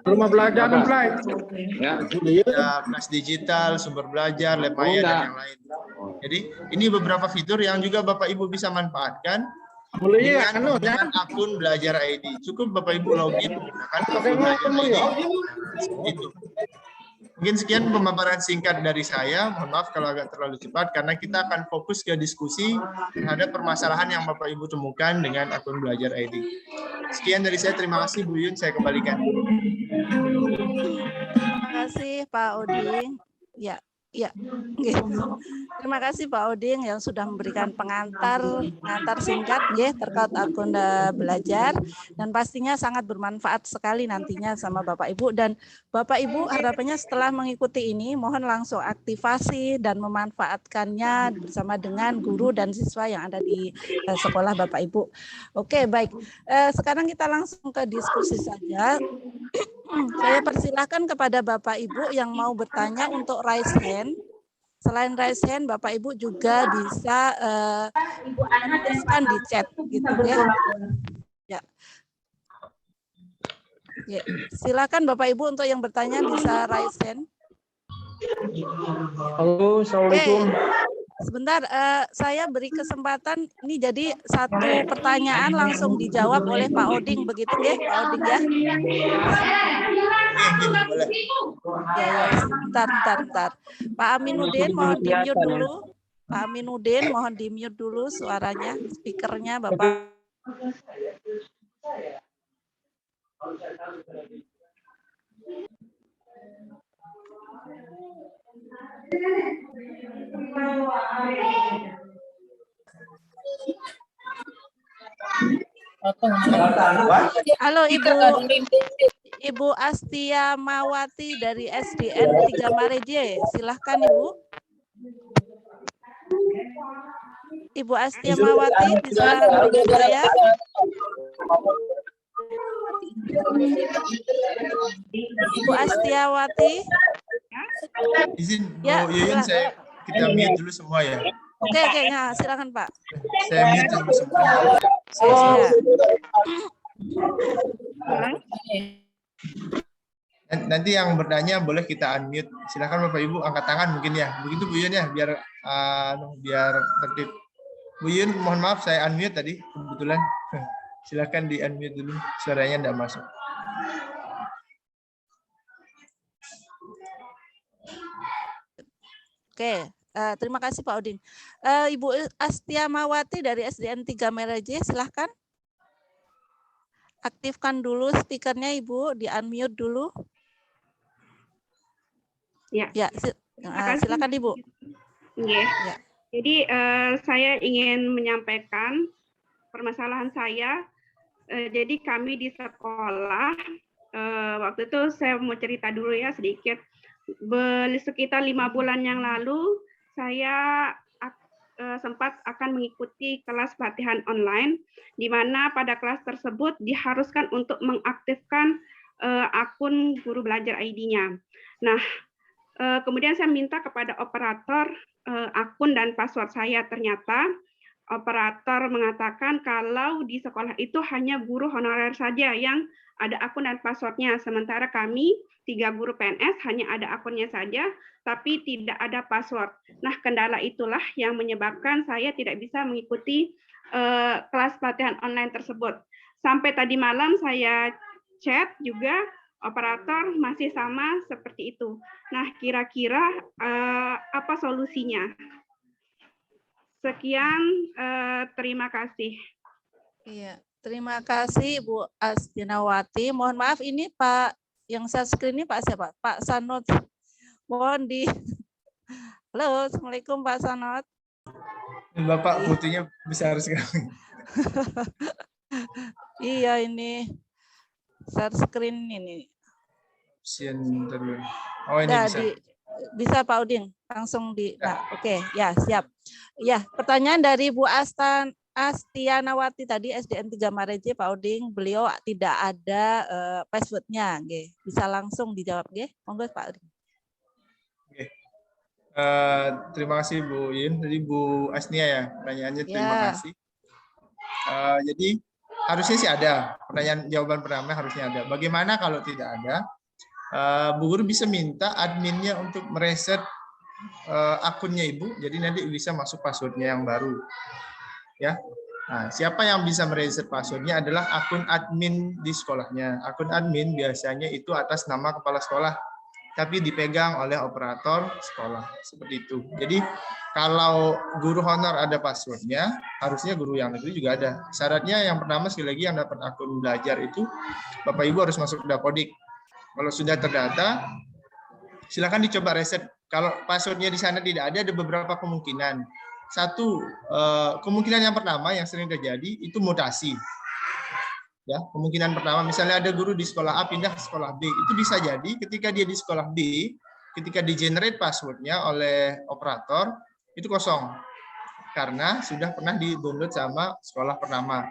Rumah belajar Play. Ya. Ada kelas digital, sumber belajar, lab maya, dan yang lain. Jadi ini beberapa fitur yang juga Bapak Ibu bisa manfaatkan dengan menggunakan akun Belajar ID. Cukup Bapak Ibu login menggunakan akun Belajar ID. Gitu. Mungkin sekian pemaparan singkat dari saya. Mohon maaf kalau agak terlalu cepat karena kita akan fokus ke diskusi terhadap permasalahan yang Bapak Ibu temukan dengan akun Belajar ID. Sekian dari saya. Terima kasih Bu Yun. Saya kembalikan. Terima kasih Pak Oding. Ya, ya. Terima kasih Pak Oding yang sudah memberikan pengantar singkat terkait akun belajar, dan pastinya sangat bermanfaat sekali nantinya sama Bapak Ibu. Dan Bapak Ibu harapannya setelah mengikuti ini mohon langsung aktivasi dan memanfaatkannya bersama dengan guru dan siswa yang ada di sekolah Bapak Ibu. Oke, baik. Sekarang kita langsung ke diskusi saja. Saya persilahkan kepada Bapak Ibu yang mau bertanya untuk raise hand. Selain raise hand, Bapak Ibu juga bisa menuliskan di chat, gitu ya. Ya. Ya. Silakan Bapak Ibu untuk yang bertanya bisa raise hand. Halo, Assalamualaikum. Sebentar, saya beri kesempatan. Ini jadi satu pertanyaan langsung dijawab oleh Pak Oding, begitu ya, Pak Oding ya? Ya, bentar. Pak Aminuddin mohon di-mute dulu. Pak Aminuddin mohon di-mute dulu suaranya, speakernya Bapak. Halo Ibu Astia Mawati dari SDN 3 Mareje, silahkan Ibu. Ibu Astia Mawati bisa mendengar saya? Ibu Astiawati. Izin ya, Bu Yuyun, kita mute dulu semua ya. Oke, nah, silakan Pak. Saya mute dulu semua. Nanti yang bertanya boleh kita unmute. Silakan Bapak Ibu angkat tangan mungkin ya. Begitu Bu Yun ya, biar tertib. Bu Yun, mohon maaf saya unmute tadi kebetulan. Silakan di unmute dulu, suaranya enggak masuk. Oke, terima kasih Pak Oding. Ibu Astia Mawati dari SDN 3 Mareje, silahkan. Aktifkan dulu speakernya Ibu, di-unmute dulu. Ya, silakan Ibu. Ya. Jadi saya ingin menyampaikan permasalahan saya. Jadi kami di sekolah, waktu itu saya mau cerita dulu ya sedikit. Sekitar 5 bulan yang lalu, saya sempat akan mengikuti kelas pelatihan online, di mana pada kelas tersebut diharuskan untuk mengaktifkan akun guru belajar ID-nya. Nah, kemudian saya minta kepada operator akun dan password saya. Ternyata operator mengatakan kalau di sekolah itu hanya guru honorer saja yang ada akun dan passwordnya, sementara kami 3 guru PNS hanya ada akunnya saja, tapi tidak ada password. Nah, kendala itulah yang menyebabkan saya tidak bisa mengikuti kelas pelatihan online tersebut. Sampai tadi malam saya chat juga, operator masih sama seperti itu. Nah, kira-kira apa solusinya? Sekian, terima kasih. Iya, terima kasih Bu Astinawati. Mohon maaf, ini Pak yang saya screen ini Pak siapa? Pak Sanot. Mohon di. Halo, Assalamualaikum Pak Sanot. Bapak putihnya besar sekali. Iya, ini share screen ini. Oh, ini nah, bisa. Bisa Pak Udin langsung di. Nah, oke, ya siap. Ya, pertanyaan dari Bu Astianawati tadi SDN 3 Mareje, Pak Uding, beliau tidak ada passwordnya, bisa langsung dijawab, monggo Pak Uding. Terima kasih Bu Yun, jadi Bu Asnia ya pertanyaannya. Terima kasih. Jadi harusnya sih ada. Pertanyaan jawaban pertama harusnya ada. Bagaimana kalau tidak ada? Bu Guru bisa minta adminnya untuk mereset akunnya Ibu, jadi nanti bisa masuk passwordnya yang baru. Ya. Nah, siapa yang bisa mereset passwordnya adalah akun admin di sekolahnya. Akun admin biasanya itu atas nama kepala sekolah, tapi dipegang oleh operator sekolah. Seperti itu. Jadi kalau guru honor ada passwordnya, harusnya guru yang negeri juga ada. Syaratnya yang pertama sekali lagi yang dapat akun belajar itu Bapak Ibu harus masuk Dapodik. Kalau sudah terdata, silakan dicoba reset. Kalau passwordnya di sana tidak ada beberapa kemungkinan. Satu, kemungkinan yang pertama yang sering terjadi itu mutasi. Ya, kemungkinan pertama misalnya ada guru di sekolah A pindah ke sekolah B, itu bisa jadi ketika dia di sekolah B, ketika di-generate passwordnya oleh operator itu kosong karena sudah pernah di-download sama sekolah pertama.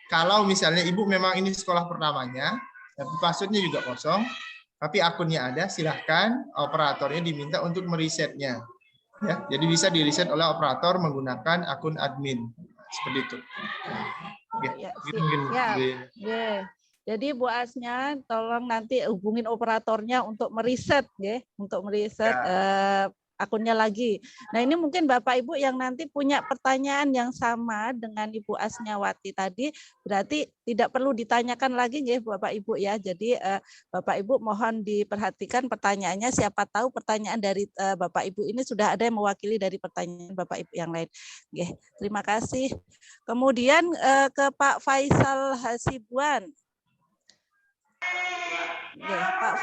Kalau misalnya Ibu memang ini sekolah pertamanya, tapi passwordnya juga kosong, tapi akunnya ada, silahkan operatornya diminta untuk meresetnya. Ya, jadi bisa di-reset oleh operator menggunakan akun admin. Seperti itu. Ya, jadi Bu Asnya tolong nanti hubungin operatornya untuk mereset ya, untuk mereset akunnya lagi. Nah, ini mungkin Bapak Ibu yang nanti punya pertanyaan yang sama dengan Ibu Asnyawati tadi, berarti tidak perlu ditanyakan lagi ya Bapak Ibu ya. Jadi Bapak Ibu mohon diperhatikan pertanyaannya, siapa tahu pertanyaan dari Bapak Ibu ini sudah ada yang mewakili dari pertanyaan Bapak Ibu yang lain. Oke, terima kasih. Kemudian ke Pak Faisal Hasibuan. Pak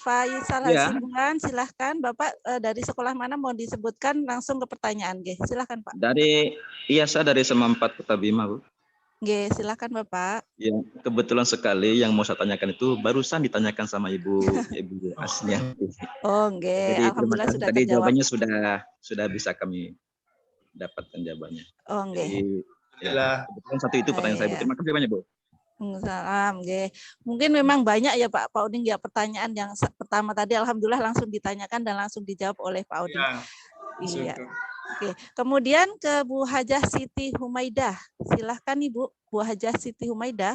Faisal Hasibuan, silahkan Bapak dari sekolah mana mau disebutkan langsung ke pertanyaan. Silahkan Pak. Saya dari Semampat Kota Bima, Bu. Silahkan Bapak. Ya, kebetulan sekali yang mau saya tanyakan itu barusan ditanyakan sama Ibu Asnya. Jadi, alhamdulillah sudah tadi terjawab. jawabannya sudah bisa kami dapatkan jawabannya. Jadi, ya, kebetulan satu itu pertanyaan saya, Bu. Terima kasih banyak, Bu. Salam, mungkin memang banyak ya Pak Uding ya pertanyaan yang pertama tadi alhamdulillah langsung ditanyakan dan langsung dijawab oleh Pak Uding. Iya. Oke. Kemudian ke Bu Hajah Siti Humaidah. Silahkan Ibu, Bu Hajah Siti Humaidah.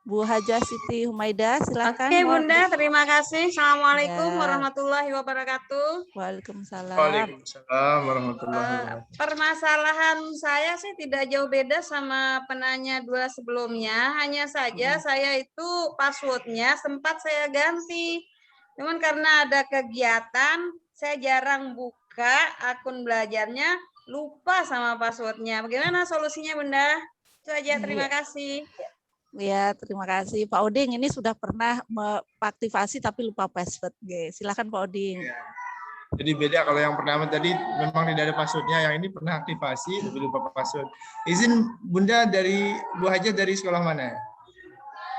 Bu Hajah Siti Humaidah, silakan. Oke Bunda, terima kasih. Assalamualaikum warahmatullahi wabarakatuh. Waalaikumsalam. Waalaikumsalam warahmatullahi wabarakatuh. Permasalahan saya sih tidak jauh beda sama penanya dua sebelumnya. Hanya saja saya itu passwordnya sempat saya ganti. Cuman karena ada kegiatan, saya jarang buka akun belajarnya, lupa sama passwordnya. Bagaimana solusinya Bunda? Itu aja, terima kasih. Ya, terima kasih Pak Oding. Ini sudah pernah aktivasi tapi lupa password. Silakan Pak Oding. Ya. Jadi beda kalau yang pertama tadi memang tidak ada passwordnya, yang ini pernah aktivasi tapi lupa password. Izin Bunda dari Bu Hajah dari sekolah mana?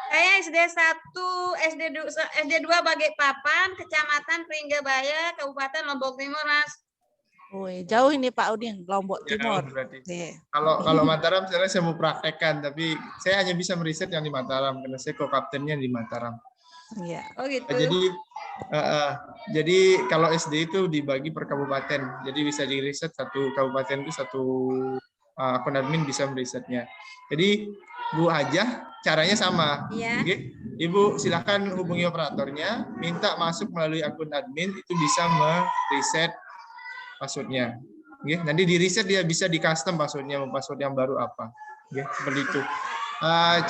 Saya SD 1, SD 2 Balikpapan, Kecamatan Pringgabaya, Kabupaten Lombok Timur, Mas. Jauh ini Pak Udin, Lombok Timur. Kalau Mataram saya mau praktekkan, tapi saya hanya bisa meriset yang di Mataram karena saya co-kaptennya di Mataram. Iya. Oh gitu. Jadi kalau SD itu dibagi per kabupaten, jadi bisa diriset satu kabupaten itu satu akun admin bisa merisetnya. Jadi Bu Hajah caranya sama. Iya. Ibu silakan hubungi operatornya, minta masuk melalui akun admin itu bisa meriset passwordnya. Nanti di reset dia bisa di custom passwordnya, mau password yang baru apa. Seperti itu.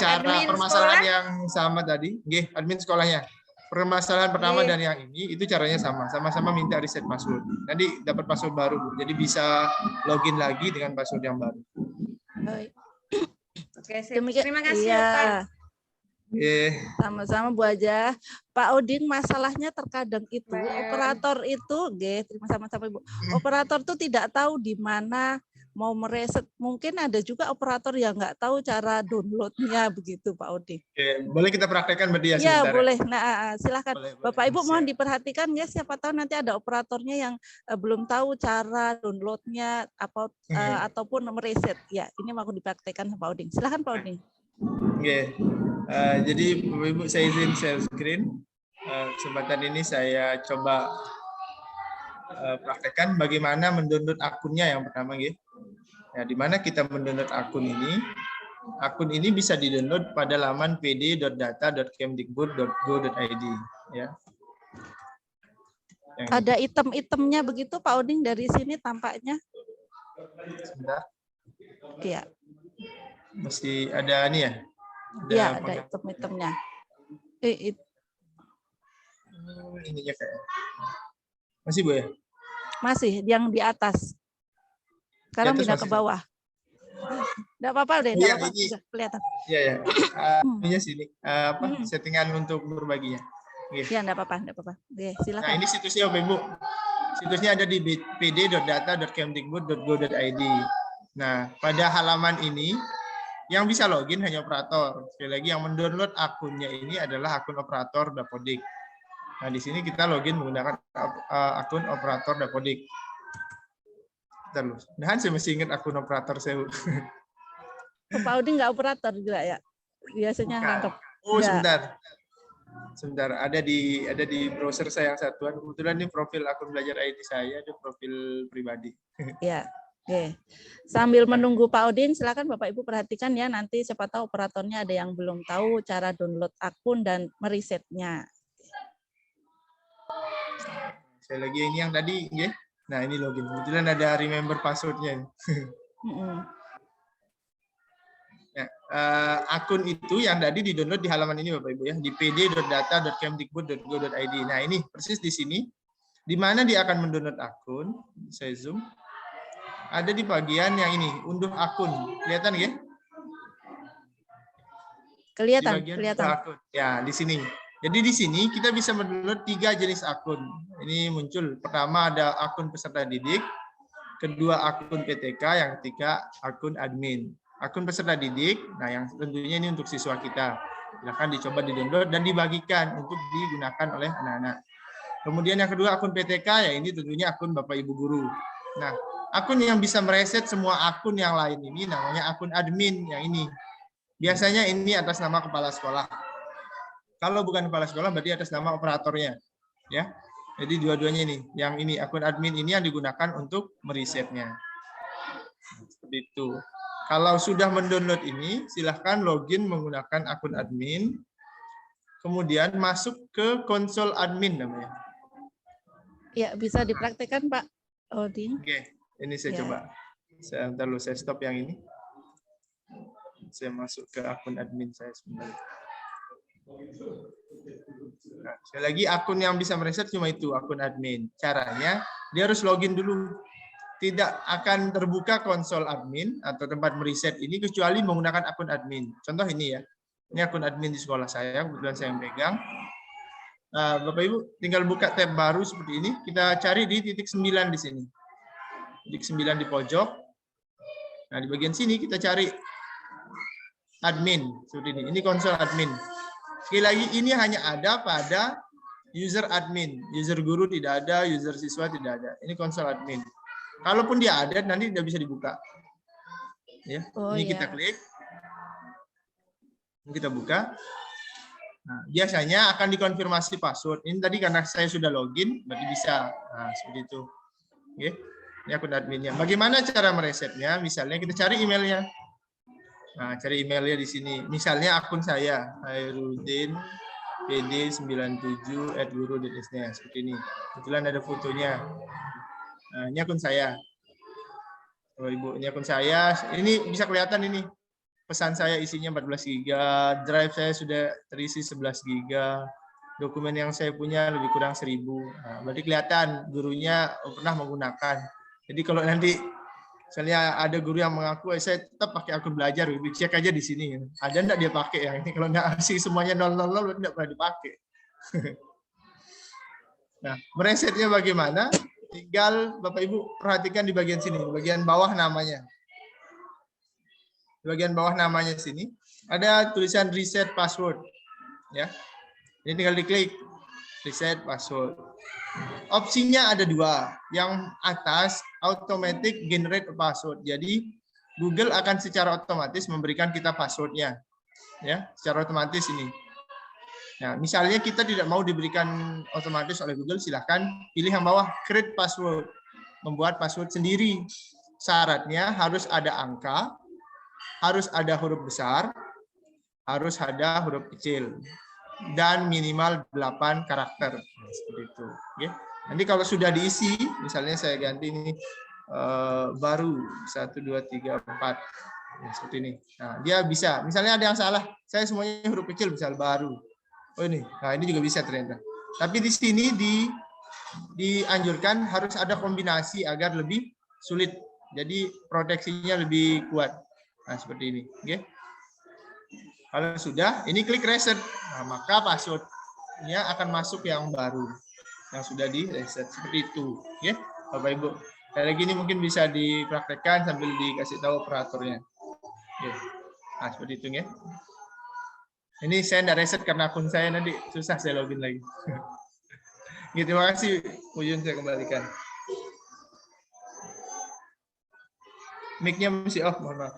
Cara Admin permasalahan sekolah? yang sama tadi, admin sekolahnya. Permasalahan pertama dan yang ini itu caranya sama, sama-sama minta reset password. Nanti dapat password baru, Bu. Jadi bisa login lagi dengan password yang baru. Oke, terima kasih Pak. Sama-sama Bu Hajah. Pak Odin, masalahnya terkadang itu operator itu, sama-sama Ibu. Operator itu tidak tahu di mana mau mereset. Mungkin ada juga operator yang nggak tahu cara downloadnya begitu, Pak Odin. Boleh kita praktekkan berdua ya, sebentar? Boleh. Nah, silakan. Boleh, Bapak Ibu mohon diperhatikan ya, siapa tahu nanti ada operatornya yang belum tahu cara downloadnya ataupun mereset. Ya, ini mau dipraktekkan Pak Odin. Silakan Pak Odin. Jadi Bapak Ibu saya izin share screen. Kesempatan ini saya coba praktekkan bagaimana mendownload akunnya yang pertama. Ya, di mana kita mendownload akun ini. Akun ini bisa di-download pada laman pd.data.kemdikbud.go.id ya. Ada item-itemnya begitu Pak Oding dari sini tampaknya. Sebentar. Iya. Mesti ada nih ya. Iya, ada item-itemnya. Ininya kayak. Masih Bu ya? Masih yang di atas. Sekarang pindah ke bawah. Enggak apa-apa deh, enggak apa-apa. Sudah kelihatan. Iya ya. Ininya sini. Settingan untuk berbaginya. Iya, enggak apa-apa, enggak apa-apa. Oke, silakan. Nah, ini situsnya Bapak Ibu. Situsnya ada di pd.data.kemdikbud.go.id. Nah, pada halaman ini yang bisa login hanya operator. Sekali lagi yang mendownload akunnya ini adalah akun operator Dapodik. Nah, di sini kita login menggunakan akun operator Dapodik. Terus, nah saya masih ingat akun operator saya. Pak Oding nggak operator juga ya? Biasanya nangkep. Oh, sebentar. Sebentar, ada di browser saya yang satuan. Kebetulan ini profil akun belajar ID saya, itu profil pribadi. Ya, oke. Sambil menunggu Pak Oding, silakan Bapak Ibu perhatikan ya, nanti siapa tahu operatornya ada yang belum tahu cara download akun dan merisetnya. Saya lagi ini yang tadi, ya. Nah, ini login. Kebetulan ada remember password-nya. Ya, akun itu yang tadi di-download di halaman ini Bapak Ibu ya, di pd.data.kemdikbud.go.id. Nah, ini persis di sini, di mana dia akan mendownload akun. Saya zoom. Ada di bagian yang ini, unduh akun. Kelihatan ya? Kelihatan, di bagian kelihatan. Akun. Ya, di sini. Jadi di sini kita bisa mendownload 3 jenis akun. Ini muncul. Pertama ada akun peserta didik, kedua akun PTK, yang ketiga akun admin. Akun peserta didik, nah yang tentunya ini untuk siswa kita. Silahkan dicoba di-download dan dibagikan untuk digunakan oleh anak-anak. Kemudian yang kedua akun PTK, ya ini tentunya akun Bapak Ibu guru. Nah, akun yang bisa mereset semua akun yang lain ini namanya akun admin yang ini. Biasanya ini atas nama kepala sekolah. Kalau bukan kepala sekolah berarti atas nama operatornya, ya. Jadi dua-duanya ini, yang ini akun admin ini yang digunakan untuk merisetnya. Seperti itu. Kalau sudah mendownload ini, silahkan login menggunakan akun admin, kemudian masuk ke konsol admin namanya. Ya, bisa dipraktekkan Pak Oding. Oke, ini saya coba. Saya stop yang ini. Saya masuk ke akun admin saya sebentar. Nah, sekali lagi akun yang bisa mereset cuma itu, akun admin. Caranya dia harus login dulu. Tidak akan terbuka konsol admin atau tempat meriset ini kecuali menggunakan akun admin. Contoh ini ya. Ini akun admin di sekolah saya, kebetulan saya yang pegang. Bapak Ibu tinggal buka tab baru seperti ini. Kita cari di titik 9 di sini. Titik 9 di pojok. Nah, di bagian sini kita cari admin seperti ini. Ini konsol admin. Sekali lagi ini hanya ada pada user admin, user guru tidak ada, user siswa tidak ada. Ini konsol admin. Kalaupun dia ada, nanti tidak bisa dibuka. Ya, ini kita klik, ini kita buka. Nah, biasanya akan dikonfirmasi password. Ini tadi karena saya sudah login, berarti bisa. Nah, seperti itu. Oke, ini akun adminnya. Bagaimana cara meresetnya? Misalnya kita cari emailnya. Nah, cari emailnya di sini. Misalnya akun saya, Hairudin pd97@guru.sd seperti ini. Kebetulan ada fotonya. Nah, ini akun saya. Oh, Ibu, ini akun saya. Ini bisa kelihatan ini. Pesan saya isinya 14 GB, drive saya sudah terisi 11 GB. Dokumen yang saya punya lebih kurang 1000. Nah, berarti kelihatan gurunya pernah menggunakan. Jadi kalau nanti misalnya ada guru yang mengaku saya tetap pakai akun belajar, cek aja di sini. Ada enggak dia pakai yang ini? Kalau enggak sih semuanya 000 berarti enggak pernah dipakai. Nah, meresetnya bagaimana? Tinggal Bapak Ibu perhatikan di bagian sini, bagian bawah namanya. Di bagian bawah namanya sini ada tulisan reset password, ya. Ini tinggal diklik reset password. Opsinya ada 2. Yang atas automatic generate password. Jadi Google akan secara otomatis memberikan kita passwordnya, ya, secara otomatis ini. Nah, misalnya kita tidak mau diberikan otomatis oleh Google, silahkan pilih yang bawah create password, membuat password sendiri. syaratnya harus ada angka, harus ada huruf besar, harus ada huruf kecil, dan minimal 8 karakter. Nah, seperti itu. Oke. Nanti kalau sudah diisi, misalnya saya ganti ini baru 1, 2, 3, 4. Ya, seperti ini. Nah, dia bisa. Misalnya ada yang salah, saya semuanya huruf kecil, misal baru. Oh ini. Nah, ini juga bisa ternyata. Tapi di sini dianjurkan harus ada kombinasi agar lebih sulit. Jadi proteksinya lebih kuat. Nah, seperti ini. Oke. Kalau sudah, ini klik reset. Nah, maka passwordnya akan masuk yang baru. Yang sudah di reset. Seperti itu. Oke, Bapak Ibu. Kayak lagi ini mungkin bisa dipraktekkan sambil dikasih tahu operatornya. Oke. Nah, seperti itu ya. Ini saya tidak reset karena akun saya nanti susah saya login lagi. Terima kasih, Bu Yun, saya kembalikan. Mic-nya masih off, mohon maaf.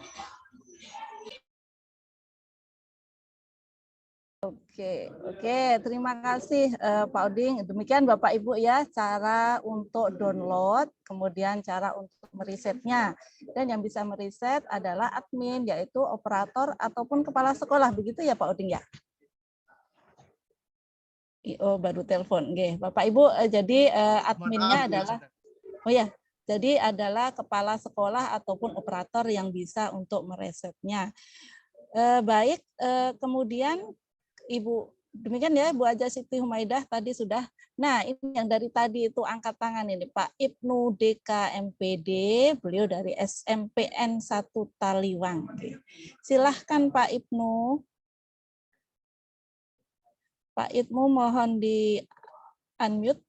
Oke, terima kasih Pak Oding. Demikian Bapak Ibu ya, cara untuk download, kemudian cara untuk merisetnya. Dan yang bisa meriset adalah admin, yaitu operator ataupun kepala sekolah, begitu ya Pak Oding ya? Oh, baru telepon. Oke, Bapak Ibu, jadi adminnya adalah, oh ya, jadi adalah kepala sekolah ataupun operator yang bisa untuk meresetnya. Baik, kemudian Ibu, demikian ya Bu Haja Siti Humaidah tadi sudah. Nah, ini yang dari tadi itu angkat tangan ini Pak Ibnu DK MPD, beliau dari SMPN 1 Taliwang. Silahkan Pak Ibnu. Pak Ibnu mohon di unmute.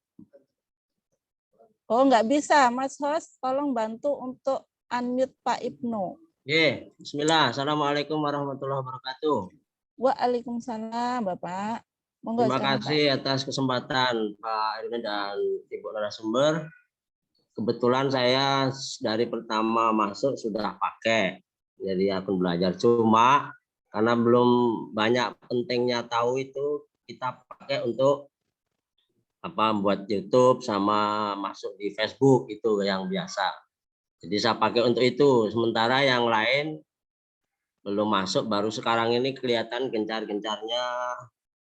Oh, nggak bisa, Mas Host, tolong bantu untuk unmute Pak Ibnu. Oke, bismillah. Assalamualaikum warahmatullahi wabarakatuh. Waalaikumsalam, Bapak. Monggo, terima kasih Pak. atas kesempatan Pak Irwin dan Ibu narasumber. Kebetulan saya dari pertama masuk sudah pakai jadi akun belajar. Cuma karena belum banyak pentingnya tahu itu, kita pakai untuk buat YouTube sama masuk di Facebook itu yang biasa. Jadi saya pakai untuk itu. Sementara yang lain belum masuk, baru sekarang ini kelihatan gencar-gencarnya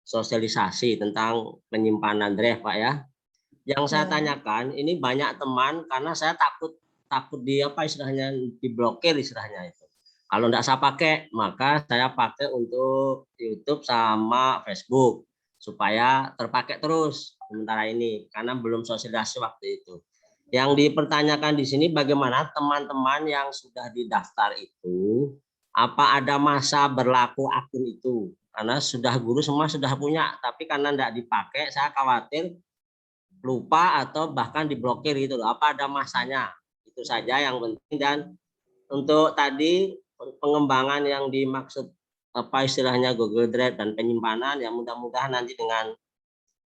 sosialisasi tentang penyimpanan drive Pak ya. Yang saya tanyakan, ini banyak teman karena saya takut di istilahnya diblokir istilahnya itu. Kalau tidak saya pakai, maka saya pakai untuk YouTube sama Facebook supaya terpakai terus sementara ini karena belum sosialisasi waktu itu. Yang dipertanyakan di sini bagaimana teman-teman yang sudah didaftar itu, apa ada masa berlaku akun itu? Karena guru semua sudah punya, tapi karena tidak dipakai, saya khawatir lupa atau bahkan diblokir itu. Apa ada masanya? Itu saja yang penting. Dan untuk tadi pengembangan yang dimaksud istilahnya Google Drive dan penyimpanan, yang mudah-mudahan nanti dengan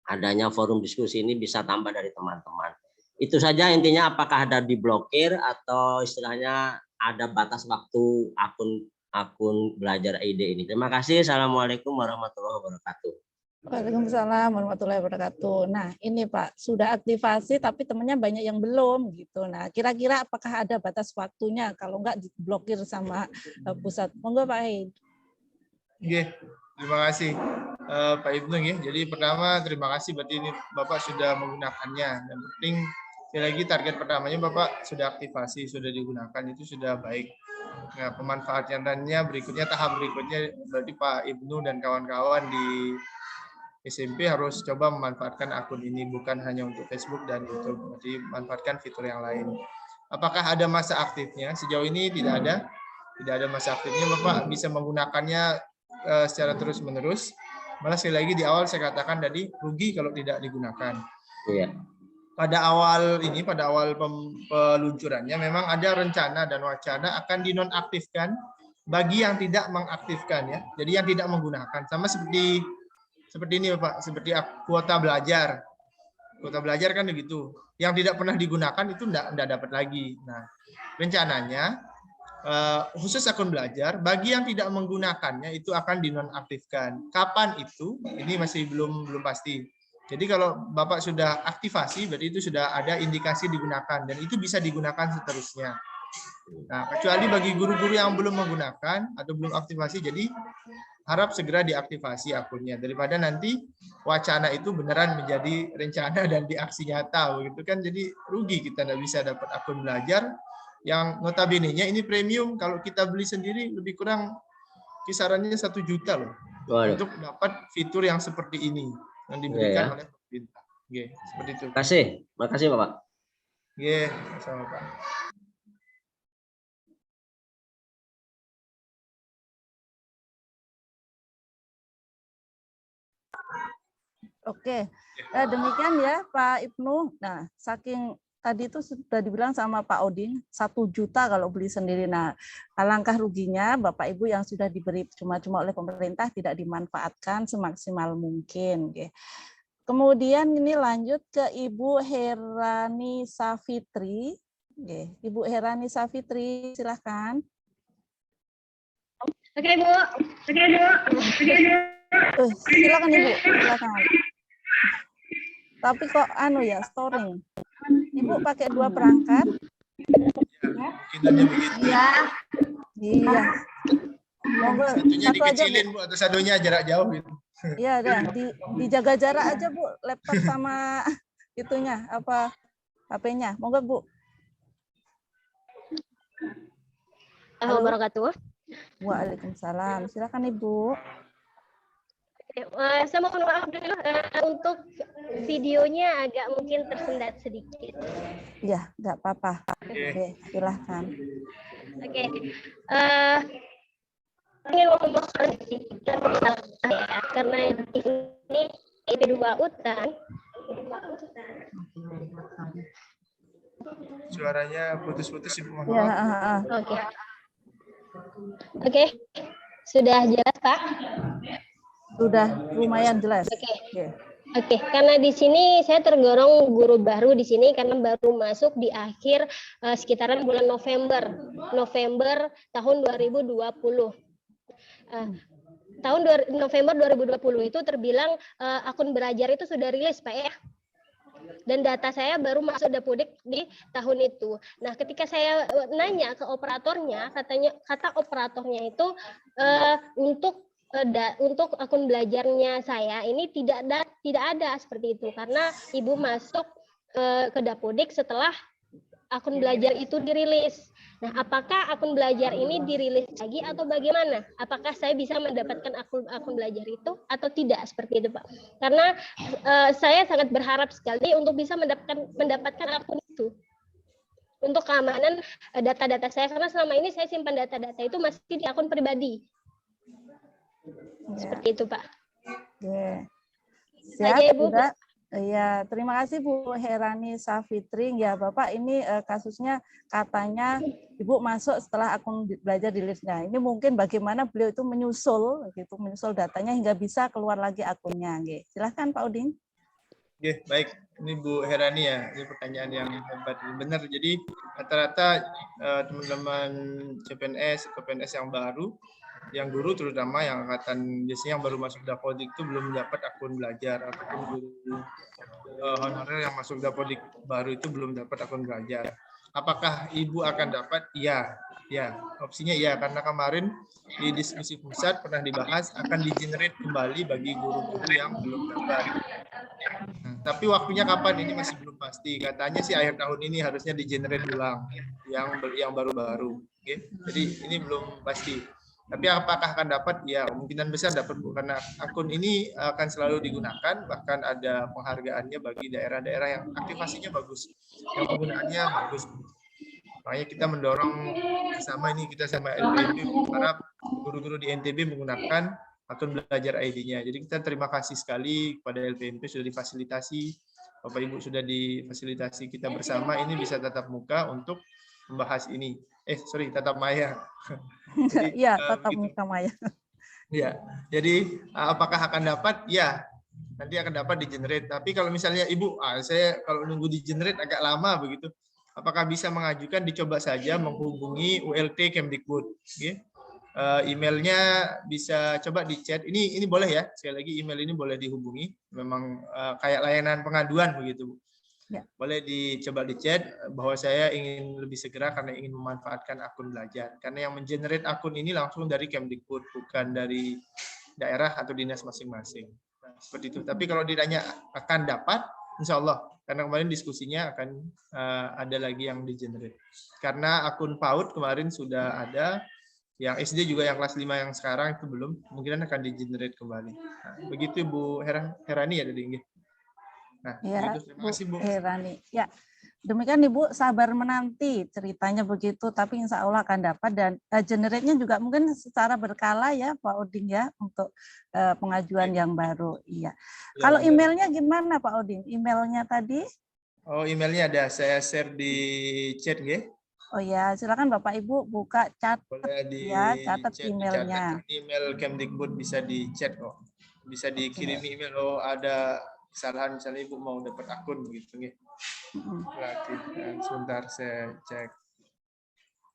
adanya forum diskusi ini bisa tambah dari teman-teman. Itu saja intinya, apakah ada diblokir atau istilahnya ada batas waktu akun belajar ID ini. Terima kasih. Assalamualaikum warahmatullahi wabarakatuh. Waalaikumsalam warahmatullahi wabarakatuh. Nah, ini Pak, sudah aktivasi tapi temannya banyak yang belum gitu. Nah, kira-kira apakah ada batas waktunya? Kalau enggak diblokir sama pusat. Monggo Pak Haid. Oke, terima kasih Pak Ibnu ya. Jadi pertama terima kasih berarti ini Bapak sudah menggunakannya. Yang penting sekali lagi target pertamanya Bapak sudah aktivasi, sudah digunakan, itu sudah baik. Nah, pemanfaatannya berikutnya, tahap berikutnya berarti Pak Ibnu dan kawan-kawan di SMP harus coba memanfaatkan akun ini, bukan hanya untuk Facebook dan YouTube, berarti manfaatkan fitur yang lain. Apakah ada masa aktifnya? Sejauh ini tidak ada masa aktifnya. Bapak bisa menggunakannya secara terus-menerus. Malah sekali lagi di awal saya katakan tadi, rugi kalau tidak digunakan. Iya. Pada awal peluncurannya memang ada rencana dan wacana akan dinonaktifkan bagi yang tidak mengaktifkan ya. Jadi yang tidak menggunakan, sama seperti ini Bapak, seperti kuota belajar. Kuota belajar kan begitu. Yang tidak pernah digunakan itu enggak dapat lagi. Nah, rencananya khusus akun belajar bagi yang tidak menggunakannya itu akan dinonaktifkan. Kapan itu? Ini masih belum pasti. Jadi kalau Bapak sudah aktivasi, berarti itu sudah ada indikasi digunakan, dan itu bisa digunakan seterusnya. Nah, kecuali bagi guru-guru yang belum menggunakan atau belum aktivasi, jadi harap segera diaktifasi akunnya daripada nanti wacana itu beneran menjadi rencana dan diaksi nyata begitu kan, jadi rugi kita nggak bisa dapat akun belajar yang notabene-nya ini premium. Kalau kita beli sendiri lebih kurang kisarannya 1 juta loh. Waduh. Untuk dapat fitur yang seperti ini yang diberikan oleh pemerintah. Oke, seperti itu. Makasih Bapak. Oke, sama Pak. Oke, demikian ya Pak Ibnu. Nah, saking tadi itu sudah dibilang sama Pak Odin, 1 juta kalau beli sendiri. Nah, alangkah ruginya Bapak Ibu yang sudah diberi cuma-cuma oleh pemerintah tidak dimanfaatkan semaksimal mungkin. Kemudian ini lanjut ke Ibu Herani Safitri. Ibu Herani Safitri, silahkan. Oke Bu. Silakan Ibu, silakan. Tapi kok storing. Ibu pakai 2 perangkat? Ya. Iya. Monggo satunya satu aja, dikecilin Bu, atau satunya jarak jauh gitu. Iya, dijaga jarak aja Bu, laptop sama itunya apa HP-nya. Monggo Bu. Assalamualaikum warahmatullahi wabarakatuh. Waalaikumsalam. Silakan Ibu. Saya mohon maaf dulu untuk videonya agak mungkin tersendat sedikit. Iya, nggak apa-apa. Oke, silahkan. Oke. Ingin ngomong sedikit karena ini IP2 UTAN. Suaranya putus-putus Ibu, mohon Ya, maaf. Oke. Sudah jelas Pak? Sudah lumayan jelas. Oke, karena di sini saya tergolong guru baru di sini karena baru masuk di akhir sekitaran bulan November tahun 2020. November 2020 itu terbilang akun belajar itu sudah rilis Pak ya. Dan data saya baru masuk Dapodik di tahun itu. Nah, ketika saya nanya ke operatornya, kata operatornya itu untuk akun belajarnya saya ini tidak ada seperti itu karena Ibu masuk ke Dapodik setelah akun belajar itu dirilis. Nah, apakah akun belajar ini dirilis lagi atau bagaimana? Apakah saya bisa mendapatkan akun belajar itu atau tidak seperti itu, Pak? Karena saya sangat berharap sekali untuk bisa mendapatkan akun itu untuk keamanan data-data saya karena selama ini saya simpan data-data itu masih di akun pribadi. Seperti itu, Pak. Siap, Ibu. Ya, terima kasih Bu Herani Safitri. Ya, Bapak, ini kasusnya katanya Ibu masuk setelah akun belajar dirilis. Nah, ini mungkin bagaimana beliau itu menyusul datanya hingga bisa keluar lagi akunnya. Silahkan Pak Udin. Baik, ini Bu Herani ya, ini pertanyaan yang hebat. Benar, jadi rata-rata teman-teman CPNS yang baru, yang guru terutama yang angkatan biasanya yang baru masuk Dapodik itu belum mendapat akun belajar, ataupun guru honorer yang masuk Dapodik baru itu belum dapat akun belajar. Apakah Ibu akan dapat? Iya, opsinya iya, karena kemarin di diskusi pusat pernah dibahas akan di-generate kembali bagi guru-guru yang belum dapat. Nah, tapi waktunya kapan ini masih belum pasti. Katanya sih akhir tahun ini harusnya di-generate ulang yang baru-baru. Jadi ini belum pasti. Tapi apakah akan dapat? Ya, kemungkinan besar dapat Bu, karena akun ini akan selalu digunakan, bahkan ada penghargaannya bagi daerah-daerah yang aktivasinya bagus, yang penggunaannya bagus. Makanya kita mendorong bersama ini, kita sama LPMP berharap guru-guru di NTB menggunakan akun belajar ID-nya. Jadi kita terima kasih sekali kepada LPMP sudah difasilitasi, Bapak Ibu sudah difasilitasi kita bersama ini bisa tatap muka untuk membahas ini. Tatap maya. Iya, tatap muka maya. Ya, jadi apakah akan dapat? Ya, nanti akan dapat di-generate. Tapi kalau misalnya Ibu, saya kalau nunggu di-generate agak lama begitu, apakah bisa mengajukan, dicoba saja menghubungi ULT Kemdikbud. Emailnya bisa coba di chat. Ini boleh ya, sekali lagi email ini boleh dihubungi. Memang kayak layanan pengaduan begitu. Ya. Boleh dicoba di chat bahwa saya ingin lebih segera karena ingin memanfaatkan akun belajar. Karena yang mengenerate akun ini langsung dari Kemdikbud, bukan dari daerah atau dinas masing-masing. Nah, seperti itu. Tapi kalau ditanya akan dapat, insya Allah. Karena kemarin diskusinya akan ada lagi yang di-generate. Karena akun PAUD kemarin sudah ada, yang SD juga yang kelas 5 yang sekarang itu belum, kemungkinan akan di-generate kembali. Nah, begitu Bu Herani ya tadi. Nah, ya, begitu. Terima kasih Bu. Herani. Ya, demikian Ibu, sabar menanti ceritanya begitu, tapi insya Allah akan dapat dan generate-nya juga mungkin secara berkala ya Pak Oding ya untuk pengajuan yang baru. Iya. Ya, kalau benar. emailnya gimana Pak Oding? Emailnya tadi? Oh, emailnya ada, saya share di chat nggih. Oh ya, silakan Bapak Ibu buka catat ya, catat chat, emailnya. Email Kemdikbud bisa di chat kok. Bisa dikirimi email, oh ada kesalahan misalnya Ibu mau dapat akun begitu nggih. Berarti sebentar saya cek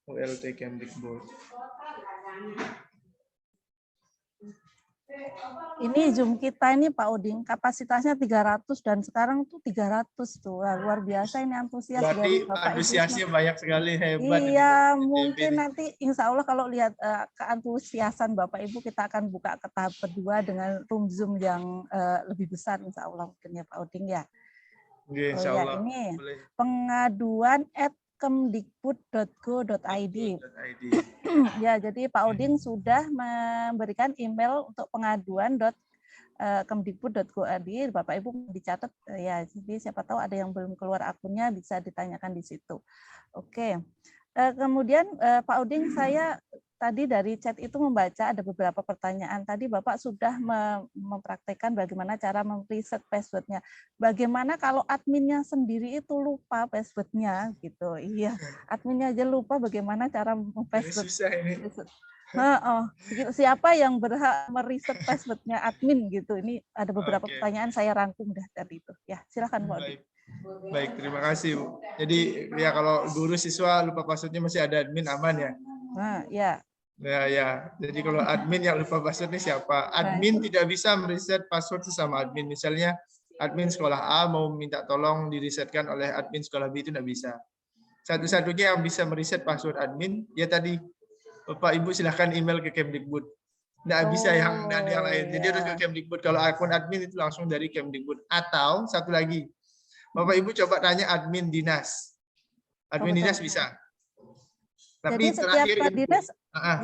ULT Kemdikbud. Ini Zoom kita ini Pak Oding kapasitasnya 300 dan sekarang tuh 300 tuh. Wah, luar biasa ini antusias Berarti dari Bapak antusiasnya Ibu. banyak sekali, hebat. Iya, mungkin nanti insya Allah kalau lihat keantusiasan Bapak Ibu kita akan buka ke tahap kedua dengan room Zoom yang lebih besar insya Allah mungkin ya Pak Oding ya. Insya Allah. Ini boleh. pengaduan @kemdikbud.go.id. Ya, jadi Pak Oding sudah memberikan email untuk pengaduan kemdikbud.go.id. Bapak Ibu dicatat ya. Jadi siapa tahu ada yang belum keluar akunnya bisa ditanyakan di situ. Oke. Kemudian Pak Oding, saya tadi dari chat itu membaca ada beberapa pertanyaan. Tadi Bapak sudah mempraktekkan bagaimana cara mempreset password-nya. Bagaimana kalau adminnya sendiri itu lupa password-nya gitu. Iya, adminnya aja lupa bagaimana cara mempassword. Susah ini. Siapa yang berhak meriset password-nya admin gitu. Ini ada beberapa pertanyaan saya rangkum dah tadi itu. Ya, silakan Pak Oding. Baik, terima kasih Bu. Jadi ya kalau guru siswa lupa passwordnya masih ada admin aman ya. Nah, ya. Ya. Jadi kalau admin yang lupa passwordnya siapa? Admin tidak bisa mereset password sesama admin. Misalnya admin sekolah A mau minta tolong diresetkan oleh admin sekolah B itu tidak bisa. Satu-satunya yang bisa mereset password admin ya tadi Bapak Ibu silahkan email ke Kemdikbud. Nggak bisa yang lain. Jadi harus ke Kemdikbud. Kalau akun admin itu langsung dari Kemdikbud. Atau satu lagi, Bapak Ibu coba tanya admin dinas. Admin dinas bisa. Tapi jadi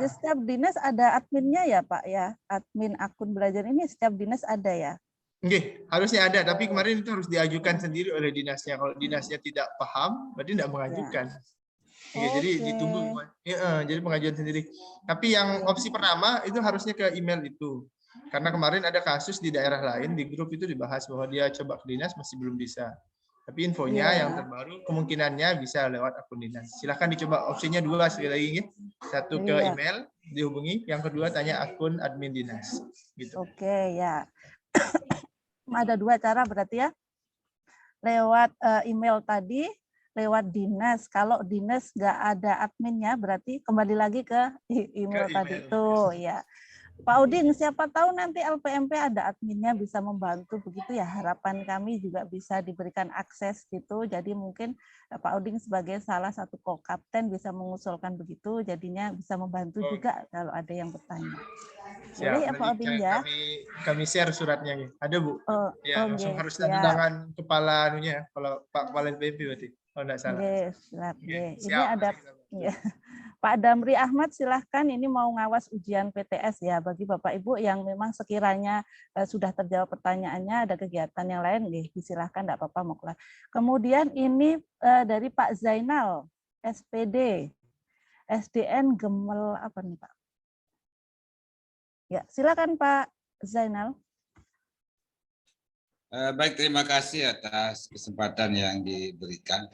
setiap dinas ada adminnya ya Pak ya? Admin akun belajar ini setiap dinas ada ya? Oke, harusnya ada. Tapi kemarin itu harus diajukan sendiri oleh dinasnya. Kalau dinasnya tidak paham, berarti tidak mengajukan. Ya, jadi ditunggu. Ya, jadi pengajuan sendiri. Tapi yang opsi pertama itu harusnya ke email itu. Karena kemarin ada kasus di daerah lain, di grup itu dibahas bahwa dia coba ke dinas masih belum bisa. Tapi infonya yang terbaru kemungkinannya bisa lewat akun dinas. Silahkan dicoba opsinya 2 sekali lagi. Satu ke email, dihubungi. Yang kedua tanya akun admin dinas. Gitu. Oke, ya. Ada 2 cara berarti ya. Lewat email tadi, lewat dinas. Kalau dinas nggak ada adminnya, berarti kembali lagi ke email tadi itu. Ya. Pak Oding, siapa tahu nanti LPMP ada adminnya bisa membantu begitu ya. Harapan kami juga bisa diberikan akses gitu. Jadi mungkin Pak Oding sebagai salah satu co-kapten bisa mengusulkan begitu. Jadinya bisa membantu juga kalau ada yang bertanya. Boleh ya Pak Oding ya? Kami share suratnya. Ada Bu? Ya, langsung harus tanda tangan kepala anunya. Kalau Pak Kepala LPMP berarti. Oh, enggak salah. Ini ada ya. Pak Damri Ahmad silahkan, ini mau ngawas ujian PTS ya bagi Bapak Ibu yang memang sekiranya sudah terjawab pertanyaannya, ada kegiatan yang lain, silahkan, enggak apa-apa mau keluar. Kemudian ini dari Pak Zainal, SPD, SDN Gemel apa nih Pak? Ya, silakan Pak Zainal. Baik, terima kasih atas kesempatan yang diberikan.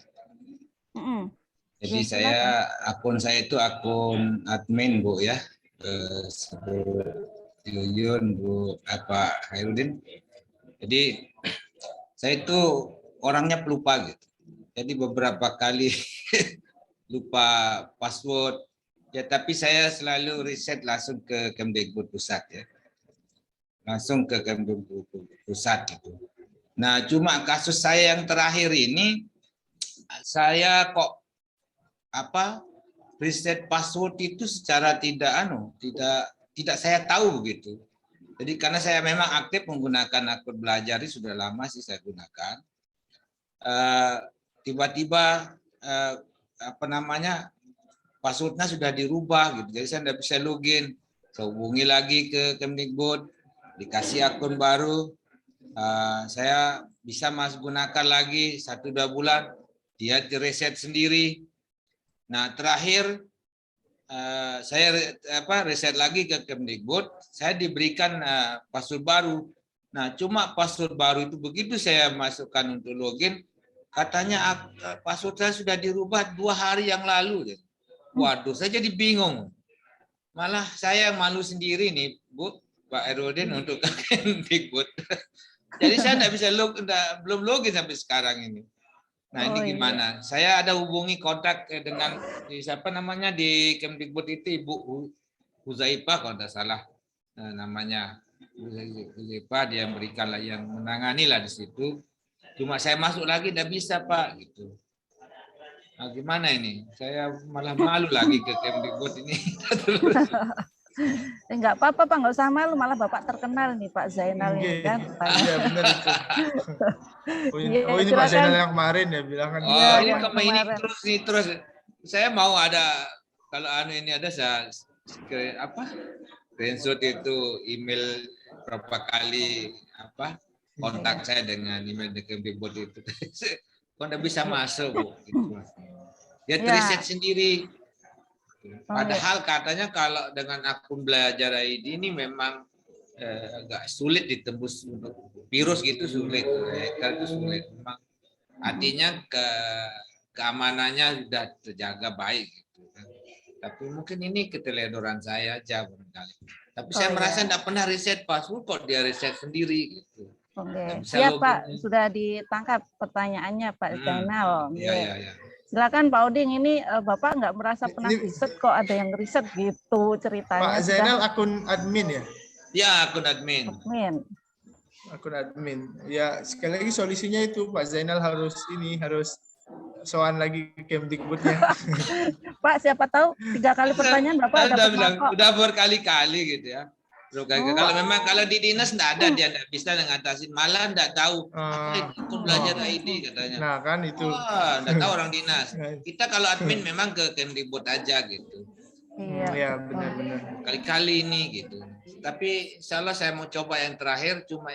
Jadi akun saya itu akun admin Bu ya, Bu Yuyun, Bu Hairudin. Jadi saya itu orangnya pelupa gitu. Jadi beberapa kali lupa password. Ya tapi saya selalu riset langsung ke Kemdikbud pusat ya. Langsung ke Kemdikbud pusat gitu. Nah, cuma kasus saya yang terakhir ini, saya kok reset password itu secara tidak saya tahu begitu. Jadi karena saya memang aktif menggunakan akun belajar ini sudah lama sih saya gunakan. Tiba-tiba passwordnya sudah dirubah gitu. Jadi saya tidak bisa login. Saya hubungi lagi ke Kemdikbud, dikasih akun baru. Saya bisa gunakan lagi 1-2 bulan, dia direset sendiri. Nah terakhir saya reset lagi ke Kemdikbud, saya diberikan password baru. Nah cuma password baru itu begitu saya masukkan untuk login, katanya password saya sudah dirubah 2 hari yang lalu. Waduh, saya jadi bingung. Malah saya malu sendiri nih, Bu, Pak Herudin untuk Kemdikbud. Jadi saya tidak bisa belum login sampai sekarang ini. Nah ini gimana? Iya. Saya ada hubungi kontak dengan siapa namanya di Kemdikbud itu Ibu Huzaifah kalau tidak salah namanya Huzaifah, dia yang menangani lah di situ. Cuma saya masuk lagi tidak bisa Pak gitu. Nah, gimana ini? Saya malah malu lagi ke Kemdikbud ini. Enggak apa-apa Pak, enggak usah malu, malah Bapak terkenal nih Pak Zainal ini kan. Iya benar itu. Ini Pak Zainal yang kemarin ya bilang kan. Ini terus. Saya mau ada kalau ini ada saya screenshot itu email berapa kali kontak saya dengan email di Kemdikbud itu. Kok enggak bisa masuk Bu gitu. Dia reset sendiri. Padahal katanya kalau dengan akun belajar ID ini memang agak sulit ditembus untuk virus gitu, sulit, hacker itu sulit. Memang artinya keamanannya sudah terjaga baik gitu kan. Tapi mungkin ini keteledoran saya aja barangkali. Tapi saya merasa tidak pernah reset password kok dia reset sendiri gitu. Siap Pak, sudah ditangkap pertanyaannya Pak Zainal. Iya. Silakan Pak Oding, ini Bapak nggak merasa pernah riset kok ada yang riset gitu ceritanya. Pak Zainal akun admin ya? Ya, akun admin. Akun admin. Ya, sekali lagi solusinya itu Pak Zainal harus soal lagi ke Kemdikbudnya. Pak, siapa tahu 3 kali pertanyaan Bapak udah bilang, udah berkali-kali gitu ya. Kalau di dinas enggak ada, dia enggak bisa mengatasi, malah enggak tahu akun belajar ID katanya. Nah, kan itu. Enggak tahu orang dinas. Kita kalau admin memang ke Kemdikbud aja gitu. Iya, benar-benar. Kali-kali ini gitu. Tapi insyaallah saya mau coba yang terakhir cuma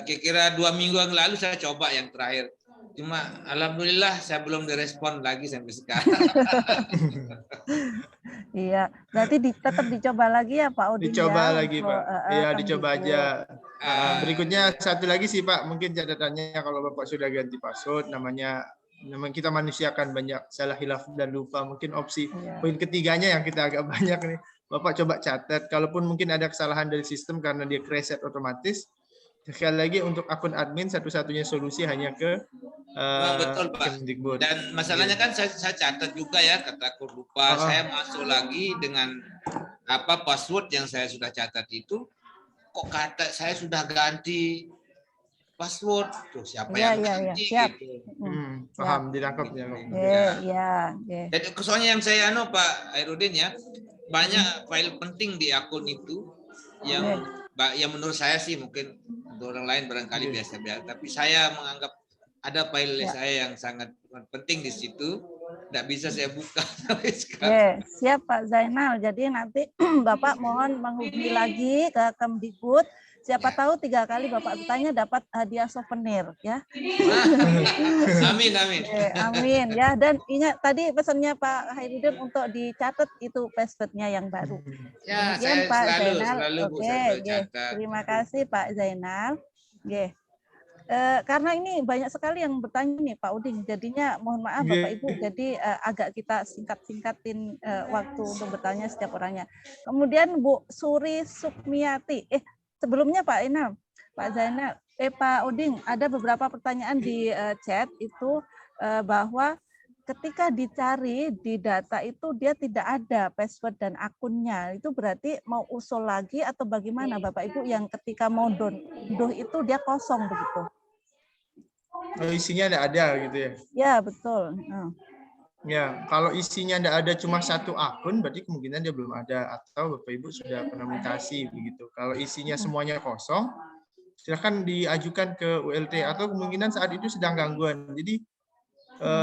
kira-kira 2 minggu yang lalu saya coba yang terakhir. Cuma alhamdulillah saya belum direspon lagi sampai sekarang. Iya, berarti tetap dicoba lagi ya Pak Oding. Dicoba lagi Pak. Iya, dicoba aja. Berikutnya satu lagi sih Pak, mungkin catatannya kalau Bapak sudah ganti password, namanya kita manusia kan banyak salah hilaf dan lupa. Mungkin opsi poin ketiganya yang kita agak banyak nih. Bapak coba catat, kalaupun mungkin ada kesalahan dari sistem karena dia reset otomatis. Sekali lagi untuk akun admin satu-satunya solusi hanya ke betul Pak. Kemdikbud. Dan masalahnya kan saya catat juga ya, kata aku lupa, saya masuk lagi dengan password yang saya sudah catat itu, kok kata saya sudah ganti password, tuh siapa yang ganti gitu. Paham, ditangkap ya. Jadi soalnya yang saya Pak Herudin ya, banyak file penting di akun itu yang menurut saya sih mungkin untuk orang lain barangkali biasa-biasa, tapi saya menganggap ada file saya yang sangat penting di situ, tidak bisa saya buka sampai sekarang. Siap Pak Zainal, jadi nanti Bapak mohon menghubungi lagi ke Kemdikbud. Siapa tahu 3 kali Bapak bertanya dapat hadiah souvenir ya. Amin. Amin ya. Dan ingat tadi pesannya Pak Hairudin untuk dicatat itu passwordnya yang baru. Ya, saya Pak selalu catat. Terima kasih Pak Zainal. Karena ini banyak sekali yang bertanya nih Pak Uding, jadinya mohon maaf Bapak Ibu, jadi agak kita singkatin waktu untuk bertanya setiap orangnya. Kemudian Bu Suri Sukmiati, sebelumnya Pak Inam, Pak Zainal, Pak Uding, ada beberapa pertanyaan di chat itu bahwa ketika dicari di data itu dia tidak ada password dan akunnya, itu berarti mau usul lagi atau bagaimana Bapak Ibu yang ketika mau download itu dia kosong begitu? Isinya tidak ada gitu ya? Ya betul. Ya, kalau isinya tidak ada cuma satu akun, berarti kemungkinan dia belum ada atau Bapak Ibu sudah pernah mutasi begitu. Kalau isinya semuanya kosong, silakan diajukan ke ULT atau kemungkinan saat itu sedang gangguan. Jadi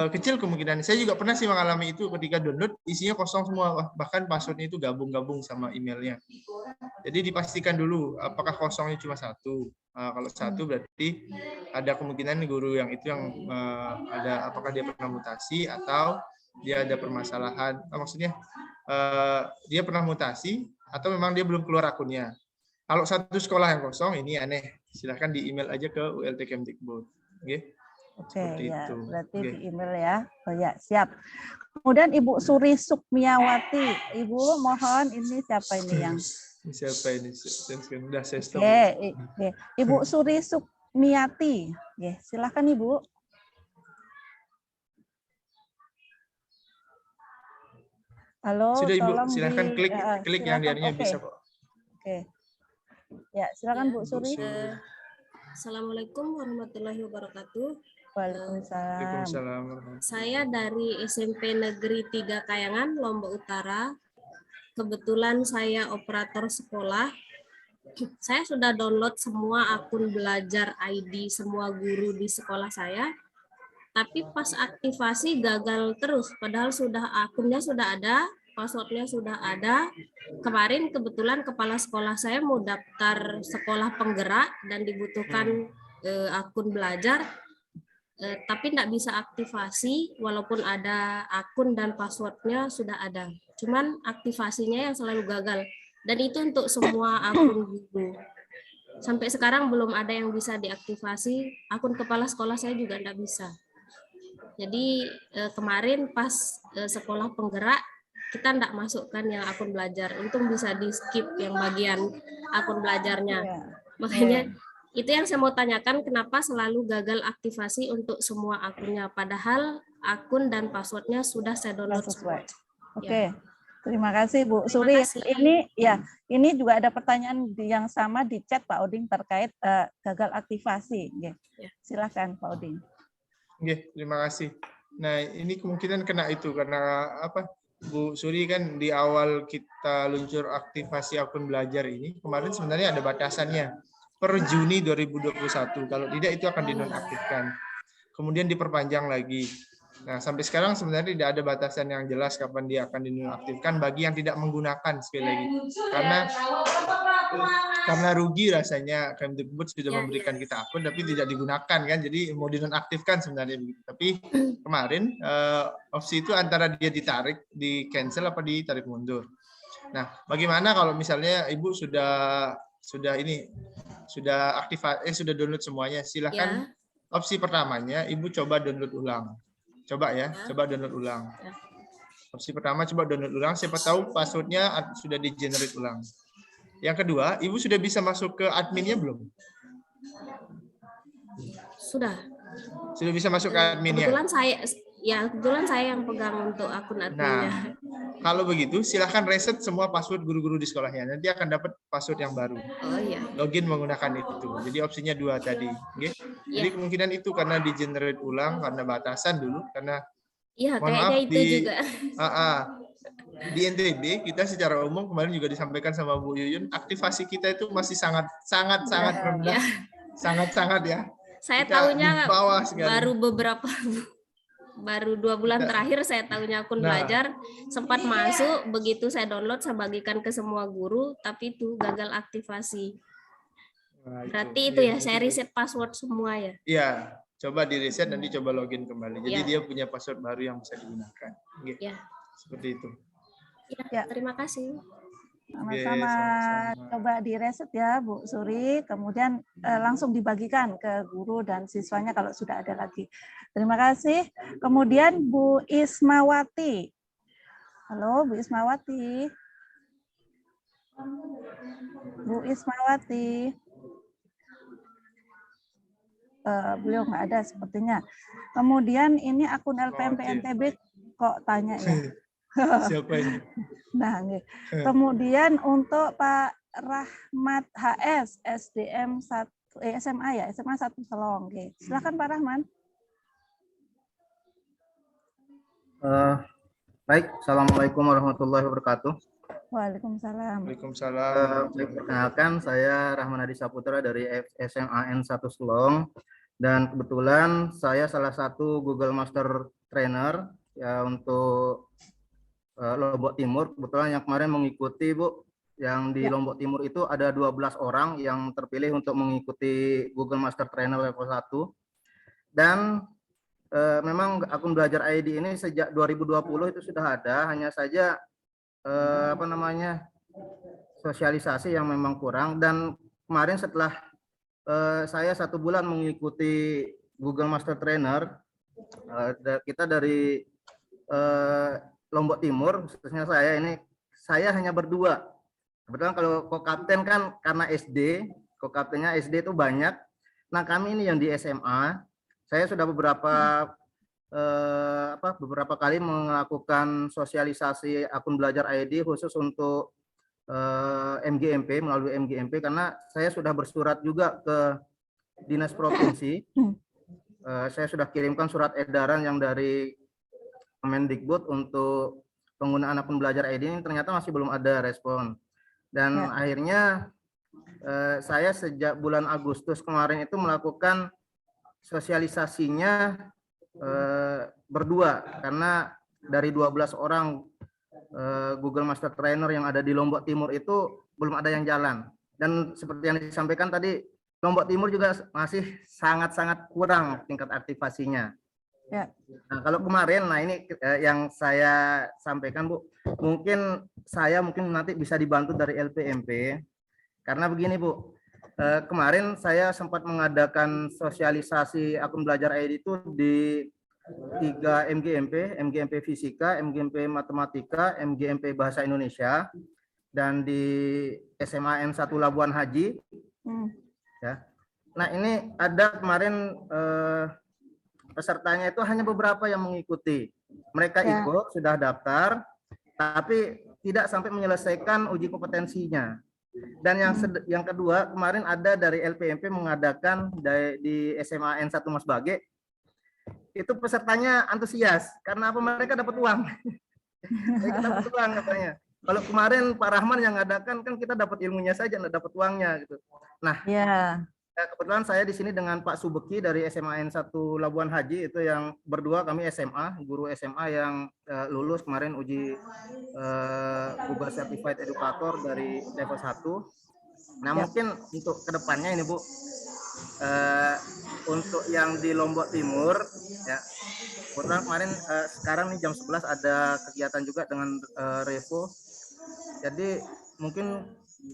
kecil kemungkinan. Saya juga pernah sih mengalami itu ketika download isinya kosong semua, bahkan passwordnya itu gabung-gabung sama emailnya. Jadi dipastikan dulu apakah kosongnya cuma satu. Kalau satu berarti ada kemungkinan guru yang itu yang ada apakah dia pernah mutasi atau dia ada permasalahan. Maksudnya dia pernah mutasi atau memang dia belum keluar akunnya. Kalau satu sekolah yang kosong ini aneh. Silahkan di email aja ke ULT Kemdikbud. Oke, ya, berarti di email ya. Oh ya, siap. Kemudian Ibu Suri Sukmiawati. Ibu mohon ini siapa ini yang? Siapa ini? Sudah saya stop. Oke. Ibu Suri Sukmiati. Silakan Ibu. Halo, sudah Ibu, tolong silahkan klik yang diarinya bisa kok. Oke. Ya, silakan Bu Suri. Assalamualaikum warahmatullahi wabarakatuh. Waalaikumsalam. Saya dari SMP Negeri 3 Kayangan, Lombok Utara. Kebetulan saya operator sekolah. Saya sudah download semua akun belajar ID semua guru di sekolah saya. Tapi pas aktivasi gagal terus, padahal akunnya sudah ada, passwordnya sudah ada. Kemarin kebetulan kepala sekolah saya mau daftar sekolah penggerak dan dibutuhkan akun belajar, tapi tidak bisa aktivasi walaupun ada akun dan passwordnya sudah ada. Cuman aktivasinya yang selalu gagal. Dan itu untuk semua akun guru. Sampai sekarang belum ada yang bisa diaktifasi. Akun kepala sekolah saya juga tidak bisa. Jadi kemarin pas sekolah penggerak, kita tidak masukkan yang akun belajar. Untung bisa di skip yang bagian akun belajarnya. Makanya itu yang saya mau tanyakan, kenapa selalu gagal aktivasi untuk semua akunnya, padahal akun dan passwordnya sudah saya download semua. Oke, terima kasih Bu Suri. Ini juga ada pertanyaan yang sama di chat Pak Oding terkait gagal aktivasi. Silakan Pak Oding. Terima kasih. Nah, ini kemungkinan kena itu karena apa? Bu Suri kan di awal kita luncur aktivasi akun belajar ini, kemarin sebenarnya ada batasannya. Per Juni 2021, kalau tidak itu akan dinonaktifkan. Kemudian diperpanjang lagi. Nah, sampai sekarang sebenarnya tidak ada batasan yang jelas kapan dia akan dinonaktifkan bagi yang tidak menggunakan, sekali lagi. Karena rugi rasanya Kemdikbud sudah memberikan kita akun tapi tidak digunakan kan, jadi mau dinonaktifkan sebenarnya begitu. Tapi kemarin opsi itu antara dia ditarik, di cancel apa ditarik mundur. Nah, bagaimana kalau misalnya Ibu sudah download semuanya, silahkan. Opsi pertamanya Ibu coba download ulang. Coba download ulang. Opsi pertama coba download ulang, siapa tahu passwordnya sudah di-generate ulang. Yang kedua, Ibu sudah bisa masuk ke adminnya belum? Sudah. Sudah bisa masuk ke adminnya? Kebetulan saya yang pegang untuk akun adminnya. Nah, kalau begitu silahkan reset semua password guru-guru di sekolahnya. Nanti akan dapat password yang baru. Oh iya. Login menggunakan itu. Jadi opsinya 2 tadi. Jadi kemungkinan itu karena di-generate ulang, karena batasan dulu, karena kayaknya itu juga. Di NTB kita secara umum kemarin juga disampaikan sama Bu Yuyun, aktivasi kita itu masih sangat rendah. Sangat ya. Saya tahunya baru 2 bulan terakhir saya tahunya akun belajar, sempat masuk, begitu saya download saya bagikan ke semua guru, tapi itu gagal aktivasi. Berarti itu ya, saya reset password semua ya? Iya, coba di reset nanti coba login kembali. Jadi dia punya password baru yang bisa digunakan. Seperti itu. Terima kasih. Sama-sama. Coba di reset ya Bu Suri, kemudian langsung dibagikan ke guru dan siswanya kalau sudah ada lagi. Terima kasih. Kemudian Bu Ismawati. Halo Bu Ismawati. Bu Ismawati. beliau nggak ada sepertinya. Kemudian ini akun LPMP NTB kok tanya ya. Siapa ini? Nah, kemudian untuk Pak Rahmat HS SDM 1 SMA ya, SMA 1 Selong. Oke. Silakan Pak Rahman. Baik, Assalamualaikum warahmatullahi wabarakatuh. Waalaikumsalam. Waalaikumsalam. Perkenalkan, saya Rahman Hadi Saputra dari SMA N1 Selong, dan kebetulan saya salah satu Google Master Trainer ya untuk Lombok Timur. Kebetulan yang kemarin mengikuti, Bu, yang di Lombok Timur itu ada 12 orang yang terpilih untuk mengikuti Google Master Trainer level 1. Dan memang akun belajar ID ini sejak 2020 itu sudah ada, hanya saja sosialisasi yang memang kurang. Dan kemarin setelah saya 1 bulan mengikuti Google Master Trainer, kita dari Lombok Timur, khususnya saya hanya berdua. Kebetulan kalau co-kapten kan karena SD, co-kaptennya SD itu banyak. Nah, kami ini yang di SMA, saya sudah beberapa kali melakukan sosialisasi akun belajar ID khusus untuk MGMP, melalui MGMP, karena saya sudah bersurat juga ke Dinas Provinsi. Saya sudah kirimkan surat edaran yang dari Kemendikbud untuk penggunaan akun belajar ID ini, ternyata masih belum ada respon. Dan akhirnya saya sejak bulan Agustus kemarin itu melakukan sosialisasinya berdua, karena dari 12 orang Google Master Trainer yang ada di Lombok Timur itu belum ada yang jalan. Dan seperti yang disampaikan tadi, Lombok Timur juga masih sangat-sangat kurang tingkat aktivasinya. Ya. Nah, kalau kemarin, nah ini yang saya sampaikan, Bu, mungkin nanti bisa dibantu dari LPMP, karena begini, Bu, kemarin saya sempat mengadakan sosialisasi akun belajar ID itu di 3 MGMP Fisika, MGMP Matematika, MGMP Bahasa Indonesia, dan di SMA N1 Labuan Haji. Ya. Nah, ini ada kemarin pesertanya itu hanya beberapa yang mengikuti. Mereka ikut, sudah daftar, tapi tidak sampai menyelesaikan uji kompetensinya. Dan yang kedua, kemarin ada dari LPMP mengadakan di SMA N1 Mas Bage, itu pesertanya antusias karena apa, mereka dapat uang. Mereka dapat uang katanya. Kalau kemarin Pak Rahman yang ngadakan kan kita dapat ilmunya saja, nggak dapat uangnya gitu. Nah, kebetulan saya di sini dengan Pak Subeki dari SMA N1 Labuan Haji, itu yang berdua kami SMA, guru SMA yang lulus kemarin uji Google Certified Educator dari level 1. Nah, mungkin untuk kedepannya ini, Bu, untuk yang di Lombok Timur, ya, kebetulan kemarin sekarang nih jam 11 ada kegiatan juga dengan Revo. Jadi mungkin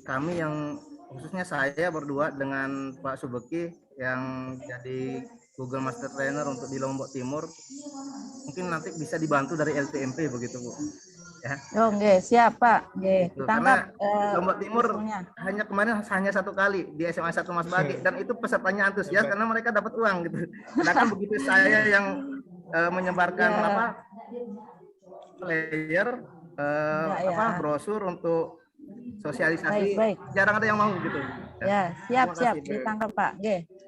kami yang khususnya saya berdua dengan Pak Subeki yang jadi Google Master Trainer untuk di Lombok Timur, mungkin nanti bisa dibantu dari LPMP begitu, Bu. Ya. Siap Pak. Tangkap. Lombok Timur kemarin hanya 1 kali di SMA 1 Mas Bagi, dan itu pesertanya antusias karena mereka dapat uang gitu. Sedangkan begitu saya yang menyebarkan flyer, brosur untuk sosialisasi, jarang ada yang mau gitu. Ya, siap ditangkap Pak.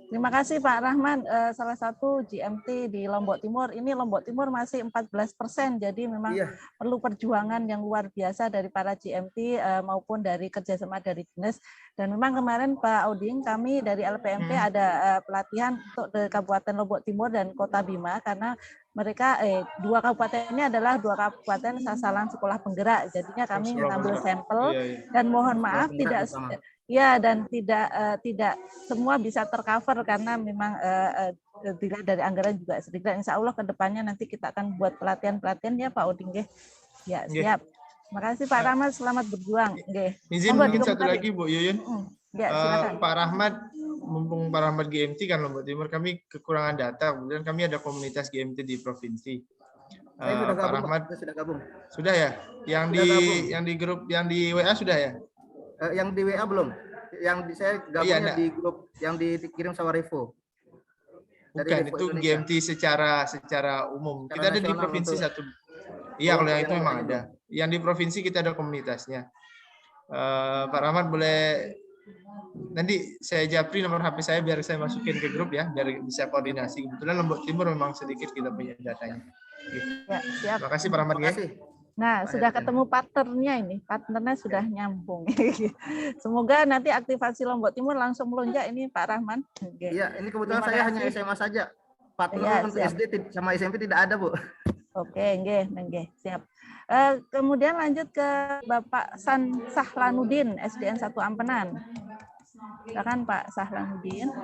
Terima kasih Pak Rahman, salah satu GMT di Lombok Timur. Ini Lombok Timur masih 14%, jadi memang perlu perjuangan yang luar biasa dari para GMT maupun dari kerjasama dari dinas. Dan memang kemarin Pak Oding, kami dari LPMP ada pelatihan untuk Kabupaten Lombok Timur dan Kota Bima, karena mereka 2 kabupaten ini adalah 2 kabupaten sasaran sekolah penggerak. Jadinya kami mengambil sampel dan mohon maaf tidak semua bisa tercover karena memang dilihat dari anggaran juga sedikit. Insya Allah ke depannya nanti kita akan buat pelatihan ya Pak Oding. Ya, siap. Terima kasih Pak Rahmat, selamat berjuang. Izin mungkin satu lagi Bu Yuyun. Silakan. Pak Rahmat, mumpung Pak Rahmat GMT kan Lombok Timur, kami kekurangan data, kemudian kami ada komunitas GMT di provinsi. Pak Rahmat sudah gabung. Sudah ya? Yang di grup, yang di WA sudah ya? Yang di WA belum. Yang saya gabungnya di grup yang dikirim sama Revo. Bukan, itu GMT secara umum. Kita ada di provinsi satu. Iya, kalau yang itu memang ada. Yang di provinsi kita ada komunitasnya. Pak Rahmat boleh nanti saya japri nomor HP saya biar saya masukin ke grup ya, biar bisa koordinasi. Kebetulan Lombok Timur memang sedikit kita punya datanya. Ya, siap. Terima kasih Pak Rahmat. Nah, sudah ketemu partnernya ini, partnernya sudah nyambung. Semoga nanti aktivasi Lombok Timur langsung melonjak ini Pak Rahman. Iya, ini kebetulan saya hanya SMA saja. Partner untuk SD sama SMP tidak ada, Bu. Oke, nggih, siap. Kemudian lanjut ke Bapak Sahlanuddin, SDN 1 Ampenan. Silakan Pak Sahlanuddin.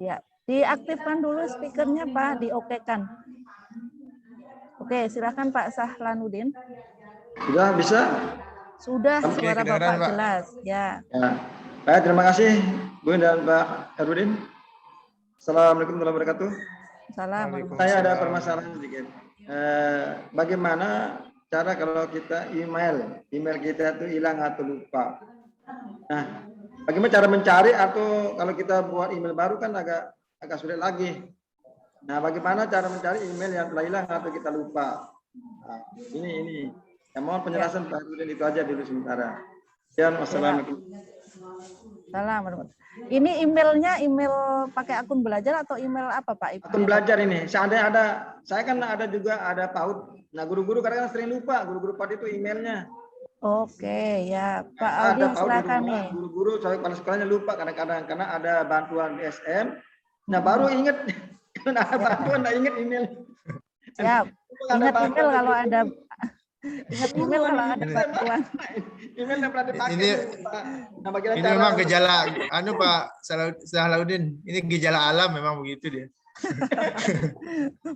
Ya, diaktifkan dulu speakernya Pak, diokekan. Oke, silakan Pak Sahlanuddin. Sudah bisa? Sudah, suara Bapak jelas. Ya. Baik, terima kasih Bu dan Pak Herudin. Assalamualaikum warahmatullahi wabarakatuh. Assalamualaikum. Saya ada permasalahan sedikit. Bagaimana cara kalau kita email kita itu hilang atau lupa? Nah, bagaimana cara mencari atau kalau kita buat email baru kan agak sulit lagi. Nah, bagaimana cara mencari email yang telah hilang atau kita lupa? Nah, ini. Ya, mohon penjelasan Pak Herudin itu aja dulu sementara. Wassalamualaikum. Assalamualaikum. Ini emailnya email pakai akun belajar atau email apa Pak? Akun belajar ini. Seandainya saya kan juga ada PAUD. Nah, guru-guru kadang-kadang sering lupa. Guru-guru PAUD itu emailnya. Oke, ya Pak Audi silakan nih. Guru-guru soal kepala sekolahnya lupa kadang-kadang karena ada bantuan DSM. Nah, baru ingat karena ada bantuan, nggak ingat email. Siap. Ingat email kalau ada. Ingat email kalau ada bantuan. Email yang pernah dipakai. Ini memang gejala, Pak Sahlanuddin. Ini gejala alam memang begitu dia.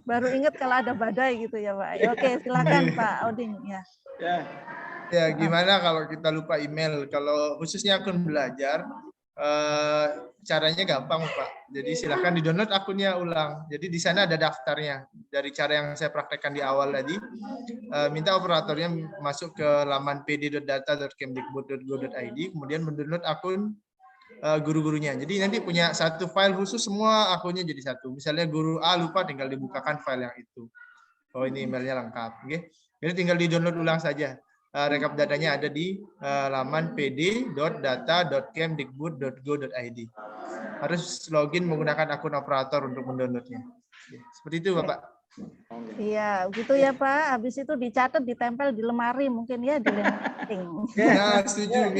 Baru ingat kalau ada badai gitu ya Pak. Oke, silakan Pak Oding ya. Ya, gimana kalau kita lupa email? Kalau khususnya akun belajar, caranya gampang Pak. Jadi silakan di-download akunnya ulang. Jadi di sana ada daftarnya. Dari cara yang saya praktekkan di awal tadi, minta operatornya masuk ke laman pd.data.kemdikbud.go.id, kemudian mendownload akun guru-gurunya. Jadi nanti punya satu file khusus, semua akunnya jadi satu. Misalnya guru A lupa, tinggal dibukakan file yang itu. Oh, ini emailnya lengkap. Jadi tinggal di-download ulang saja. Rekap datanya ada di laman pd.data.kemdikbud.go.id. Harus login menggunakan akun operator untuk mendownloadnya. Seperti itu, Bapak. Iya, gitu ya Pak. Habis itu dicatat, ditempel di lemari mungkin ya, di linting. Ya, setuju.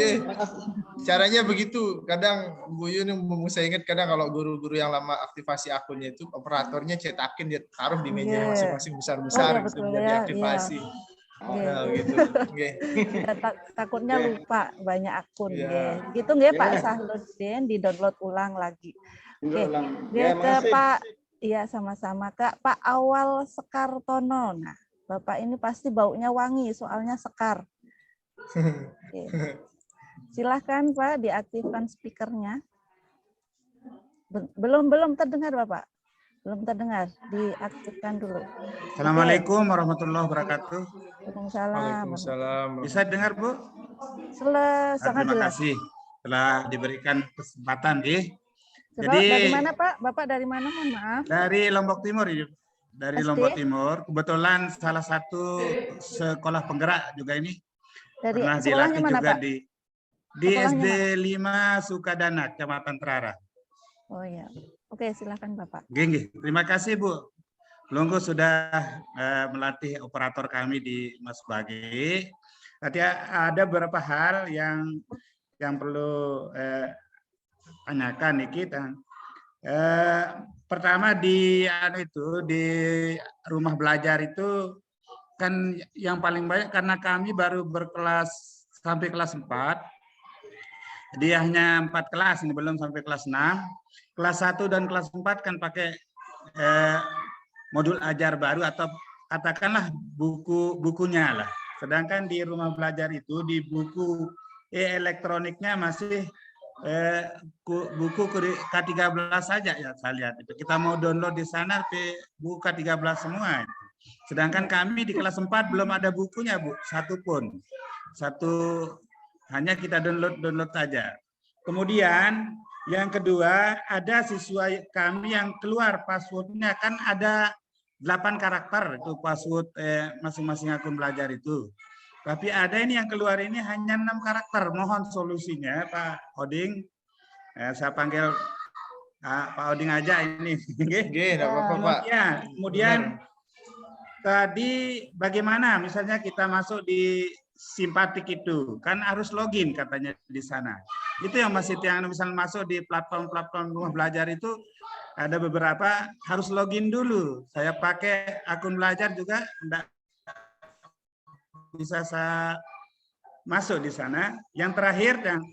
Caranya begitu. Kadang Bu Yun saya ingat kadang kalau guru-guru yang lama aktivasi akunnya itu operatornya cetakin, dia taruh di meja masing-masing besar-besar gitu, biar diaktifasi. Gitu. Takutnya lupa banyak akun. Gitu nggih Pak Sahlanuddin, di-download ulang lagi. Ke Pak, iya sama-sama Kak, Pak Awal Sekartono. Nah, Bapak ini pasti baunya wangi, soalnya sekar. Silahkan Pak, diaktifkan speakernya. Belum terdengar Bapak? Belum terdengar, diaktifkan dulu. Assalamualaikum warahmatullahi wabarakatuh. Waalaikumsalam. Bisa dengar Bu? Sangat terima jelas. Kasih telah diberikan kesempatan. Jadi dari mana Pak? Bapak dari mana? Mohon maaf. Dari Lombok Timur. Dari Lombok Timur. Kebetulan salah satu sekolah penggerak juga ini. Dari pernah sekolahnya dilatih mana juga Pak? Di SD 5 Sukadana, Kecamatan Terara. Oh iya. Oke, silakan Bapak. Gini, terima kasih Bu. Lunggu sudah melatih operator kami di Mas Bagi. Nanti ada beberapa hal yang perlu tanyakan nih kita. Pertama di rumah belajar itu kan yang paling banyak karena kami baru berkelas sampai kelas 4. Jadi hanya 4 kelas, ini belum sampai kelas 6. Kelas 1 dan kelas 4 kan pakai modul ajar baru atau katakanlah bukunya lah. Sedangkan di rumah belajar itu di buku elektroniknya masih buku K13 saja ya saya lihat. Kita mau download di sana buku K13 semua. Sedangkan kami di kelas 4 belum ada bukunya Bu, satu pun. hanya kita download saja. Kemudian yang kedua, ada siswa kami yang keluar passwordnya, kan ada 8 karakter itu password masing-masing akun belajar itu. Tapi ada ini yang keluar ini hanya 6 karakter. Mohon solusinya Pak Oding. Saya panggil Pak Oding aja ini. Kemudian tadi bagaimana misalnya kita masuk di Simpatik itu kan harus login katanya di sana. Itu yang misalnya masuk di platform-platform rumah belajar itu ada beberapa harus login dulu. Saya pakai akun belajar juga enggak bisa saya masuk di sana. Yang terakhir yang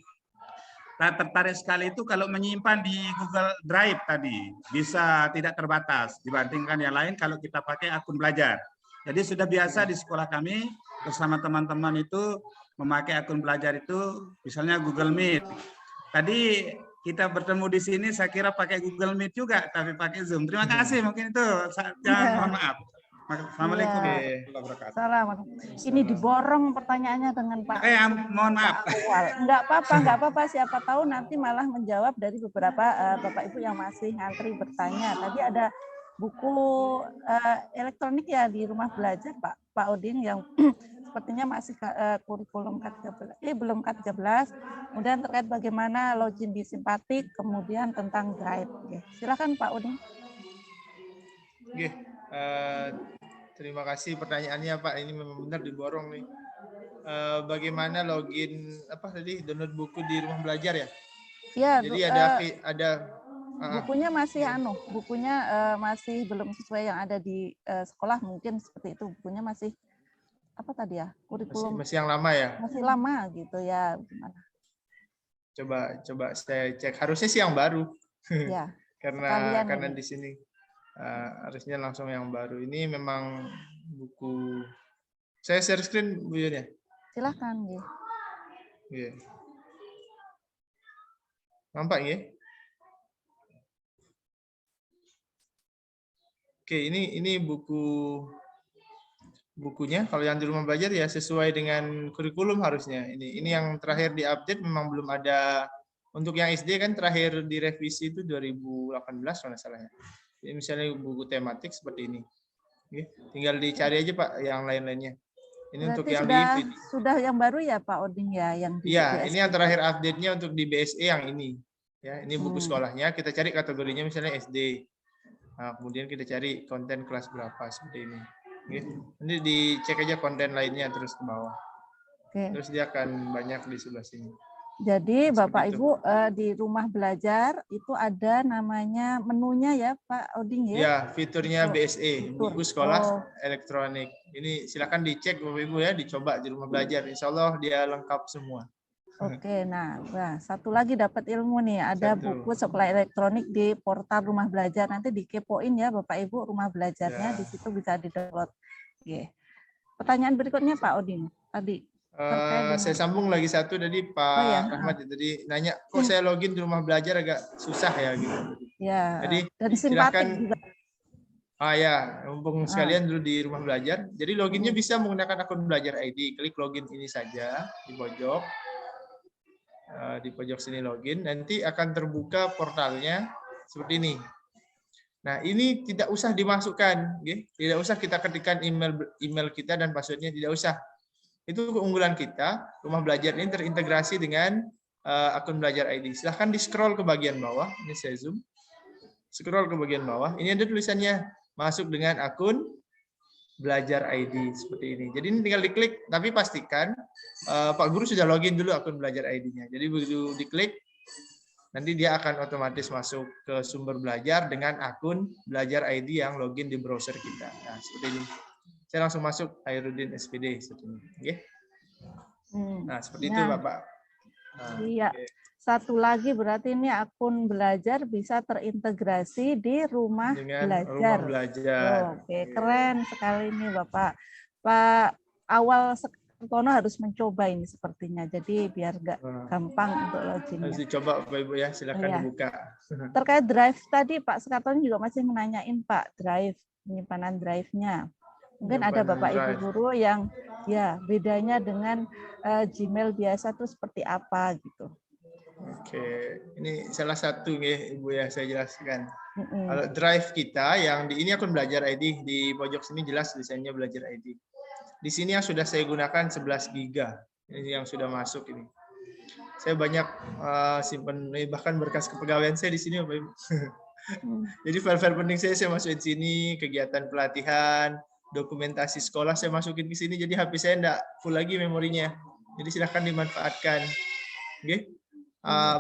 tertarik sekali itu kalau menyimpan di Google Drive tadi bisa tidak terbatas dibandingkan yang lain kalau kita pakai akun belajar. Jadi sudah biasa di sekolah kami bersama teman-teman itu memakai akun belajar itu misalnya Google Meet. Tadi kita bertemu di sini saya kira pakai Google Meet juga tapi pakai Zoom. Terima kasih mungkin itu. Mohon maaf. Assalamualaikum warahmatullahi wabarakatuh. Assalamualaikum. Ini diborong pertanyaannya dengan Pak. Mohon maaf. Enggak apa-apa. Siapa tahu nanti malah menjawab dari beberapa Bapak Ibu yang masih ngantri bertanya. Tadi ada buku elektronik ya di rumah belajar Pak Odin yang sepertinya masih kurikulum K13. Belum K13. Kemudian terkait bagaimana login di Simpatik, kemudian tentang Drive. Silakan Pak Odin. Terima kasih pertanyaannya Pak. Ini memang benar diborong nih. Bagaimana login download buku di rumah belajar ya? Ya. Jadi ada bukunya masih masih belum sesuai yang ada di sekolah mungkin seperti itu. Bukunya masih apa tadi ya? Kurikulum masih yang lama ya? Masih lama gitu ya. Gimana? Coba saya cek. Harusnya sih yang baru. Ya. karena di sini harusnya langsung yang baru. Ini memang buku. Saya share screen Bu Yun ya? Silakan, Iya. Nampak ya? Oke, ini bukunya. Kalau yang di rumah belajar ya sesuai dengan kurikulum harusnya. Ini yang terakhir diupdate memang belum ada. Untuk yang SD kan terakhir direvisi itu 2018 kalau nggak salah ya. Jadi misalnya buku tematik seperti ini. Oke, tinggal dicari aja Pak yang lain-lainnya. Ini berarti untuk yang sudah yang baru ya Pak Odin ya yang di Iya, BSE. ini yang terakhir update-nya untuk di BSE yang ini. Ya, ini buku sekolahnya. Kita cari kategorinya misalnya SD. Nah, kemudian kita cari konten kelas berapa seperti ini. Oke. Nanti dicek aja konten lainnya terus ke bawah. Oke. Terus dia akan banyak di sebelah sini. Jadi Bapak Ibu di rumah belajar itu ada namanya menunya ya Pak Oding ya? Ya, fiturnya BSE, buku sekolah elektronik. Ini silakan dicek Bapak Ibu ya, dicoba di rumah belajar. Insya Allah dia lengkap semua. Oke, nah satu lagi dapat ilmu nih, ada buku sekolah elektronik di portal rumah belajar. Nanti dikepoin ya Bapak Ibu rumah belajarnya, di situ bisa di-download. Oke. Pertanyaan berikutnya Pak Odin tadi. Saya sambung lagi satu tadi Pak Rahmat tadi nanya, kok saya login di rumah belajar agak susah ya gitu. Ya. Jadi dan silakan. juga. Mumpung sekalian dulu di rumah belajar. Jadi loginnya bisa menggunakan akun belajar ID. Klik login ini saja di pojok. Di pojok sini login, nanti akan terbuka portalnya seperti ini. Nah, ini tidak usah dimasukkan, tidak usah kita ketikkan email kita dan passwordnya, tidak usah. Itu keunggulan kita, rumah belajar ini terintegrasi dengan akun belajar ID. Silahkan di scroll ke bagian bawah, ini saya zoom. Scroll ke bagian bawah, ini ada tulisannya masuk dengan akun belajar ID seperti ini. Jadi ini tinggal diklik, tapi pastikan Pak Guru sudah login dulu akun belajar ID-nya. Jadi begitu diklik, nanti dia akan otomatis masuk ke sumber belajar dengan akun belajar ID yang login di browser kita. Nah, seperti ini. Saya langsung masuk Hairudin SPD seperti ini. Okay. Nah, seperti itu Bapak. Iya. Satu lagi berarti ini akun belajar bisa terintegrasi di rumah belajar. Rumah belajar. Oke, keren sekali ini Bapak. Pak awal Tono harus mencoba ini sepertinya. Jadi biar nggak gampang untuk loginnya. Harus dicoba Bapak Ibu ya, silakan dibuka. Terkait drive tadi Pak Sekartono juga masih menanyain Pak drive, penyimpanan drive-nya. Mungkin ada Bapak Ibu guru yang Ya, bedanya dengan Gmail biasa tuh seperti apa gitu. Oke, ini salah satu ya Ibu ya saya jelaskan. Kalau drive kita yang di ini akun belajar ID di pojok sini jelas desainnya belajar ID. Di sini yang sudah saya gunakan 11 giga. Ini yang sudah masuk ini. Saya banyak simpan bahkan berkas kepegawaian saya di sini Bapak Ibu. Jadi file-file penting saya masukin sini, kegiatan pelatihan, dokumentasi sekolah saya masukin ke sini. Jadi HP saya enggak full lagi memorinya. Jadi silahkan dimanfaatkan. Oke.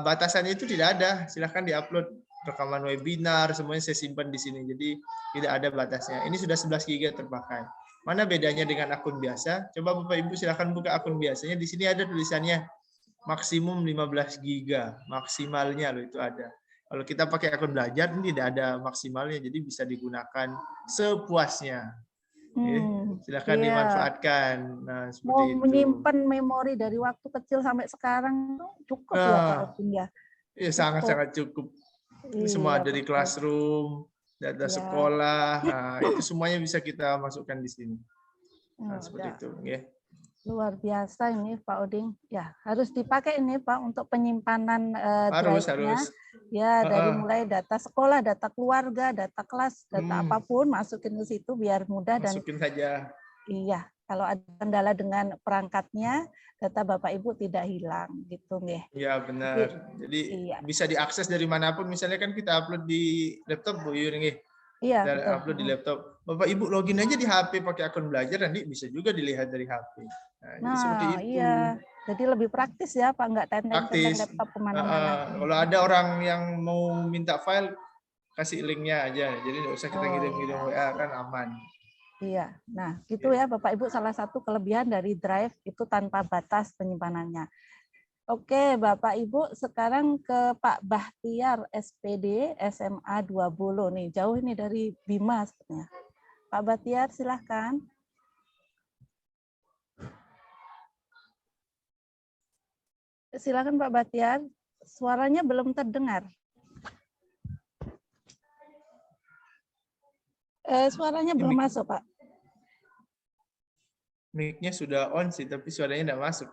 Batasannya itu tidak ada, silahkan diupload rekaman webinar, semuanya saya simpan di sini, jadi tidak ada batasnya. Ini sudah 11 GB terpakai. Mana bedanya dengan akun biasa? Coba Bapak Ibu silahkan buka akun biasanya, di sini ada tulisannya maksimum 15 GB, maksimalnya loh itu ada. Kalau kita pakai akun belajar ini tidak ada maksimalnya, jadi bisa digunakan sepuasnya. Silakan dimanfaatkan. Nah, mau itu. menyimpan memori dari waktu kecil sampai sekarang cukup ya Pak Oding ya? Iya sangat-sangat cukup. Ini semua dari classroom, data sekolah, nah, itu semuanya bisa kita masukkan di sini. Nah, seperti itu. Ya. Luar biasa ini Pak Oding. Ya harus dipakai ini Pak untuk penyimpanan harus. Ya dari mulai data sekolah, data keluarga, data kelas, data apapun masukin ke situ biar mudah dan masukin saja. Iya, kalau ada kendala dengan perangkatnya, data Bapak Ibu tidak hilang gitu nggih. Iya benar. Jadi bisa diakses dari manapun. Misalnya kan kita upload di laptop Bu Yuri nggih. Iya, kita upload di laptop. Bapak Ibu login aja di HP pakai akun belajar, nanti bisa juga dilihat dari HP. Nah seperti itu. Iya. Jadi lebih praktis ya Pak, nggak tenteng laptop kemana-mana. Kalau ada orang yang mau minta file, kasih linknya aja. Jadi nggak usah kita ngirim-ngirim WA, kan aman. Iya, nah gitu ya Bapak Ibu, salah satu kelebihan dari Drive itu tanpa batas penyimpanannya. Oke Bapak Ibu, sekarang ke Pak Bahtiar SPD SMA 20 nih, jauh ini dari Bima sepertinya. Pak Bahtiar silahkan. Silakan Pak Bahtiar, suaranya belum terdengar. Suaranya belum masuk, Pak. Mic-nya sudah on sih, tapi suaranya tidak masuk.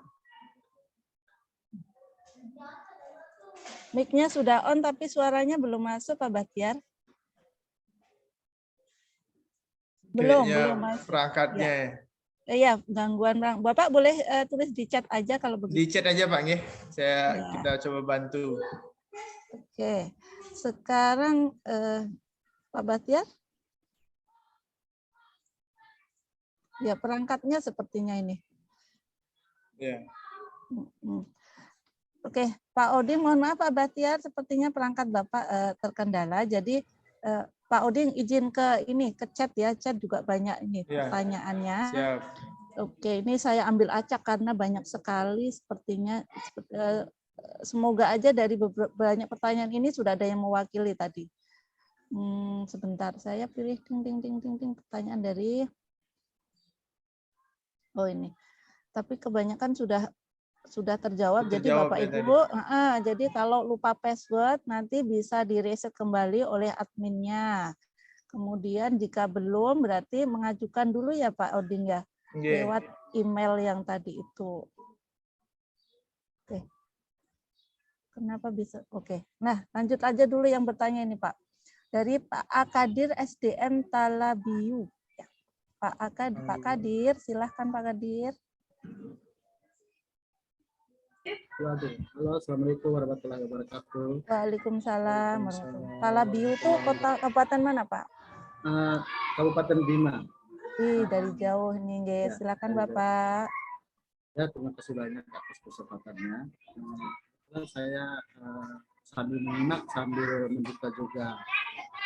Mic-nya sudah on, tapi suaranya belum masuk, Pak Bahtiar. Belum masuk. Perangkatnya ya. Iya, gangguan perang. Bapak boleh tulis di chat aja kalau begitu. Di chat aja Pak, ya. Kita coba bantu. Oke, sekarang Pak Bahtiar. Ya, perangkatnya sepertinya ini. Ya. Oke, Pak Oding, mohon maaf Pak Bahtiar, sepertinya perangkat Bapak terkendala. Jadi Pak Oding izin ke chat ya, chat juga banyak ini pertanyaannya. Siap. Oke, ini saya ambil acak karena banyak sekali sepertinya. Semoga aja dari banyak pertanyaan ini sudah ada yang mewakili tadi. Sebentar, saya pilih pertanyaan dari. Oh ini, tapi kebanyakan sudah terjawab. Jadi Bapak Ibu, jadi kalau lupa password nanti bisa direset kembali oleh adminnya. Kemudian jika belum berarti mengajukan dulu ya Pak Oding ya, lewat email yang tadi itu. Oke. Kenapa bisa? Oke. Nah lanjut aja dulu yang bertanya ini Pak. Dari Pak Akadir SDM Talabiu. Pak Kadir, silahkan Pak Kadir. Halo, assalamualaikum warahmatullahi wabarakatuh. Waalaikumsalam. Talabiu itu kota kabupaten mana Pak? Kabupaten Bima. Dari jauh nih, silakan Bapak. Ya, terima kasih banyak atas kesempatannya. Saya sambil menyimak sambil membuka juga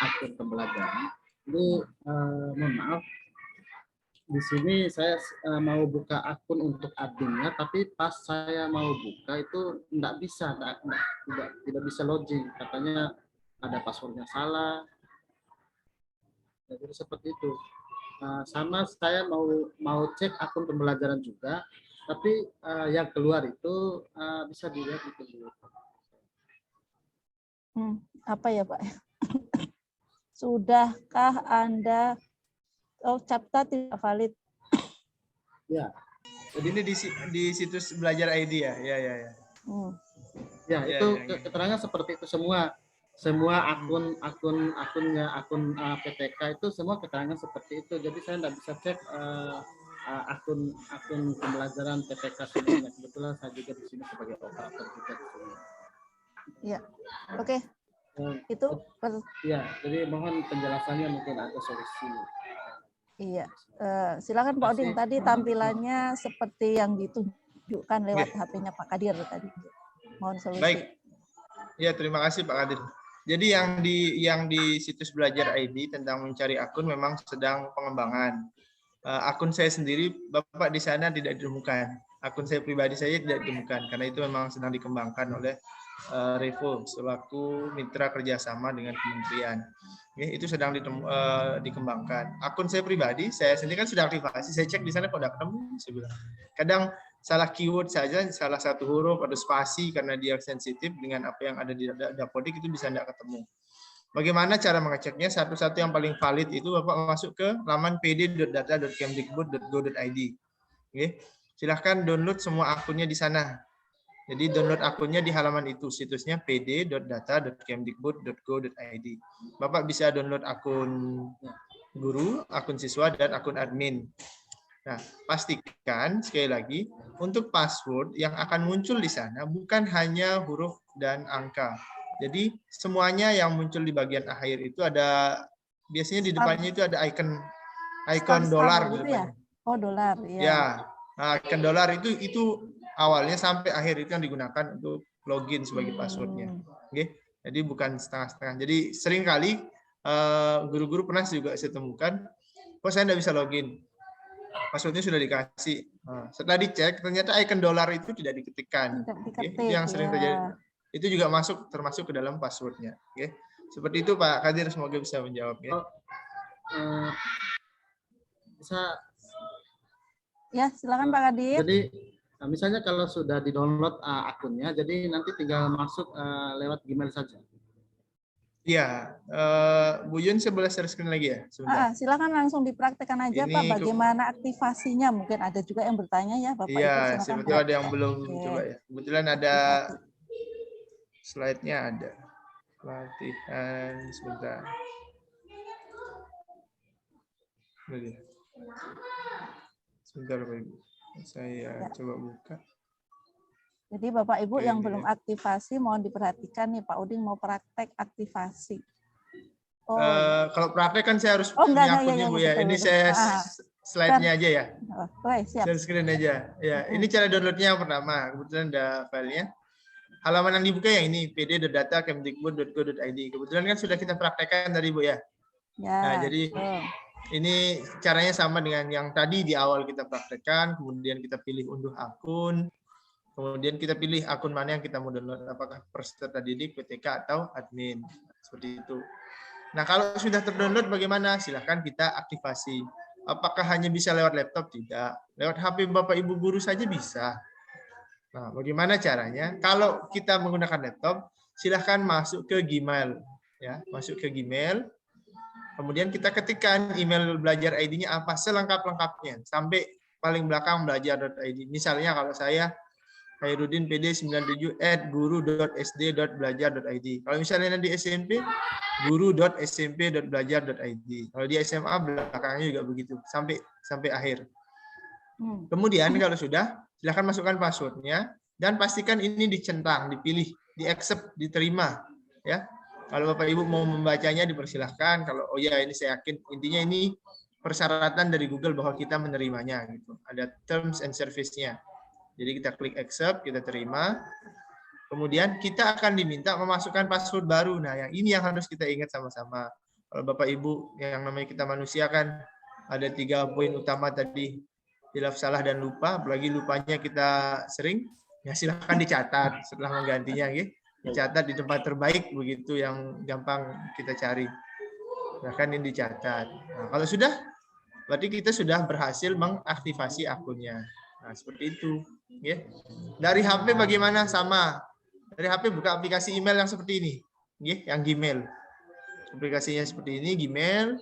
akun pembelajaran. Jadi mohon maaf. Di sini saya mau buka akun untuk adminnya, tapi pas saya mau buka itu tidak bisa login, katanya ada passwordnya salah. Jadi seperti itu. Sama saya mau cek akun pembelajaran juga, tapi yang keluar itu bisa dilihat itu dulu. Apa ya Pak? Sudahkah Anda? Oh, CAPTA tidak valid. Ya. Jadi ini di situs belajar ID ya? Ya. Ya, itu keterangan seperti itu semua. Semua akunnya PTK itu semua keterangan seperti itu. Jadi saya tidak bisa cek akun pembelajaran PTK semuanya. Kebetulan saya juga di sini sebagai operator juga di sini. Ya, oke. Itu. Ya, jadi mohon penjelasannya mungkin ada solusi. Iya, silakan Pak Oding. Tadi tampilannya seperti yang ditunjukkan lewat HP-nya Pak Kadir tadi. Mohon solusi. Baik. Ya, terima kasih Pak Kadir. Jadi yang di situs belajar ID tentang mencari akun memang sedang pengembangan. Akun saya sendiri, Bapak di sana tidak ditemukan. Akun saya pribadi saya tidak ditemukan karena itu memang sedang dikembangkan oleh Revo selaku mitra kerjasama dengan kementerian. Itu sedang dikembangkan. Akun saya pribadi, saya sendiri kan sudah aktivasi. Saya cek di sana kok tidak ketemu. Saya bilang. Kadang salah keyword saja, salah satu huruf atau spasi karena dia sensitif dengan apa yang ada di Dapodik itu bisa tidak ketemu. Bagaimana cara mengeceknya? Satu-satu yang paling valid itu Bapak masuk ke laman pd.data.kemdikbud.go.id. Silahkan download semua akunnya di sana. Jadi download akunnya di halaman itu, situsnya pd.data.kemdikbud.go.id. Bapak bisa download akun guru, akun siswa, dan akun admin. Nah, pastikan sekali lagi untuk password yang akan muncul di sana bukan hanya huruf dan angka. Jadi semuanya yang muncul di bagian akhir itu ada, biasanya di depannya itu ada icon dolar gitu ya. Oh, dolar, ya. Ya, nah, icon dolar itu awalnya sampai akhir itu yang digunakan untuk login sebagai passwordnya. Oke, jadi bukan setengah-setengah. Jadi seringkali guru-guru pernah juga saya temukan, kok saya tidak bisa login. Passwordnya sudah dikasih. Setelah dicek, ternyata icon dolar itu tidak diketikkan. Itu yang sering terjadi. Itu juga termasuk ke dalam passwordnya. Oke, seperti itu Pak Kadir, semoga bisa menjawab. Bisa. Ya, silakan Pak Kadir. Jadi misalnya kalau sudah di-download akunnya, jadi nanti tinggal masuk lewat Gmail saja. Iya, Bu Yun saya boleh share screen lagi ya? Silakan langsung dipraktekkan aja Pak, bagaimana aktivasinya. Mungkin ada juga yang bertanya ya Bapak. Iya, sebetulnya ada yang belum coba ya. Kebetulan ada slide-nya ada. Pelatihan, sebentar. Sebentar Bapak Ibu. Saya coba buka. Jadi Bapak Ibu yang belum aktivasi mohon diperhatikan nih, Pak Uding mau praktek aktivasi. Kalau praktek kan saya harus punya akunnya Bu ya. Ini saya slide-nya aja ya. Share screen aja. Ya, ini cara downloadnya yang pertama. Kebetulan ada filenya. Halaman yang dibuka yang ini pd.data.kemdikbud.go.id. Kebetulan kan sudah kita praktekkan tadi Bu ya. Nah, jadi ini caranya sama dengan yang tadi di awal kita praktekkan. Kemudian kita pilih unduh akun. Kemudian kita pilih akun mana yang kita mau download, apakah peserta didik, PTK, atau admin. Seperti itu. Nah, kalau sudah terdownload bagaimana? Silahkan kita aktivasi. Apakah hanya bisa lewat laptop? Tidak. Lewat HP Bapak Ibu guru saja bisa. Nah, bagaimana caranya? Kalau kita menggunakan laptop, silahkan masuk ke Gmail. Ya, masuk ke Gmail. Kemudian kita ketikkan email belajar ID-nya apa selengkap-lengkapnya. Sampai paling belakang belajar.id. Misalnya kalau saya Khairuddin pd97@guru.sd.belajar.id. Kalau misalnya di SMP, guru.smp.belajar.id. Kalau di SMA belakangnya juga begitu sampai akhir. Kemudian kalau sudah, silakan masukkan passwordnya dan pastikan ini dicentang, dipilih, di-accept, diterima. Ya, kalau Bapak Ibu mau membacanya dipersilahkan. Kalau oh ya ini saya yakin intinya ini persyaratan dari Google bahwa kita menerimanya gitu. Ada terms and service-nya. Jadi kita klik accept, kita terima. Kemudian kita akan diminta memasukkan password baru. Nah, yang ini yang harus kita ingat sama-sama. Kalau Bapak Ibu yang namanya kita manusia kan ada 3 poin utama tadi. Hilaf, salah, dan lupa. Apalagi lupanya kita sering, ya silahkan dicatat setelah menggantinya. Ya. Dicatat di tempat terbaik, begitu yang gampang kita cari. Bahkan ini dicatat. Nah, kalau sudah, berarti kita sudah berhasil mengaktifasi akunnya. Nah, seperti itu. Ya. Dari HP bagaimana? Sama. Dari HP buka aplikasi email yang seperti ini. Ya, yang Gmail. Aplikasinya seperti ini, Gmail.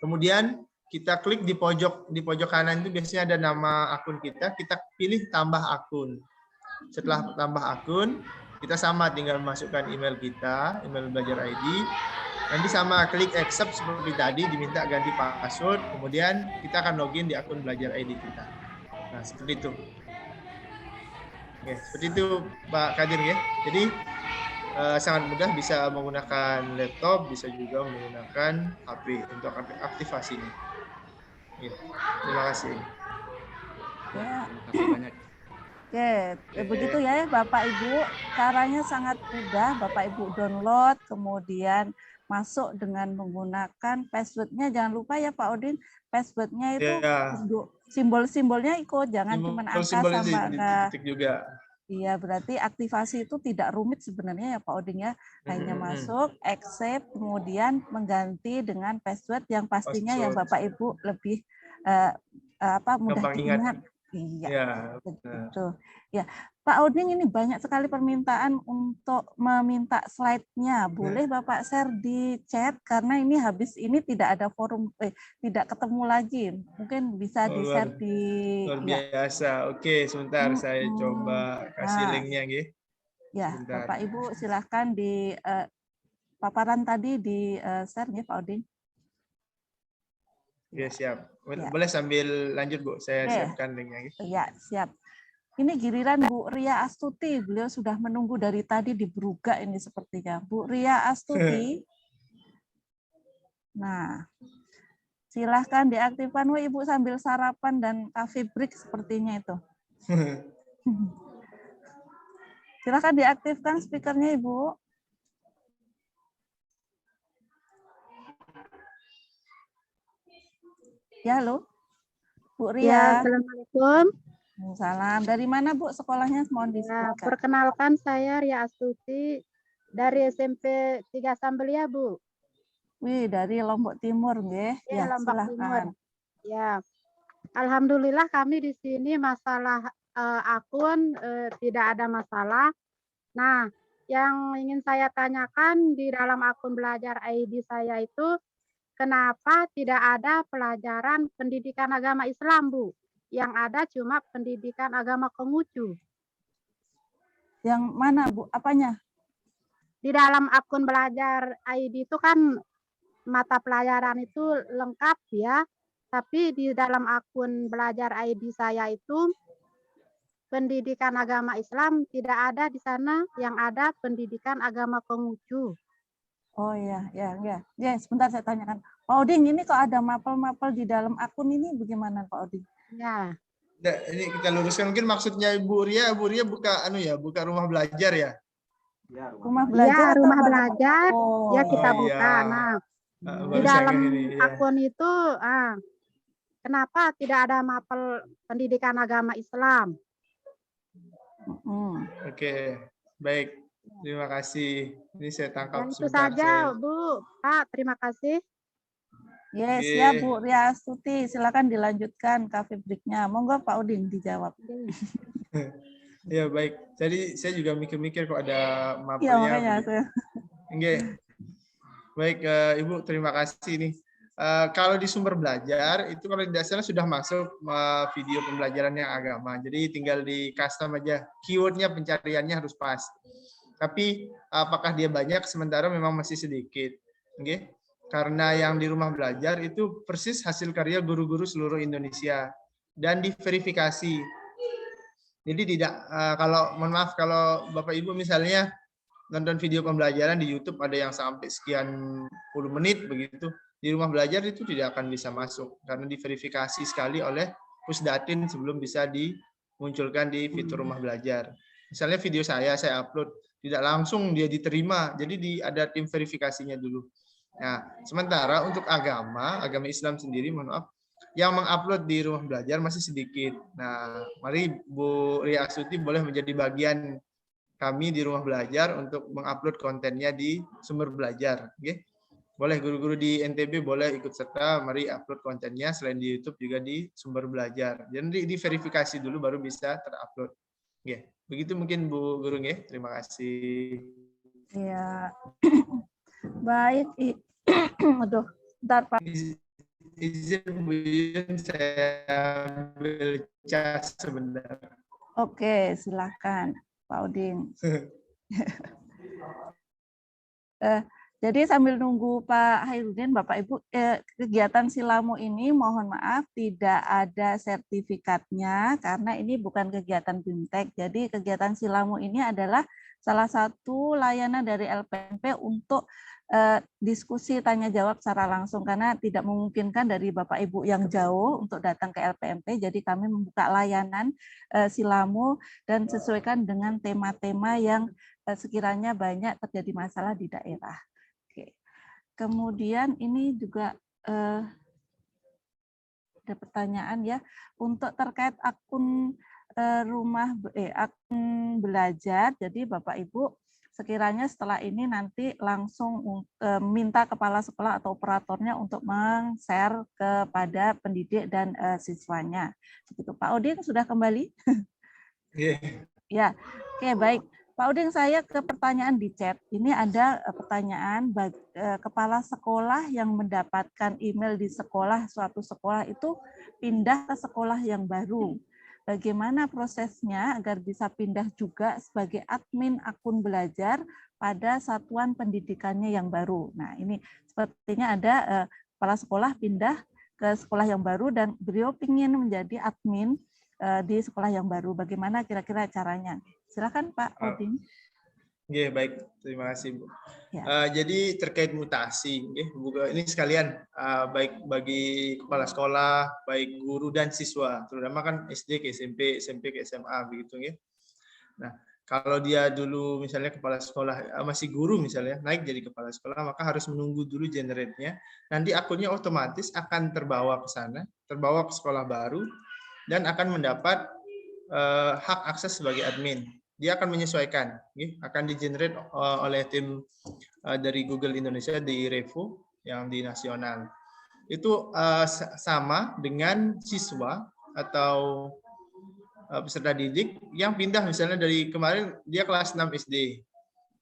Kemudian kita klik di pojok kanan itu biasanya ada nama akun kita pilih tambah akun. Setelah tambah akun, kita sama tinggal masukkan email kita, email belajar ID. Nanti sama klik accept seperti tadi, diminta ganti password, kemudian kita akan login di akun belajar ID kita. Nah, seperti itu. Oke, seperti itu Pak Kadir ya. Jadi sangat mudah, bisa menggunakan laptop, bisa juga menggunakan HP untuk aktivasinya. Ya, terima kasih. Ya. Oke, begitu ya Bapak Ibu. Caranya sangat mudah, Bapak Ibu download, kemudian masuk dengan menggunakan password-nya. Jangan lupa ya Pak Odin, password-nya itu simbol-simbolnya ikut, jangan cuma angka sama angka. Juga. Iya, berarti aktivasi itu tidak rumit sebenarnya ya Pak Odin ya. Hanya masuk, accept, kemudian mengganti dengan password yang pastinya yang Bapak Ibu lebih mudah diingat. Iya, ya, begitu. Ya, Pak Odin, ini banyak sekali permintaan untuk meminta slide-nya. Boleh Bapak share di chat karena ini habis ini tidak ada forum, tidak ketemu lagi. Mungkin bisa di-share di. Luar biasa. Oke, sebentar saya coba kasih linknya, gitu. Ya, sebentar. Bapak Ibu silahkan di paparan tadi di share ya Pak Odin. Ya, siap. Boleh sambil lanjut, Bu. Saya siapkan linknya. Iya, siap. Ini giliran Bu Ria Astuti. Beliau sudah menunggu dari tadi di Brugga ini sepertinya. Bu Ria Astuti. Nah, silahkan diaktifkan. Wah, Ibu sambil sarapan dan coffee break sepertinya itu. Silahkan diaktifkan speakernya, Ibu. Ya, halo. Bu Ria. Ya, assalamualaikum. Salam. Dari mana Bu sekolahnya? Mohon disebutkan. Perkenalkan, saya Ria Astuti dari SMP 3 Sambelia, Bu. Wih, dari Lombok Timur, nggih. Ya, Lombok Timur. Ya. Alhamdulillah kami di sini masalah akun tidak ada masalah. Nah, yang ingin saya tanyakan di dalam akun belajar ID saya itu, kenapa tidak ada pelajaran pendidikan agama Islam, Bu? Yang ada cuma pendidikan agama Konghucu. Yang mana, Bu? Apanya? Di dalam akun belajar ID itu kan mata pelajaran itu lengkap ya, tapi di dalam akun belajar ID saya itu pendidikan agama Islam tidak ada di sana, yang ada pendidikan agama Konghucu. Oh ya. Ya, sebentar saya tanyakan. Pak Odin, ini kok ada mapel-mapel di dalam akun ini bagaimana Pak Odin? Ya. Nah, ini kita luruskan, mungkin maksudnya Ibu Ria buka buka rumah belajar ya? Rumah belajar. Ya, rumah belajar. Ya, kita buka. Nah, di dalam akun itu kenapa tidak ada mapel pendidikan agama Islam? Oke, baik. Terima kasih. Ini saya tangkap. Itu saja, Bu. Pak, terima kasih. Yes, ya Bu Ria Astuti. Silakan dilanjutkan coffee break-nya. Monggo Pak Udin dijawab. Ya, baik. Jadi saya juga mikir-mikir kok ada mapelnya. Iya, makanya saya. Oke. Baik, Ibu, terima kasih nih. Kalau di sumber belajar itu kalau tidak salah sudah masuk video pembelajaran yang agama. Jadi tinggal di custom aja. Keywordnya pencariannya harus pas. Tapi apakah dia banyak? Sementara memang masih sedikit. Oke. Karena yang di rumah belajar itu persis hasil karya guru-guru seluruh Indonesia dan diverifikasi. Jadi tidak mohon maaf kalau Bapak Ibu misalnya nonton video pembelajaran di YouTube ada yang sampai sekian puluh menit begitu. Di rumah belajar itu tidak akan bisa masuk karena diverifikasi sekali oleh Pusdatin sebelum bisa dimunculkan di fitur rumah belajar. Misalnya video saya upload, tidak langsung dia diterima, jadi ada tim verifikasinya dulu. Nah, sementara untuk agama Islam sendiri, mohon maaf, yang mengupload di rumah belajar masih sedikit. Nah, mari Bu Ria Astuti boleh menjadi bagian kami di rumah belajar untuk mengupload kontennya di sumber belajar. Okay? Boleh guru-guru di NTB boleh ikut serta, mari upload kontennya selain di YouTube juga di sumber belajar. Jadi diverifikasi dulu baru bisa terupload. Okay. Begitu mungkin Bu Guru ya. Terima kasih. Ya. Baik. Aduh, bentar Pak. izin Bu Yun, saya ambil cas sebentar. Oke, silakan Pak Oding. Jadi sambil nunggu Pak Hairudin, Bapak Ibu, kegiatan Silamu ini mohon maaf tidak ada sertifikatnya karena ini bukan kegiatan BIMTEK. Jadi kegiatan Silamu ini adalah salah satu layanan dari LPMP untuk diskusi tanya jawab secara langsung karena tidak memungkinkan dari Bapak Ibu yang jauh untuk datang ke LPMP. Jadi kami membuka layanan Silamu dan sesuaikan dengan tema-tema yang sekiranya banyak terjadi masalah di daerah. Oke. Kemudian ini juga ada pertanyaan ya untuk terkait akun akun belajar. Jadi Bapak Ibu sekiranya setelah ini nanti langsung minta kepala sekolah atau operatornya untuk men-share kepada pendidik dan siswanya. Begitu. Pak Oding sudah kembali? Ya, oke baik. Pak Oding, saya ke pertanyaan di chat. Ini ada pertanyaan kepala sekolah yang mendapatkan email di sekolah, suatu sekolah itu pindah ke sekolah yang baru. Bagaimana prosesnya agar bisa pindah juga sebagai admin akun belajar pada satuan pendidikannya yang baru. Nah, ini sepertinya ada kepala sekolah pindah ke sekolah yang baru dan beliau ingin menjadi admin di sekolah yang baru. Bagaimana kira-kira caranya? Silakan Pak Oding. Oke, baik. Terima kasih, Bu. Ya. Jadi terkait mutasi, ini sekalian baik bagi kepala sekolah, baik guru dan siswa, terutama kan SD ke SMP, SMP ke SMA begitu ya. Nah, kalau dia dulu misalnya kepala sekolah masih guru misalnya naik jadi kepala sekolah, maka harus menunggu dulu generate-nya. Nanti akunnya otomatis akan terbawa ke sana, terbawa ke sekolah baru dan akan mendapat hak akses sebagai admin. Dia akan menyesuaikan, akan di-generate oleh tim dari Google Indonesia di Revo yang di nasional. Itu sama dengan siswa atau peserta didik yang pindah misalnya dari kemarin dia kelas 6 SD,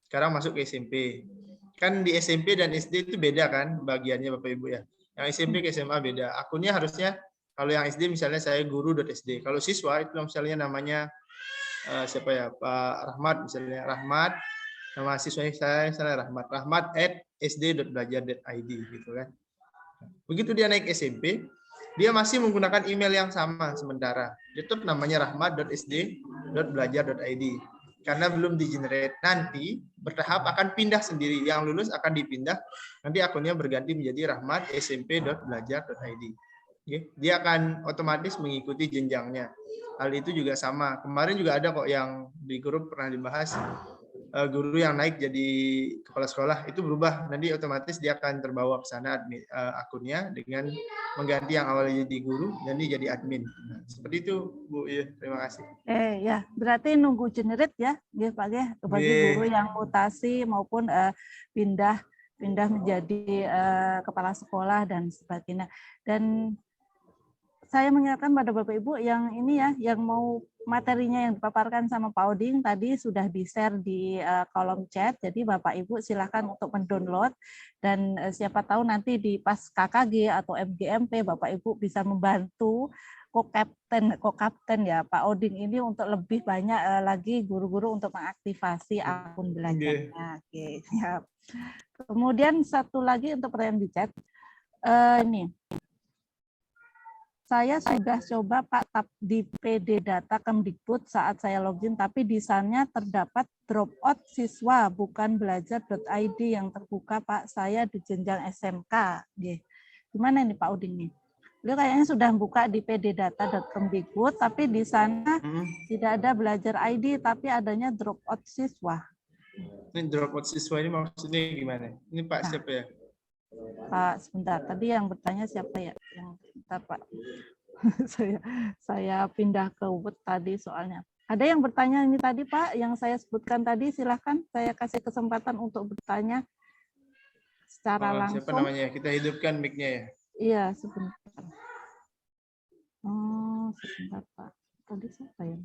sekarang masuk ke SMP. Kan di SMP dan SD itu beda kan bagiannya Bapak Ibu ya. Yang SMP ke SMA beda. Akunnya harusnya kalau yang SD misalnya saya guru.sd. Kalau siswa itu misalnya namanya siapa ya, Pak Rahmat misalnya, Rahmat, nama siswanya saya misalnya rahmat@sd.belajar.id gitu kan. Begitu dia naik SMP, dia masih menggunakan email yang sama sementara. Tetap namanya rahmat.sd.belajar.id karena belum di-generate. Nanti bertahap akan pindah sendiri, yang lulus akan dipindah, nanti akunnya berganti menjadi rahmat.smp.belajar.id. Dia akan otomatis mengikuti jenjangnya. Hal itu juga sama. Kemarin juga ada kok yang di grup pernah dibahas, guru yang naik jadi kepala sekolah itu berubah. Nanti otomatis dia akan terbawa ke sana akunnya dengan mengganti yang awalnya jadi guru jadi admin. Nah, seperti itu Bu. Ya, terima kasih. Ya, berarti nunggu generate ya, Pak ya, bagi guru yang mutasi maupun pindah menjadi kepala sekolah dan sebagainya. Dan saya mengingatkan pada Bapak Ibu yang ini ya, yang mau materinya yang dipaparkan sama Pak Oding tadi sudah di-share di kolom chat. Jadi Bapak Ibu silakan untuk mendownload dan siapa tahu nanti di pas KKG atau MGMP Bapak Ibu bisa membantu co-captain ya Pak Oding ini untuk lebih banyak lagi guru-guru untuk mengaktifasi akun belajarnya. Oke, siap. Kemudian satu lagi untuk pertanyaan di chat. Ini saya sudah coba Pak di PD Data Kemdikbud saat saya login, tapi di sana terdapat dropout siswa bukan belajar.id yang terbuka Pak, saya di jenjang SMK. Gimana ini Pak Uding nih? Beliau kayaknya sudah buka di pddata.kemdikbud, tapi di sana tidak ada belajar ID, tapi adanya dropout siswa. Ini dropout siswa ini maksudnya gimana? Ini Pak siapa ya? Pak, sebentar. Tadi yang bertanya siapa ya? Yang sebentar, Pak. saya pindah ke Word tadi soalnya. Ada yang bertanya ini tadi, Pak, yang saya sebutkan tadi, silahkan saya kasih kesempatan untuk bertanya secara langsung. Siapa namanya? Kita hidupkan mic-nya ya? Iya, sebentar. Oh, sebentar, Pak. Tadi siapa ya?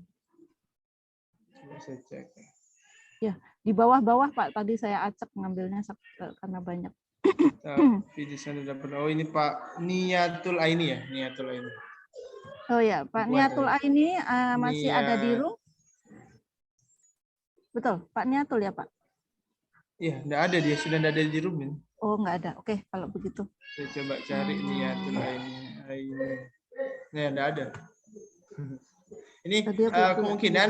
Coba saya cek. Ya, di bawah-bawah, Pak. Tadi saya acak ngambilnya karena banyak. Tapi di sana dapat. Oh ini Pak Niatul Aini ya, Niatul Aini. Oh ya, Pak Niatul Aini masih ada di room. Betul, Pak Niatul ya Pak? Iya, enggak ada, dia sudah enggak ada di room ini. Oh, enggak ada. Oke, kalau begitu. Saya coba cari Niatul Aini. Nah, enggak ada. Ini kemungkinan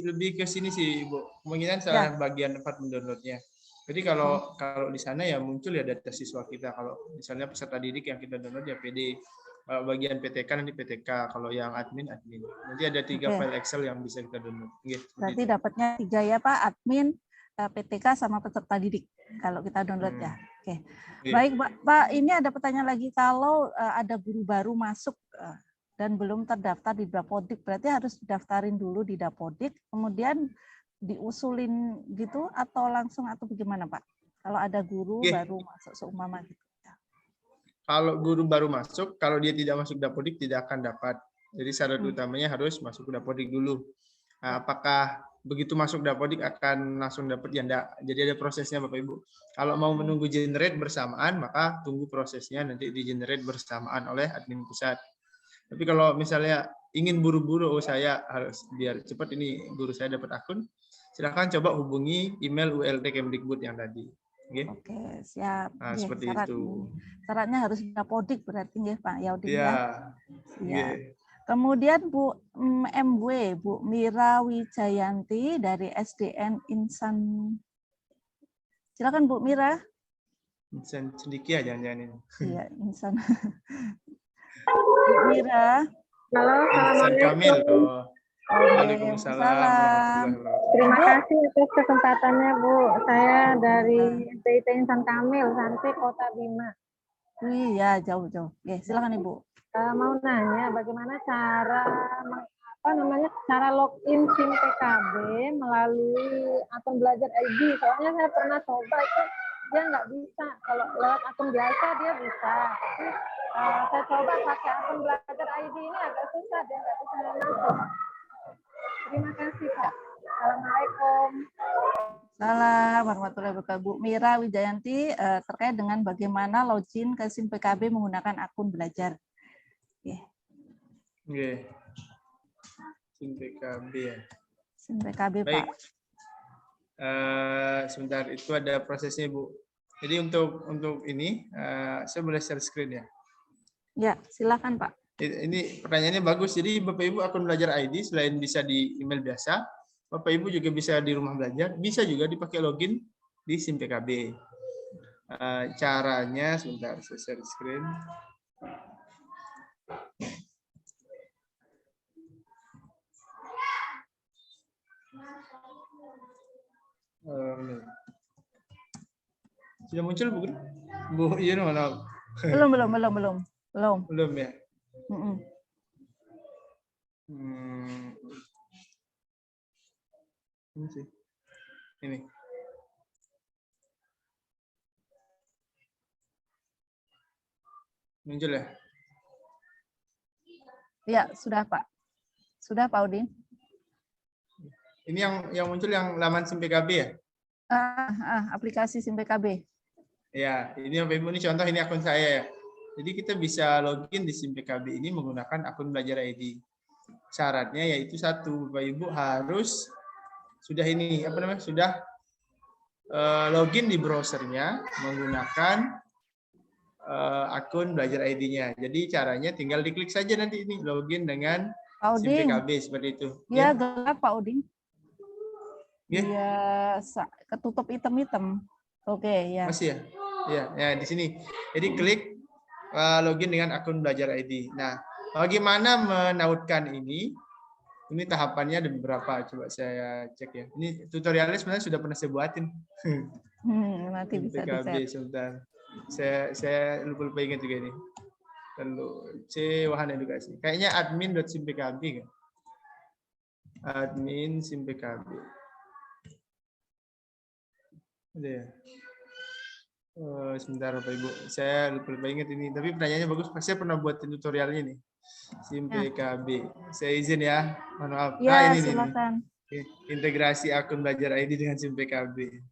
lebih ke sini sih, Ibu. Kemungkinan salah bagian tempat mendownloadnya. Jadi kalau di sana ya muncul ya data siswa kita. Kalau misalnya peserta didik yang kita download ya PD. Kalau bagian PTK nanti PTK. Kalau yang admin. Nanti ada 3 file Excel yang bisa kita download. Berarti dapatnya 3 ya Pak, admin, PTK sama peserta didik. Kalau kita download ya. Oke. Baik Pak, ini ada pertanyaan lagi. Kalau ada guru baru masuk dan belum terdaftar di Dapodik, berarti harus didaftarin dulu di Dapodik, kemudian diusulin gitu atau langsung atau bagaimana Pak? Kalau ada guru baru masuk seumpama gitu. Kalau guru baru masuk, kalau dia tidak masuk Dapodik tidak akan dapat. Jadi syarat utamanya harus masuk ke Dapodik dulu. Nah, apakah begitu masuk Dapodik akan langsung dapat? Ya enggak. Jadi ada prosesnya Bapak Ibu. Kalau mau menunggu generate bersamaan, maka tunggu prosesnya nanti di generate bersamaan oleh admin pusat. Tapi kalau misalnya ingin buru-buru, saya harus biar cepat ini guru saya dapat akun, silakan coba hubungi email ULT Kemdikbud yang tadi. Oke, siap. Nah, seperti itu. Syaratnya harus Dapodik berarti ya Pak Yaudin ya. Iya. Kemudian Bu MW, Bu Mira Wijayanti dari SDN Insan. Silakan Bu Mira. Insan Cendikia jangan-jangan ini. Iya, Insan. Bu Mira. Halo, assalamualaikum. Waalaikumsalam. Terima kasih atas kesempatannya Bu. Saya dari SDIT Insan Kamil, Santi, Kota Bima. Iya, jauh-jauh. Silakan Ibu. Mau nanya bagaimana cara cara login SIM PKB melalui akun belajar ID. Soalnya saya pernah coba itu dia nggak bisa. Kalau lewat akun biasa dia bisa. Tapi saya coba pakai akun belajar ID ini agak susah, dia nggak bisa masuk. Terima kasih Pak. Assalamualaikum. Salam warahmatullahi wabarakatuh. Bu Mira Wijayanti terkait dengan bagaimana login ke SIM PKB menggunakan akun belajar. SIM PKB ya. SIM PKB Baik. Pak. Sebentar, itu ada prosesnya Bu. Jadi untuk ini saya boleh share screen ya. Ya, silakan Pak. Ini pertanyaannya bagus. Jadi Bapak Ibu akun belajar ID selain bisa di email biasa, Bapak Ibu juga bisa di rumah belajar, bisa juga dipakai login di SIM PKB. Caranya sebentar, saya share screen. Sudah muncul Bu Yun mana? Belum ya. Ini sih. Ini. Muncul ya? Ya, sudah Pak. Sudah Pak Udin. Ini yang muncul yang laman SIM PKB ya? Aplikasi SIM PKB. Ya, ini Bapak Ibu, ini contoh, ini akun saya ya. Jadi kita bisa login di SIM PKB ini menggunakan akun belajar ID. Syaratnya yaitu satu, Bapak Ibu harus sudah ini sudah login di browsernya menggunakan akun belajar ID-nya. Jadi caranya tinggal diklik saja nanti ini login dengan SIM PKB seperti itu. Ya, gelap Pak Udin. Ya, ketutup hitam-hitam. Oke, ya. Masih ya? Ya, di sini. Jadi klik login dengan akun belajar ID. Nah, bagaimana menautkan ini? Ini tahapannya ada beberapa. Coba saya cek ya. Ini tutorialnya sebenarnya sudah pernah saya buatin. Nanti bisa PKB sebentar. Saya lupa ingat juga ini. Lalu C wahana edukasi. Kayaknya admin.simpkb kan? Admin simpkb. Ada ya? Sebentar Bapak Ibu, saya lupa ingat ini. Tapi pertanyaannya bagus. Saya pernah buat tutorialnya nih. SIM PKB. Saya izin ya. Mohon maaf. Ya, ini silakan. Integrasi akun belajar ID dengan SIM PKB.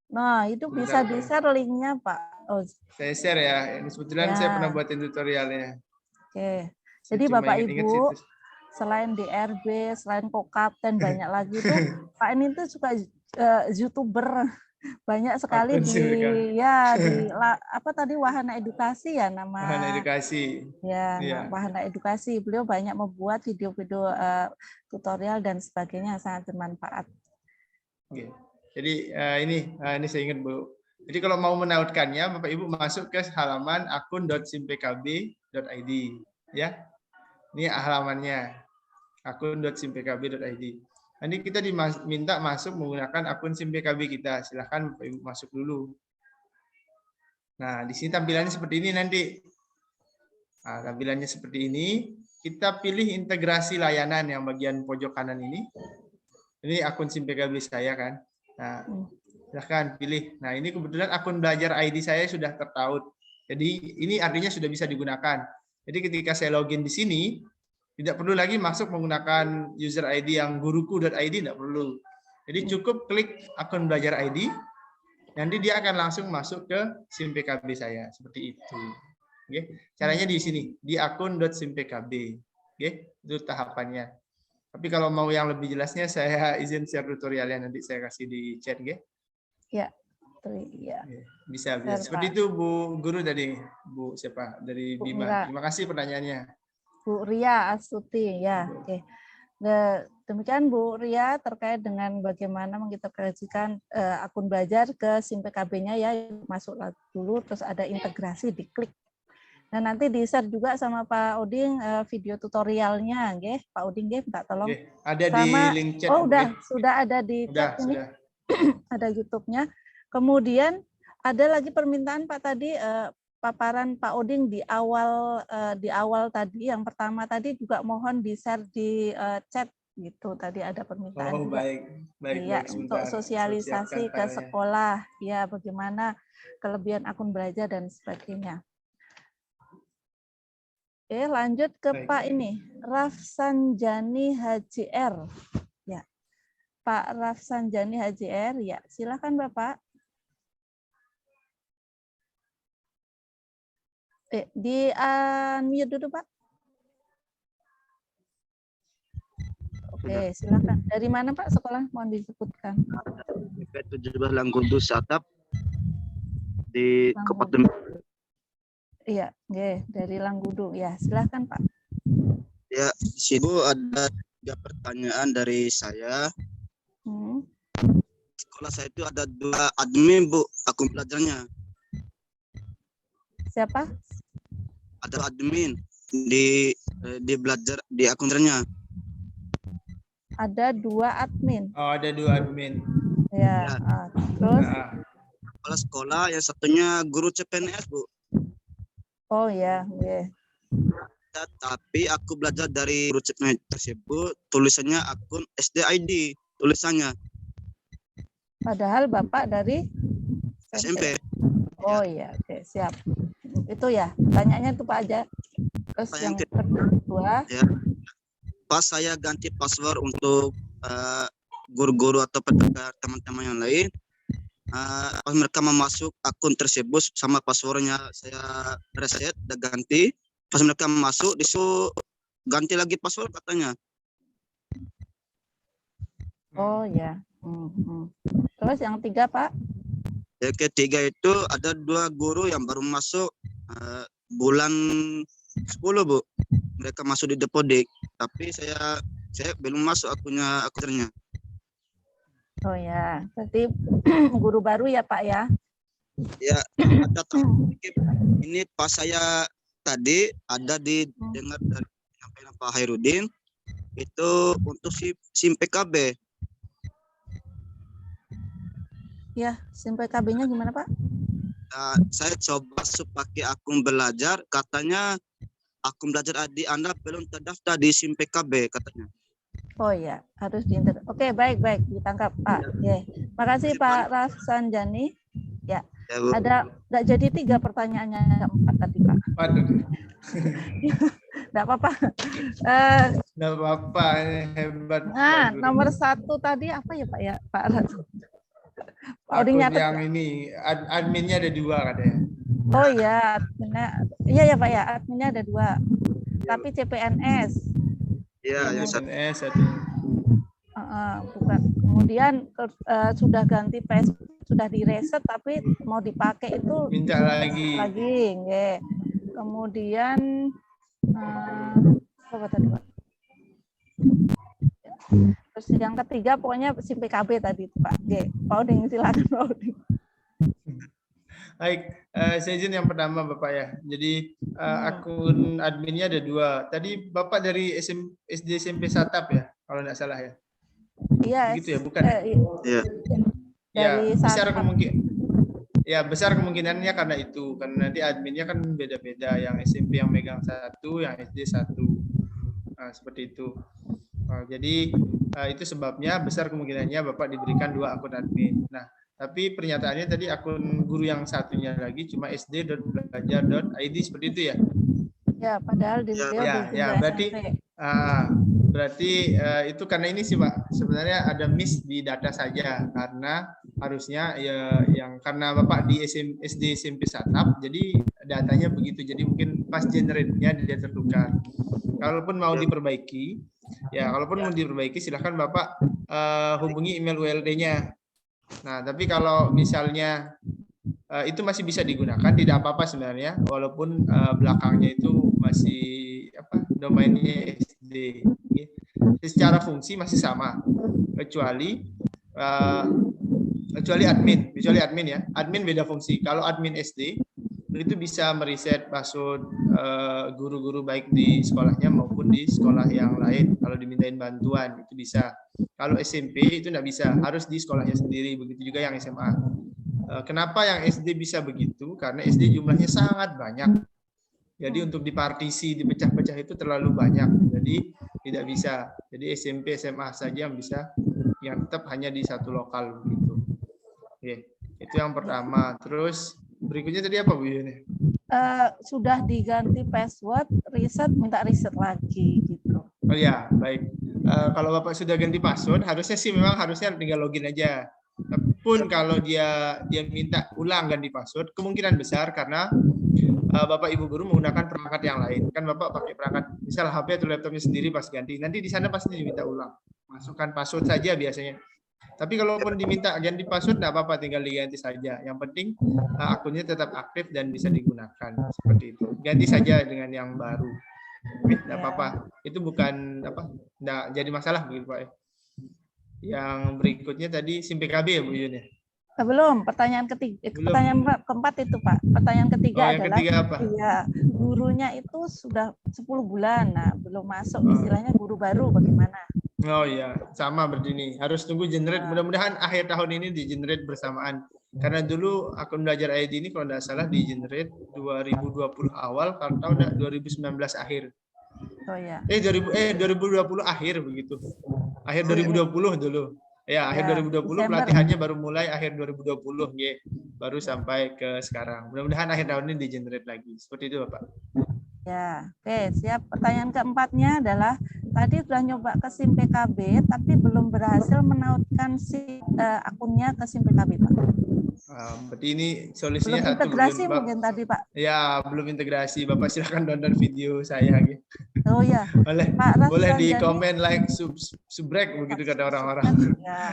Nah, itu bisa di-share linknya, Pak. Oh, saya share ya. Ini kebetulan saya pernah buatin tutorialnya. Oke. Saya Jadi cuma Bapak ingat-ingat Ibu, situ. selain DRB, selain Kokapten, banyak lagi tuh Pak ini tuh suka YouTuber. Banyak sekali Akun di Silka. apa tadi Wahana Edukasi ya nama. Wahana Edukasi. Ya, Iya. Wahana Edukasi. Beliau banyak membuat video-video tutorial dan sebagainya yang sangat bermanfaat. Oke. Jadi ini saya ingat Bu. Jadi kalau mau menautkannya, Bapak Ibu masuk ke halaman akun.simpkb.id ya. Ini halamannya akun.simpkb.id. Nanti kita diminta masuk menggunakan akun SIMPKB kita. Silahkan Bapak Ibu masuk dulu. Nah, di sini tampilannya seperti ini nanti. Nah, tampilannya seperti ini. Kita pilih integrasi layanan yang bagian pojok kanan ini. Ini akun SIMPKB saya kan. Nah, silahkan pilih. Nah, ini kebetulan akun belajar ID saya sudah tertaut. Jadi ini artinya sudah bisa digunakan. Jadi ketika saya login di sini, tidak perlu lagi masuk menggunakan user ID yang guruku.id, tidak perlu. Jadi cukup klik akun belajar ID, nanti dia akan langsung masuk ke SIMPKB saya. Seperti itu. Oke. Caranya di sini, di akun.simpkb. Oke, itu tahapannya. Tapi kalau mau yang lebih jelasnya, saya izin share tutorialnya, nanti saya kasih di chat. Ya, ya. Bisa. Seperti itu Bu Guru tadi, Bu siapa? Dari Bima. Terima kasih pertanyaannya. Bu Ria Astuti ya, oke. Demikian Bu Ria terkait dengan bagaimana mengintegrasikan akun belajar ke SIMPKB-nya ya, masuk dulu terus ada integrasi diklik. Nah, nanti di-share juga sama Pak Uding video tutorialnya, nggih. Pak Uding nggih, minta tolong. Oke, ada sama, di link chat. Oh, sudah ada di chat ini. Ada YouTube-nya. Kemudian ada lagi permintaan Pak tadi paparan Pak Uding di awal tadi, yang pertama tadi juga mohon di-share di chat gitu. Tadi ada permintaan. Oh, baik. Iya, untuk sosialisasi ke sekolah, ya bagaimana kelebihan akun belajar dan sebagainya. Oke, lanjut ke Pak ini, Rafsanjani HJR. Ya. Pak Rafsanjani HJR, ya, silakan Bapak. Di unmute dulu Pak. Oke, silakan. Dari mana Pak sekolah? Mohon disebutkan. 17 Langgundu Satap di Kabupaten. Iya, dari Langgudu. Ya, silakan Pak. Ya, di sini ada 3 pertanyaan dari saya. Sekolah saya itu ada 2 admin Bu, akun belajarnya. Siapa? Ada admin di belajar di akun belajarnya. Ada 2 admin. Oh, ada 2 admin. Ya. Terus? Kepala sekolah, yang satunya guru CPNS Bu. Oh ya, Tapi aku belajar dari guru CPNS tersebut, tulisannya akun SDID tulisannya. Padahal Bapak dari SMP. Oh iya, oke, siap. Itu ya, pertanyaannya itu Pak aja. Terus yang kedua. Ya. Pas saya ganti password untuk guru-guru atau teman-teman yang lain, pas mereka memasuk akun tersebut sama passwordnya saya reset dan ganti. Pas mereka masuk disuruh ganti lagi password katanya. Oh ya. Terus yang 3 Pak? Yang ketiga itu ada 2 guru yang baru masuk bulan 10 Bu. Mereka masuk di Depodik, tapi saya belum masuk akunnya. Oh ya, berarti guru baru ya Pak ya? Ya, ada ini pas saya tadi ada didengar dari penyampaian Pak Hairudin itu untuk SIMPKB. Ya, SIMPKB-nya gimana Pak? Saya coba pakai akun belajar, katanya akun belajar adik Anda belum terdaftar di SIMPKB katanya. Oh ya, harus diinter. Oke, baik, ditangkap Pak. Ya. Makasih Pak Rafsanjani. Ya, ada nggak jadi 3 pertanyaannya, 4 tadi Pak. Nggak apa-apa. Nggak apa-apa, hebat. Nah, nomor 1 tadi apa ya Pak ya, Pak? Oding akun nyatet. yang ini adminnya ada 2 katanya. Oh iya, adminnya, iya ya Pak ya, adminnya ada 2. Tapi CPNS. Iya, yang CPNS satu. Bukan. Kemudian sudah ganti password, sudah direset tapi mau dipakai itu minta lagi. Nggih. Kemudian apa tadi Pak? Terus yang ketiga pokoknya SIM PKB tadi Pak. Nggih. Pak Oding silakan Pak Oding. Baik, saya izin yang pertama Bapak ya. Jadi akun adminnya ada 2. Tadi Bapak dari SD SMP Satap ya, kalau tidak salah ya. Iya. Gitu ya, bukan? Iya. Ya, Dari besar kemungkinannya karena itu. Karena nanti adminnya kan beda-beda. Yang SMP yang megang 1, yang SD 1. Nah, seperti itu. Jadi itu sebabnya besar kemungkinannya Bapak diberikan 2 akun admin. Nah, tapi pernyataannya tadi akun guru yang satunya lagi cuma sd.belajar.id seperti itu ya? Ya, padahal di berarti itu karena ini sih Pak, sebenarnya ada miss di data saja karena harusnya ya yang karena Bapak di SD SMP Satap jadi datanya begitu, jadi mungkin pas generate-nya dia tertukar. Kalaupun mau diperbaiki, silahkan Bapak hubungi email ULD-nya. Nah, tapi kalau misalnya itu masih bisa digunakan, tidak apa-apa sebenarnya, walaupun belakangnya itu masih domainnya SD. Secara fungsi masih sama, kecuali admin ya. Admin beda fungsi. Kalau admin SD itu bisa meriset password guru-guru baik di sekolahnya maupun di sekolah yang lain. Kalau dimintain bantuan itu bisa. Kalau SMP itu tidak bisa, harus di sekolahnya sendiri. Begitu juga yang SMA. Kenapa yang SD bisa begitu? Karena SD jumlahnya sangat banyak. Jadi untuk dipartisi, dipecah-pecah itu terlalu banyak. Jadi tidak bisa. Jadi SMP, SMA saja yang bisa, yang tetap hanya di satu lokal begitu. Oke, itu yang pertama. Terus berikutnya tadi apa Bu Yuni? Sudah diganti password, minta reset lagi gitu. Oh ya, baik. Kalau Bapak sudah ganti password, harusnya tinggal login aja. Pun kalau dia minta ulang ganti password, kemungkinan besar karena Bapak Ibu guru menggunakan perangkat yang lain. Kan Bapak pakai perangkat, misal HP atau laptopnya sendiri pas ganti, nanti di sana pasti diminta ulang. Masukkan password saja biasanya. Tapi kalaupun diminta ganti password, tidak apa-apa, tinggal diganti saja. Yang penting akunnya tetap aktif dan bisa digunakan. Seperti itu. Ganti saja dengan yang baru. Tidak apa-apa. Itu bukan tidak jadi masalah begitu Pak. Yang berikutnya tadi SIM PKB ya Bu Yun ya? Belum, pertanyaan pertanyaan keempat itu Pak. Pertanyaan ketiga adalah ya, gurunya itu sudah 10 bulan, nah belum masuk istilahnya guru baru bagaimana? Oh iya, sama berarti ini. Harus tunggu generate. Mudah-mudahan akhir tahun ini di generate bersamaan. Karena dulu akun belajar ID ini kalau tidak salah di generate 2020 awal, kalau tahu enggak 2019 akhir. Oh iya. 2020 akhir begitu. Akhir 2020 dulu. Ya, akhir 2020 pelatihannya baru mulai akhir 2020 ya. Baru sampai ke sekarang. Mudah-mudahan akhir tahun ini di generate lagi. Seperti itu, Bapak. Ya, oke, siap. Pertanyaan keempatnya adalah tadi sudah nyoba ke SIM PKB tapi belum berhasil menautkan akunnya ke SIM PKB, Pak. Berarti ini solusinya belum integrasi mungkin tadi, Pak. Ya, belum integrasi. Bapak silakan download video saya gitu. Oh ya. Boleh di komen, like, subrek begitu kata orang-orang. Ya.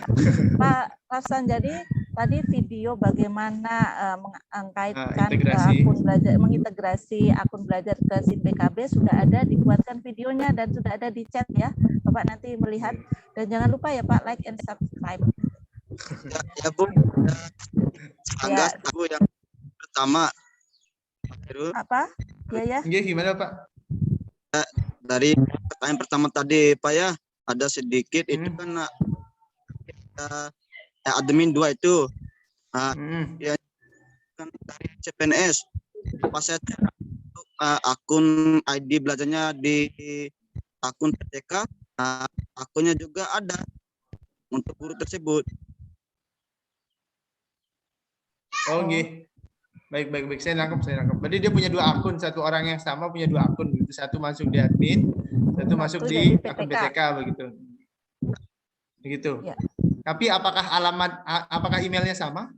Pak Rafsan, jadi tadi video bagaimana mengkaitkan akun belajar, mengintegrasi akun belajar ke SIM PKB sudah ada, dibuatkan videonya dan sudah ada di chat ya. Bapak nanti melihat dan jangan lupa ya Pak, like and subscribe. Ya Bu. Ya. Bu yang pertama. Apa? Ya. Gimana Pak? Dari pertanyaan pertama tadi Pak ya, ada sedikit itu kan admin 2 itu ya kan dari CPNS pas saya akun ID belajarnya di akun PTK, akunnya juga ada untuk guru tersebut. Oh nggih. Baik. Saya nangkep. Berarti dia punya 2 akun, satu orang yang sama punya 2 akun begitu. Satu masuk di admin, satu masuk di akun PTK begitu. Begitu. Ya. Tapi apakah emailnya sama?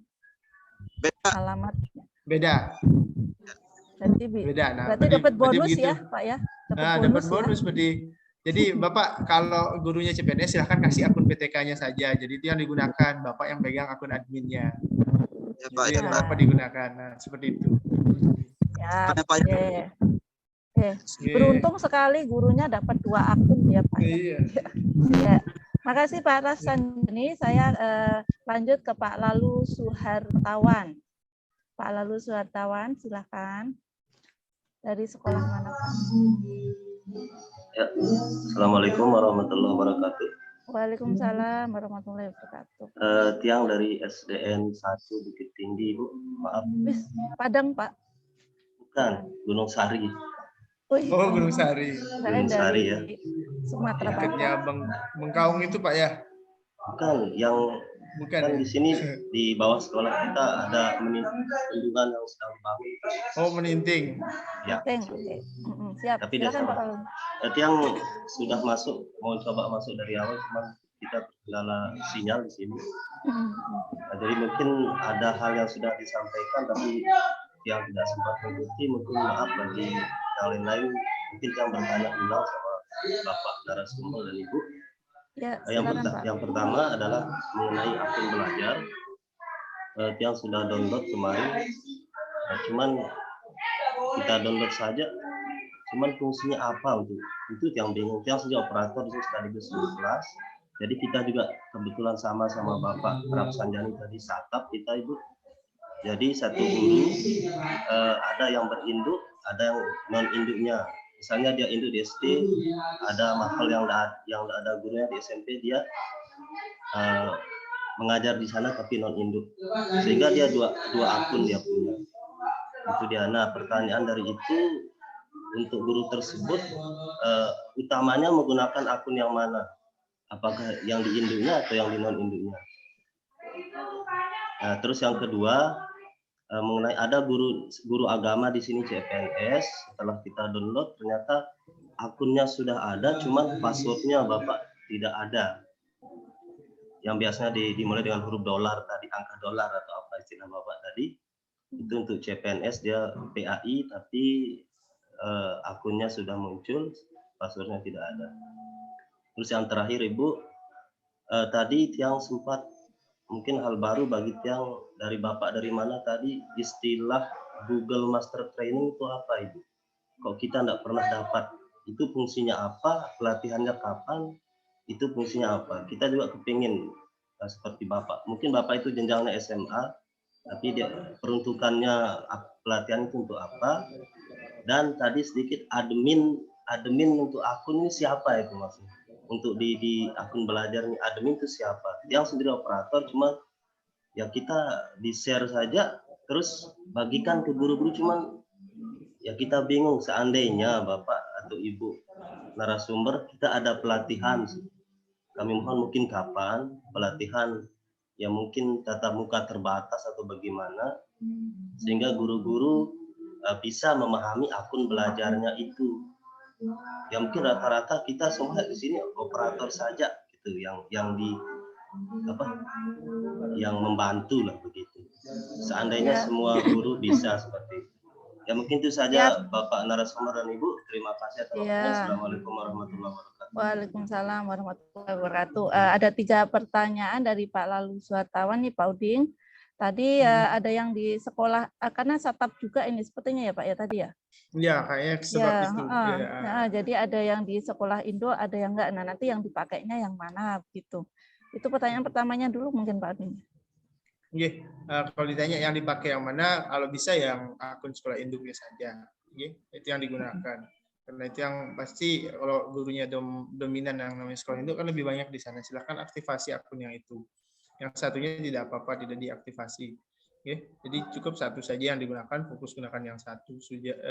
Alamatnya. Beda. Beda. Nah, berarti dapat bonus ya, Pak ya? Dapat bonus berarti. Jadi Bapak kalau gurunya CPNS silahkan kasih akun PTK-nya saja. Jadi itu yang digunakan, Bapak yang pegang akun adminnya. Ya, Pak, jadi Bapak digunakan. Nah, seperti itu. Ya. Beruntung sekali gurunya dapat 2 akun ya, Pak. Iya. Ya. Makasih Pak Rasandani. Saya lanjut ke Pak Lalu Suhartawan. Pak Lalu Suhartawan, silakan. Dari sekolah mana Pak? Ya, Assalamualaikum warahmatullahi wabarakatuh. Waalaikumsalam warahmatullahi wabarakatuh. Tiang dari SDN 1 Bukit Tinggi, Bu. Maaf. Padang, Pak? Bukan, Gunung Sari. Oh, Gunung Sari. Gunung Sari ya. Sumatera Barat. Dekatnya Bengkaung itu Pak ya? Bukan, yang kan di sini di bawah sekolah kita ada bendungan yang sedang dibangun. Oh, meninting. Ya. Siap. Tapi dia sama. Yang sudah masuk, mau coba masuk dari awal, cuma kita terkendala sinyal di sini. Nah, jadi mungkin ada hal yang sudah disampaikan, tapi yang tidak sempat mengikuti, mungkin maaf bagi yang lain-lain, mungkin yang bertanya ulang sama Bapak narasumber dan Ibu. Ya, yang pertama adalah mengenai akun belajar yang sudah download kemarin. Nah, cuman kita download saja, cuman fungsinya apa untuk itu yang bingung. Yang sejak operator itu sekaligus guru kelas. Jadi kita juga kebetulan sama Bapak Rapsanjani tadi satap kita Ibu. Jadi satu guru ada yang berinduk, ada yang non induknya. Misalnya dia induk di SD, ada mahal yang ada gurunya di SMP, dia mengajar di sana tapi non induk, sehingga dia dua akun dia punya. Itu dia. Nah, pertanyaan dari itu untuk guru tersebut utamanya menggunakan akun yang mana? Apakah yang di induknya atau yang di non induknya? Nah, terus yang kedua mengenai ada guru agama di sini CPNS, setelah kita download ternyata akunnya sudah ada, cuman passwordnya Bapak tidak ada. Yang biasanya dimulai dengan huruf dolar tadi, angka dolar atau apa istilah Bapak tadi, itu untuk CPNS dia PAI, tapi akunnya sudah muncul, passwordnya tidak ada. Terus yang terakhir Ibu, tadi yang sempat mungkin hal baru bagi yang dari Bapak dari mana tadi istilah Google Master Training itu apa Ibu? Kok kita tidak pernah dapat? Itu fungsinya apa? Pelatihannya kapan? Itu fungsinya apa? Kita juga kepingin seperti Bapak. Mungkin Bapak itu jenjangnya SMA, tapi dia peruntukannya pelatihan itu untuk apa? Dan tadi sedikit admin untuk akun ini siapa itu maksudnya? Untuk di akun belajar admin itu siapa? Yang sendiri operator, cuma ya kita di share saja, terus bagikan ke guru-guru, cuman ya kita bingung seandainya Bapak atau Ibu narasumber kita ada pelatihan, kami mohon mungkin kapan pelatihan yang mungkin tatap muka terbatas atau bagaimana, sehingga guru-guru bisa memahami akun belajarnya itu. Ya mungkin rata-rata kita semua di sini operator saja gitu, yang membantu lah begitu. Seandainya semua guru bisa seperti itu. Ya mungkin itu saja Bapak narasumber dan Ibu. Terima kasih atas waktunya. Assalamualaikum warahmatullahi wabarakatuh. Waalaikumsalam warahmatullahi wabarakatuh. Ada 3 pertanyaan dari Pak Lalu Suhartawan nih Pak Uding. Tadi ada yang di sekolah, karena satap juga ini sepertinya ya Pak ya tadi ya? Ya, kayaknya sebab itu. Jadi ada yang di sekolah Indo, ada yang enggak. Nah, nanti yang dipakainya yang mana gitu. Itu pertanyaan pertamanya dulu mungkin Pak Uding. Oke, kalau ditanya yang dipakai yang mana, kalau bisa yang akun sekolah induknya saja. Oke, itu yang digunakan. Karena itu yang pasti kalau gurunya dominan yang namanya sekolah induk kan lebih banyak di sana. Silakan aktifasi akun yang itu. Yang satunya tidak apa-apa, tidak diaktifasi. Oke, jadi cukup satu saja yang digunakan, fokus gunakan yang satu,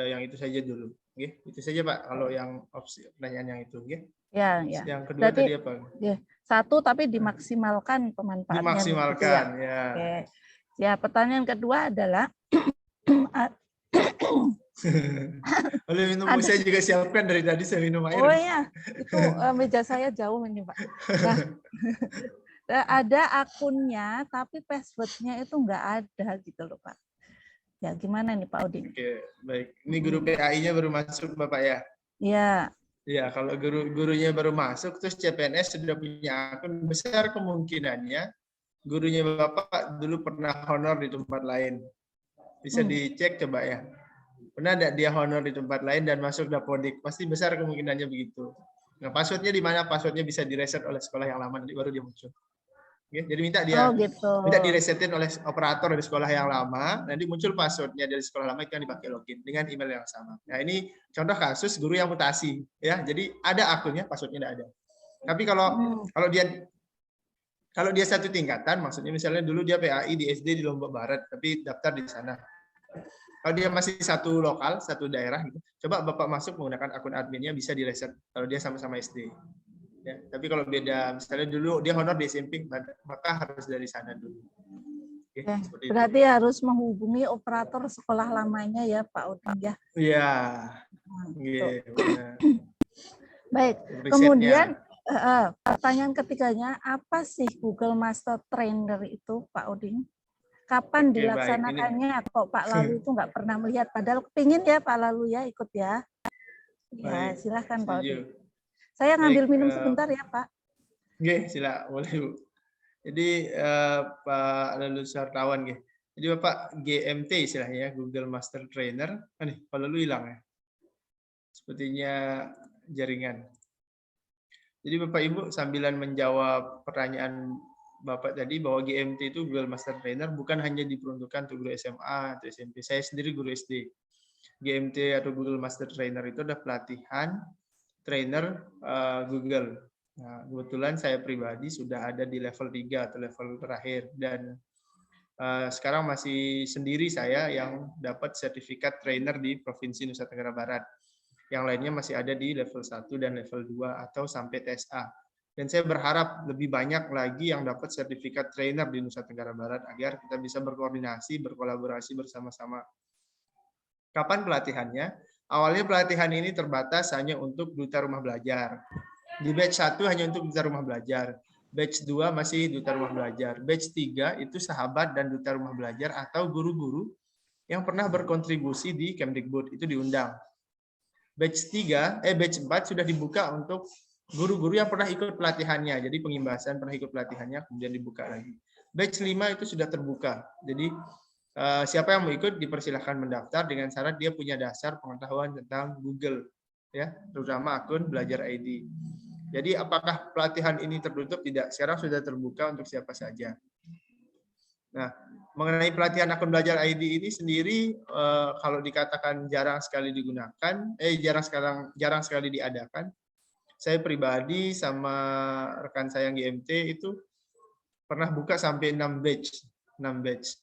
yang itu saja dulu. Oke, itu saja Pak. Kalau yang opsi pertanyaan yang itu, oke? Ya. Yang kedua berarti, tadi apa? Ya, satu tapi dimaksimalkan pemanfaatnya. Dimaksimalkan, gitu ya. Oke. Ya, pertanyaan kedua adalah oleh minum saya juga siapkan dari tadi saya minum air. Oh iya, itu meja saya jauh ini Pak. Nah, ada akunnya tapi passwordnya itu nggak ada gitu loh Pak. Ya gimana nih Pak Udin? Oke, baik. Ini guru PAI-nya baru masuk Bapak ya? Iya. Ya, kalau gurunya baru masuk, terus CPNS sudah punya akun, besar kemungkinannya gurunya Bapak dulu pernah honor di tempat lain. Bisa dicek coba ya. Pernah ada dia honor di tempat lain dan masuk Dapodik? Pasti besar kemungkinannya begitu. Nah, passwordnya di mana? Passwordnya bisa direset oleh sekolah yang lama, nanti baru dia muncul. Oke, jadi minta minta diresetin oleh operator dari sekolah yang lama, nanti muncul passwordnya dari sekolah lama itu yang dipakai login dengan email yang sama. Nah ini contoh kasus guru yang mutasi, ya. Jadi ada akunnya, passwordnya tidak ada. Tapi kalau dia satu tingkatan, maksudnya misalnya dulu dia PAI di SD di Lombok Barat, tapi daftar di sana. Kalau dia masih satu lokal, satu daerah, gitu, coba Bapak masuk menggunakan akun adminnya bisa direset kalau dia sama-sama SD. Ya, tapi kalau beda, misalnya dulu dia honor di SMP, maka harus dari sana dulu. Oke, berarti itu harus menghubungi operator sekolah lamanya ya Pak Udin ya. Iya. Baik. Kemudian pertanyaan ketiganya, apa sih Google Master Trainer itu Pak Udin? Kapan dilaksanakannya? Kok Pak Lalu itu nggak pernah melihat? Padahal kepingin ya Pak Lalu ya ikut ya. Ya silahkan Pak Udin. Saya ngambil minum sebentar ya Pak. Oke, silakan boleh Bu. Jadi Pak Lalu Sartawan, jadi Bapak GMT istilahnya Google Master Trainer. Nih, Pak Lalu hilang ya. Sepertinya jaringan. Jadi Bapak Ibu sambilan menjawab pertanyaan Bapak tadi bahwa GMT itu Google Master Trainer bukan hanya diperuntukkan untuk guru SMA atau SMP. Saya sendiri guru SD. GMT atau Google Master Trainer itu adalah pelatihan trainer Google. Nah, kebetulan saya pribadi sudah ada di level 3 atau level terakhir dan sekarang masih sendiri saya yang dapat sertifikat trainer di Provinsi Nusa Tenggara Barat. Yang lainnya masih ada di level 1 dan level 2 atau sampai TSA. Dan saya berharap lebih banyak lagi yang dapat sertifikat trainer di Nusa Tenggara Barat agar kita bisa berkoordinasi, berkolaborasi bersama-sama. Kapan pelatihannya? Awalnya pelatihan ini terbatas hanya untuk duta rumah belajar. Di batch 1 hanya untuk duta rumah belajar. Batch 2 masih duta rumah belajar. Batch 3 itu sahabat dan duta rumah belajar atau guru-guru yang pernah berkontribusi di Kemdikbud, itu diundang. Batch 4 sudah dibuka untuk guru-guru yang pernah ikut pelatihannya. Jadi pengimbasan pernah ikut pelatihannya kemudian dibuka lagi. Batch 5 itu sudah terbuka. Jadi siapa yang mau ikut dipersilahkan mendaftar dengan syarat dia punya dasar pengetahuan tentang Google, ya, terutama akun Belajar ID. Jadi apakah pelatihan ini tertutup? Tidak, sekarang sudah terbuka untuk siapa saja. Nah, mengenai pelatihan akun Belajar ID ini sendiri, kalau dikatakan jarang sekali digunakan, jarang sekali diadakan. Saya pribadi sama rekan saya yang GMT itu pernah buka sampai 6 batch.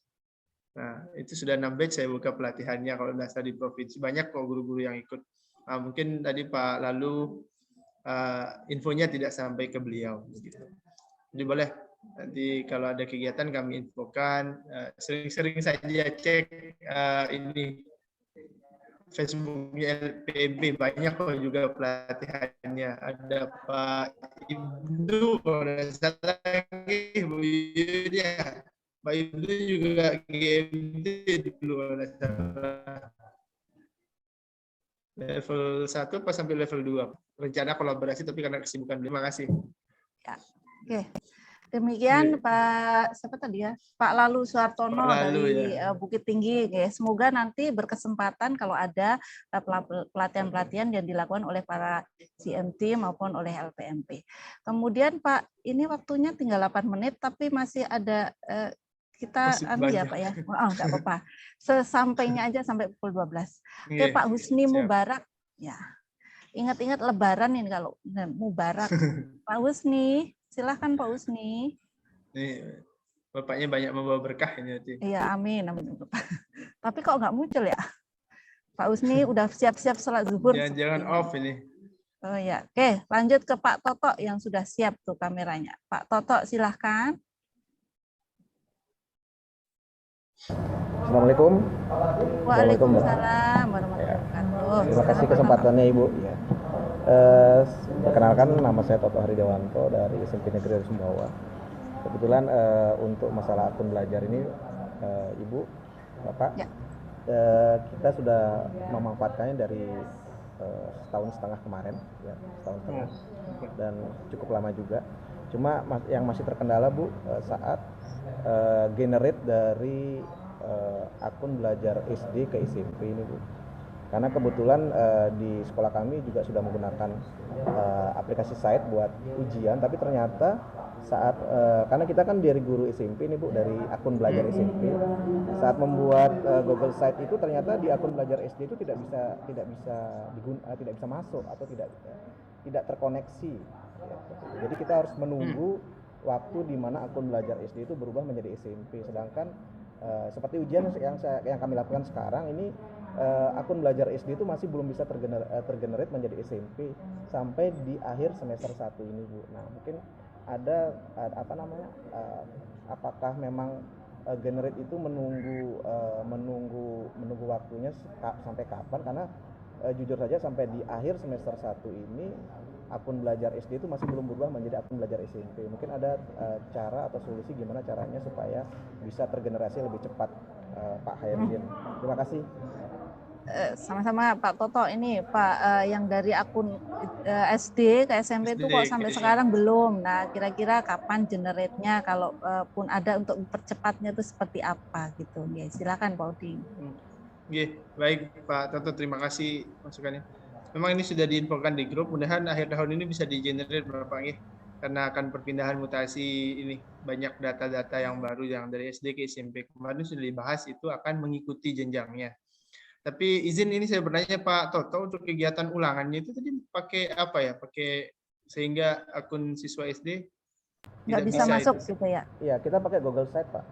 Nah, itu sudah 6 batch saya buka pelatihannya kalau dasar di provinsi. Banyak kok guru-guru yang ikut. Nah, mungkin tadi Pak Lalu infonya tidak sampai ke beliau. Jadi boleh nanti kalau ada kegiatan kami infokan. Sering-sering saja cek ini Facebooknya LPMP, banyak kok juga pelatihannya. Ada Pak Ibnu, kalau tidak salah Bu Yudia. Pak Ibnu juga GMT dulu kalau tidak salah. Level 1 pas sampai level 2. Rencana kolaborasi tapi karena kesibukan. Terima kasih. Ya, oke. Demikian Pak siapa tadi ya? Pak Lalu Suartono dari Bukit Tinggi. Semoga nanti berkesempatan kalau ada pelatihan-pelatihan yang dilakukan oleh para CMT maupun oleh LPMP. Kemudian Pak, ini waktunya tinggal 8 menit tapi masih ada kita ya Pak ya. Oh, enggak apa-apa. Sesampainya aja sampai pukul 12. Oke, Pak Husni Mubarak ya. Ingat-ingat Lebaran ini kalau Mubarak. Pak Husni, silahkan Pak Husni. Nih, Bapaknya banyak membawa berkah ini nanti. Iya, amin. Tapi kok nggak muncul ya? Pak Husni udah siap-siap sholat zuhur. Jangan off ini. Oh ya, oke. Lanjut ke Pak Toto yang sudah siap tuh kameranya. Pak Toto, silahkan. Assalamualaikum. Waalaikumsalam warahmatullahi wabarakatuh. Terima kasih kesempatannya Ibu. Ya. Perkenalkan nama saya Toto Hari Dewanto dari SMP Negeri Sumbawa. kebetulan untuk masalah akun belajar ini, Ibu, Bapak, kita sudah memanfaatkannya dari setahun setengah kemarin, ya, setahun setengah, dan cukup lama juga. Cuma yang masih terkendala, Bu, saat generate dari akun belajar SD ke SMP ini, Bu. Karena kebetulan di sekolah kami juga sudah menggunakan aplikasi site buat ujian, tapi ternyata saat karena kita kan dari guru SMP nih, Bu, dari akun belajar SMP, saat membuat Google Site itu ternyata di akun belajar SD itu tidak bisa masuk atau tidak terkoneksi. Jadi kita harus menunggu waktu di mana akun belajar SD itu berubah menjadi SMP. Sedangkan seperti ujian yang kami lakukan sekarang ini, akun belajar SD itu masih belum bisa tergenerate menjadi SMP sampai di akhir semester 1 ini, Bu. Nah, mungkin ada apakah memang generate itu menunggu waktunya sampai kapan? Karena jujur saja sampai di akhir semester 1 ini akun belajar SD itu masih belum berubah menjadi akun belajar SMP. Mungkin ada cara atau solusi gimana caranya supaya bisa tergenerasi lebih cepat, Pak Hairudin. Terima kasih. Sama-sama Pak Toto, ini Pak, yang dari akun SD ke SMP itu kok sampai sekarang belum. Nah, kira-kira kapan generate-nya, kalau pun ada untuk mempercepatnya itu seperti apa gitu. Ya, silakan Pak Uding. Baik Pak Toto, terima kasih masukannya. Memang ini sudah diinfokan di grup, mudah-mudahan akhir tahun ini bisa di-generate Bapak nggih. Karena akan perpindahan mutasi ini, banyak data-data yang baru yang dari SD ke SMP. Kemarin sudah dibahas, itu akan mengikuti jenjangnya. Tapi izin ini saya bertanya Pak Toto, untuk kegiatan ulangannya itu tadi pakai apa ya? Pakai sehingga akun siswa SD nggak bisa masuk gitu ya? Iya, kita pakai Google Site, Pak.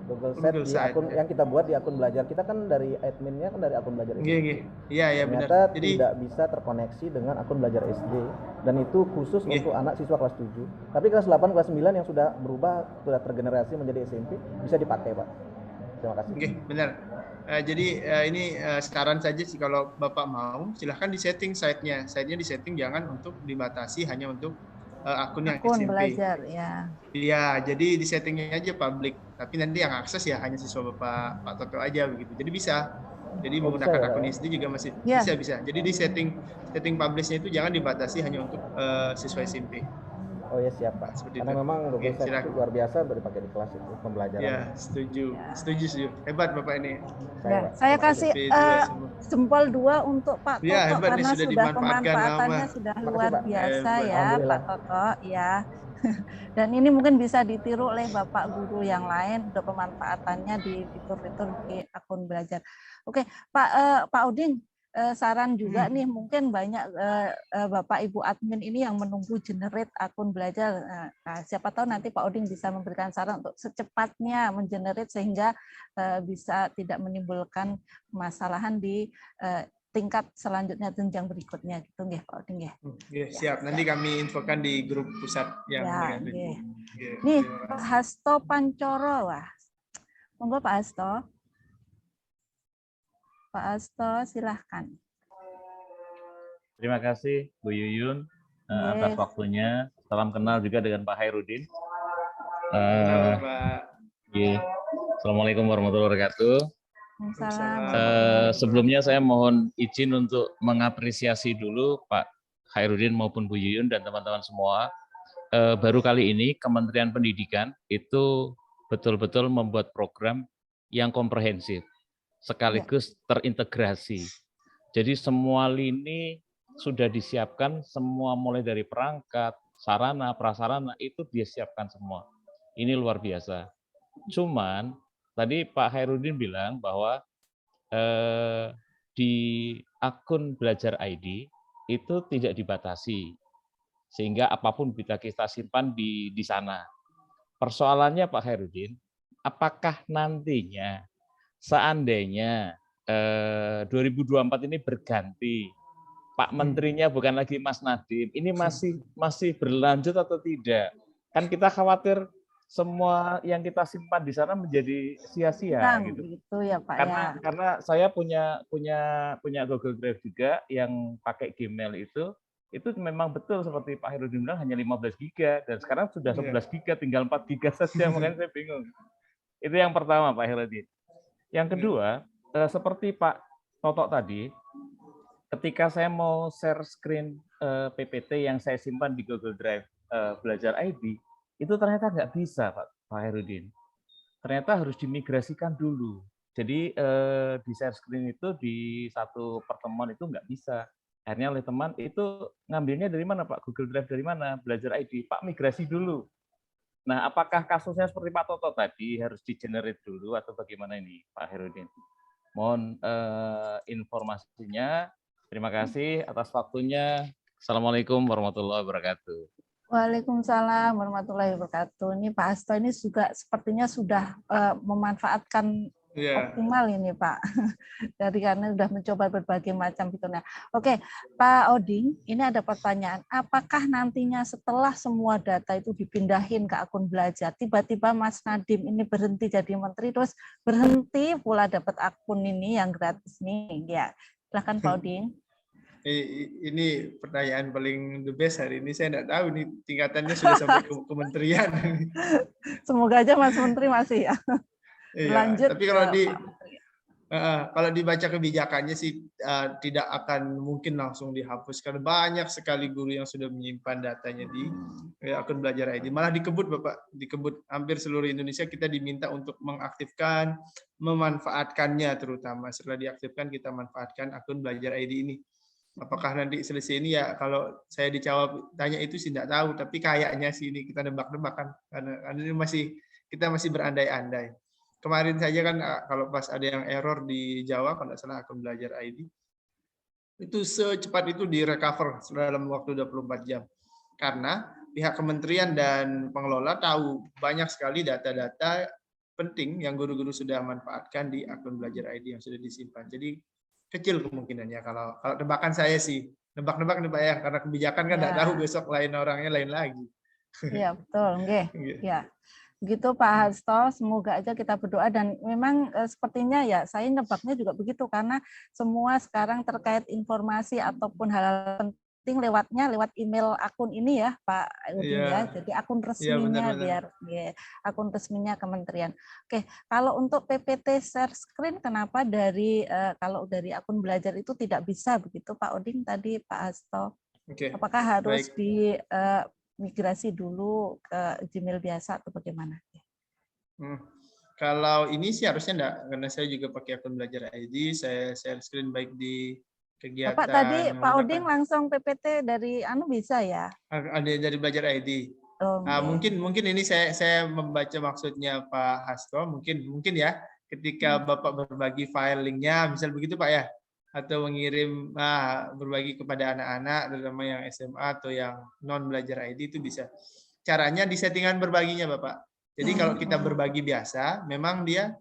Google Site di akun yang kita buat di akun belajar. Kita kan dari adminnya kan dari akun belajar SD. Iya, benar. Ternyata tidak bisa terkoneksi dengan akun belajar SD, dan itu khusus untuk anak siswa kelas 7. Tapi kelas 8, kelas 9 yang sudah berubah, sudah tergenerasi menjadi SMP, bisa dipakai, Pak. Terima kasih. Benar. Jadi ini saran saja sih, kalau Bapak mau silahkan disetting site-nya. Site-nya disetting jangan untuk dibatasi hanya untuk akun yang SMP. Belajar, ya. Iya, jadi disettingnya aja public. Tapi nanti yang akses ya hanya siswa Pak Toto aja begitu. Jadi bisa. Jadi menggunakan akun SD juga masih bisa. Jadi di setting publish-nya itu jangan dibatasi hanya untuk siswa SMP. Oh ya, siap Pak. Karena memang Google Site itu luar biasa dipakai di kelas itu pembelajaran. Ya, setuju. Hebat Bapak ini. Saya kasih jempol 2 untuk Pak Toto, karena sudah pemanfaatannya sudah luar biasa ya Pak Toto ya. Dan ini mungkin bisa ditiru oleh Bapak guru yang lain untuk pemanfaatannya di fitur-fitur di akun belajar. Oke, Pak Uding, saran juga nih, mungkin banyak Bapak Ibu admin ini yang menunggu generate akun belajar. Nah, siapa tahu nanti Pak Uding bisa memberikan saran untuk secepatnya mengenerate sehingga bisa tidak menimbulkan permasalahan di tingkat selanjutnya, jenjang berikutnya gitu nggih Pak Uding ya. Siap, nanti kami infokan di grup pusat yang nih Pak Hasto Pancoro, wah. Monggo Pak Hasto. Pak Hasto, silahkan. Terima kasih Bu Yuyun atas waktunya. Salam kenal juga dengan Pak Hairudin. Assalamualaikum warahmatullahi wabarakatuh. Sebelumnya saya mohon izin untuk mengapresiasi dulu Pak Hairudin maupun Bu Yuyun dan teman-teman semua. Baru kali ini Kementerian Pendidikan itu betul-betul membuat program yang komprehensif, sekaligus terintegrasi. Jadi semua lini sudah disiapkan, semua mulai dari perangkat, sarana, prasarana itu disiapkan semua. Ini luar biasa. Cuman tadi Pak Hairudin bilang bahwa di akun Belajar ID itu tidak dibatasi, sehingga apapun bisa kita simpan di sana. Persoalannya Pak Hairudin, apakah nantinya seandainya 2024 ini berganti, Pak Menterinya bukan lagi Mas Nadiem, ini masih berlanjut atau tidak? Kan kita khawatir semua yang kita simpan di sana menjadi sia-sia gitu ya Pak. Karena saya punya Google Drive juga yang pakai Gmail itu itu memang betul seperti Pak Hairudin bilang hanya 15 giga dan sekarang sudah 11 giga, tinggal 4 giga saja, makanya saya bingung. Itu yang pertama Pak Hairudin. Yang kedua, seperti Pak Toto tadi, ketika saya mau share screen PPT yang saya simpan di Google Drive Belajar ID, itu ternyata nggak bisa Pak Hairudin. Ternyata harus dimigrasikan dulu. Jadi di share screen itu di satu pertemuan itu nggak bisa. Akhirnya oleh teman itu ngambilnya dari mana Pak? Google Drive dari mana? Belajar ID. Pak migrasi dulu. Nah, apakah kasusnya seperti Pak Toto tadi harus di-generate dulu atau bagaimana ini Pak Hairudin? Mohon informasinya. Terima kasih atas waktunya. Assalamualaikum warahmatullahi wabarakatuh. Waalaikumsalam warahmatullahi wabarakatuh. Ini Pak Hasto ini juga sepertinya sudah memanfaatkan optimal ini Pak. Dari karena sudah mencoba berbagai macam fiturnya. Oke, Pak Oding, ini ada pertanyaan. Apakah nantinya setelah semua data itu dipindahin ke akun belajar, tiba-tiba Mas Nadiem ini berhenti jadi menteri, terus berhenti pula dapat akun ini yang gratis nih? Ya, silakan Pak Oding. Ini pertanyaan paling the best hari ini. Saya tidak tahu nih tingkatannya sudah sampai ke kementerian. Semoga aja Mas Menteri masih ya. Lanjut. Tapi kalau dibaca kebijakannya sih tidak akan mungkin langsung dihapus karena banyak sekali guru yang sudah menyimpan datanya di akun Belajar ID. Malah dikebut Bapak, dikebut hampir seluruh Indonesia kita diminta untuk mengaktifkan, memanfaatkannya terutama. Setelah diaktifkan kita manfaatkan akun Belajar ID ini. Apakah nanti selesai ini ya kalau saya dijawab tanya itu sih tidak tahu, tapi kayaknya sih ini kita nebak-nebak kan karena ini kita masih berandai-andai. Kemarin saja kan kalau pas ada yang error di Jawa kalau tidak salah akun Belajar ID itu secepat itu direcover dalam waktu 24 jam. Karena pihak kementerian dan pengelola tahu banyak sekali data-data penting yang guru-guru sudah manfaatkan di akun Belajar ID yang sudah disimpan. Jadi kecil kemungkinannya kalau tebakan saya sih nebak-nebak nih Pak ya karena kebijakan kan tidak tahu besok lain orangnya lain lagi. Iya betul, nggih. Ya. Begitu Pak Hasto, semoga aja kita berdoa dan memang sepertinya ya saya nebaknya juga begitu karena semua sekarang terkait informasi ataupun hal penting lewat email akun ini ya Pak Udin ya. Jadi akun resminya biar ya, akun resminya kementerian. Oke, kalau untuk PPT share screen kenapa kalau dari akun belajar itu tidak bisa begitu Pak Udin tadi Pak Hasto? Apakah harus migrasi dulu ke Gmail biasa atau bagaimana? Kalau ini sih harusnya enggak, karena saya juga pakai akun Belajar ID, saya share screen baik di kegiatan. Bapak tadi Pak Oding langsung PPT dari bisa ya? Ada dari Belajar ID. Mungkin ini saya membaca maksudnya Pak Hasto, mungkin ya ketika Bapak berbagi file linknya, misal begitu Pak ya, atau mengirim berbagi kepada anak-anak terutama yang SMA atau yang non Belajar ID itu bisa. Caranya di settingan berbaginya Bapak. Jadi kalau kita berbagi biasa memang dia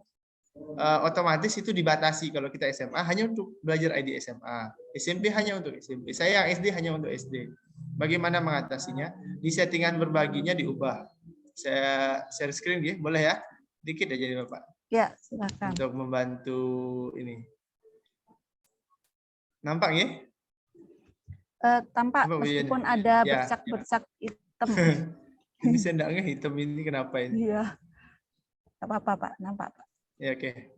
otomatis itu dibatasi. Kalau kita SMA hanya untuk Belajar ID SMA, SMP hanya untuk SMP, saya yang SD hanya untuk SD. Bagaimana mengatasinya? Di settingan berbaginya diubah. Saya share screen ya, boleh ya? Dikit aja nih Bapak. Ya, silakan. Untuk membantu ini. Nampak ya? Tampak meskipun ada bercak-bercak hitam. Ini sendaknya hitam ini kenapa ini? Iya. Apa-apa Pak, nampak Pak. Ya oke.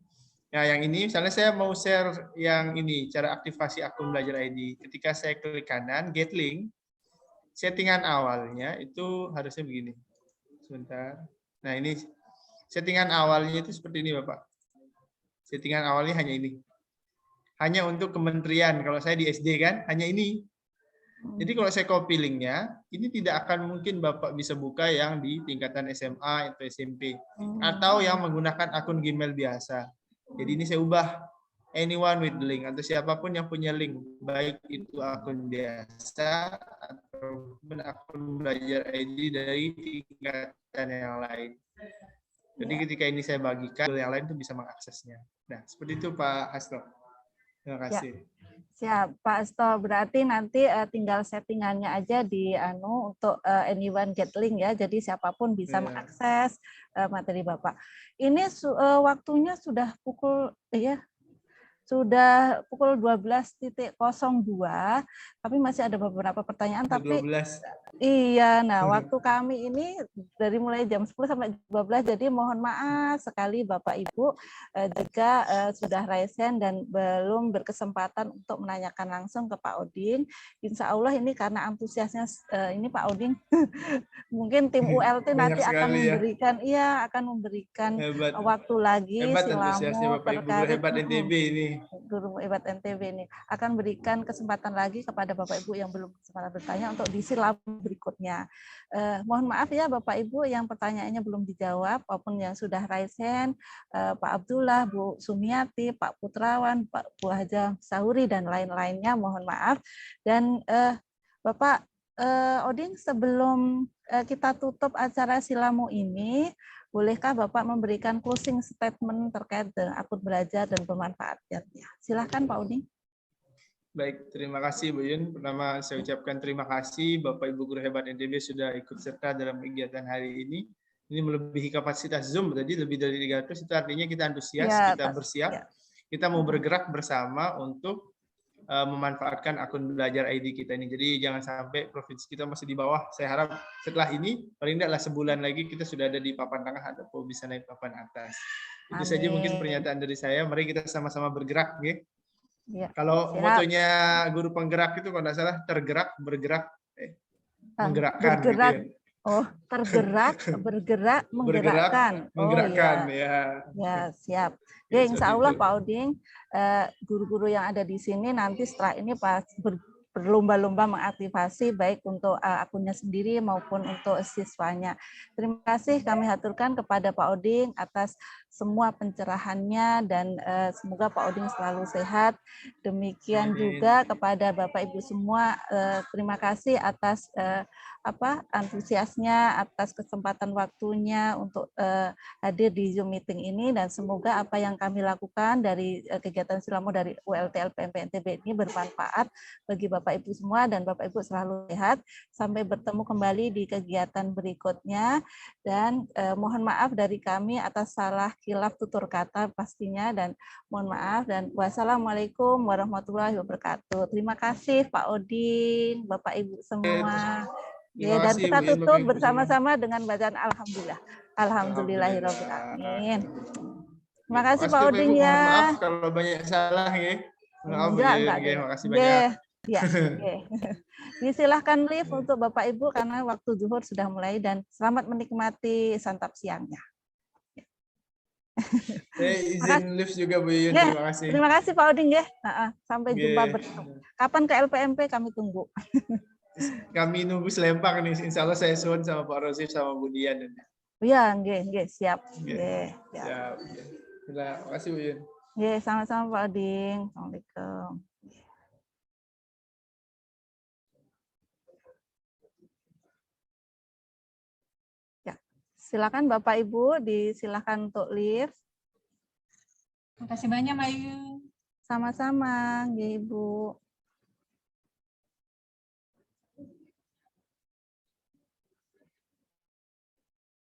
Nah yang ini misalnya saya mau share yang ini cara aktivasi akun Belajar ID. Ketika saya klik kanan get link, settingan awalnya itu harusnya begini. Sebentar. Nah ini settingan awalnya itu seperti ini Bapak. Settingan awalnya hanya ini. Hanya untuk kementerian. Kalau saya di SD kan hanya ini. Jadi kalau saya copy linknya, ini tidak akan mungkin Bapak bisa buka yang di tingkatan SMA atau SMP. Atau yang menggunakan akun Gmail biasa. Jadi ini saya ubah anyone with link atau siapapun yang punya link. Baik itu akun biasa ataupun akun Belajar ID dari tingkatan yang lain. Jadi ketika ini saya bagikan, yang lain itu bisa mengaksesnya. Nah seperti itu Pak Hasto. Terima kasih. Ya. Siap, Pak Hasto. Berarti nanti tinggal settingannya aja di untuk anyone get link ya. Jadi siapapun bisa mengakses materi Bapak. Ini waktunya sudah pukul sudah pukul 12.02, tapi masih ada beberapa pertanyaan. Tapi 12. Iya, nah waktu kami ini dari mulai jam 10 sampai 12, jadi mohon maaf sekali Bapak Ibu jika sudah raise hand dan belum berkesempatan untuk menanyakan langsung ke Pak Oding. Insya Allah ini karena antusiasnya ini Pak Oding, mungkin tim ULT nanti akan memberikan, akan memberikan waktu lagi. Hebat antusiasnya Bapak Ibu guru hebat NTB ini. Guru hebat NTB ini akan berikan kesempatan lagi kepada Bapak Ibu yang belum kesempatan bertanya untuk di sila berikutnya. Mohon maaf ya Bapak Ibu yang pertanyaannya belum dijawab maupun yang sudah raise hand, Pak Abdullah, Bu Sumiati, Pak Putrawan, Pak Bu Haja Sahuri dan lain-lainnya, mohon maaf. Dan Bapak Oding, sebelum kita tutup acara silamu ini, bolehkah Bapak memberikan closing statement terkait dengan akun belajar dan pemanfaatnya? Silakan Pak Oding. Baik, terima kasih Bu Yun. Pertama saya ucapkan terima kasih Bapak Ibu guru hebat NTB sudah ikut serta dalam kegiatan hari ini. Ini melebihi kapasitas Zoom, tadi lebih dari 300, itu artinya kita antusias, kita bersiap, kita mau bergerak bersama untuk memanfaatkan akun belajar ID kita ini. Jadi jangan sampai provinsi kita masih di bawah. Saya harap setelah ini paling tidaklah sebulan lagi kita sudah ada di papan tengah atau bisa naik papan atas. Itu saja mungkin pernyataan dari saya. Mari kita sama-sama bergerak, ya. Ya, kalau motonya guru penggerak itu kalau tidak salah tergerak, bergerak, menggerakkan. Bergerak. Gitu ya. Oh, tergerak, bergerak, menggerakkan. Menggerakkan, oh, ya. Ya, siap. Ya, insya Allah Pak Oding, guru-guru yang ada di sini nanti setelah ini pas berlomba-lomba mengaktifasi baik untuk akunnya sendiri maupun untuk siswanya. Terima kasih kami haturkan kepada Pak Oding atas semua pencerahannya dan semoga Pak Oding selalu sehat. Demikian juga kepada Bapak Ibu semua, terima kasih atas antusiasnya, atas kesempatan waktunya untuk hadir di Zoom meeting ini, dan semoga apa yang kami lakukan dari kegiatan Silamo dari ULT LPMP NTB ini bermanfaat bagi Bapak Ibu semua, dan Bapak Ibu selalu sehat. Sampai bertemu kembali di kegiatan berikutnya, dan mohon maaf dari kami atas salah khilaf tutur kata pastinya, dan mohon maaf, dan wassalamualaikum warahmatullahi wabarakatuh. Terima kasih Pak Oding, Bapak Ibu semua. Ya, dan kita tutup bersama-sama dengan bacaan alhamdulillah. Alhamdulillahirabbil alamin. Terima kasih Pak Oding ya. Maaf kalau banyak salah ya. Maaf ya. Terima kasih banyak. Ya, silahkan live untuk Bapak Ibu karena waktu zuhur sudah mulai, dan selamat menikmati santap siangnya. Izin live juga Bu Yun, terima kasih. Terima kasih Pak Oding ya. Sampai jumpa bertemu. Kapan ke LPMP kami tunggu. Kami nunggu Selempang nih, insya Allah saya suun sama Pak Rosif sama Bu Dian. Ya, siap. Siap. Terima kasih Bu Yun. Sama-sama Pak Oding. Assalamualaikum. Ya, silakan Bapak Ibu, disilakan untuk live. Terima kasih banyak Mbak Yu. Sama-sama, Ibu.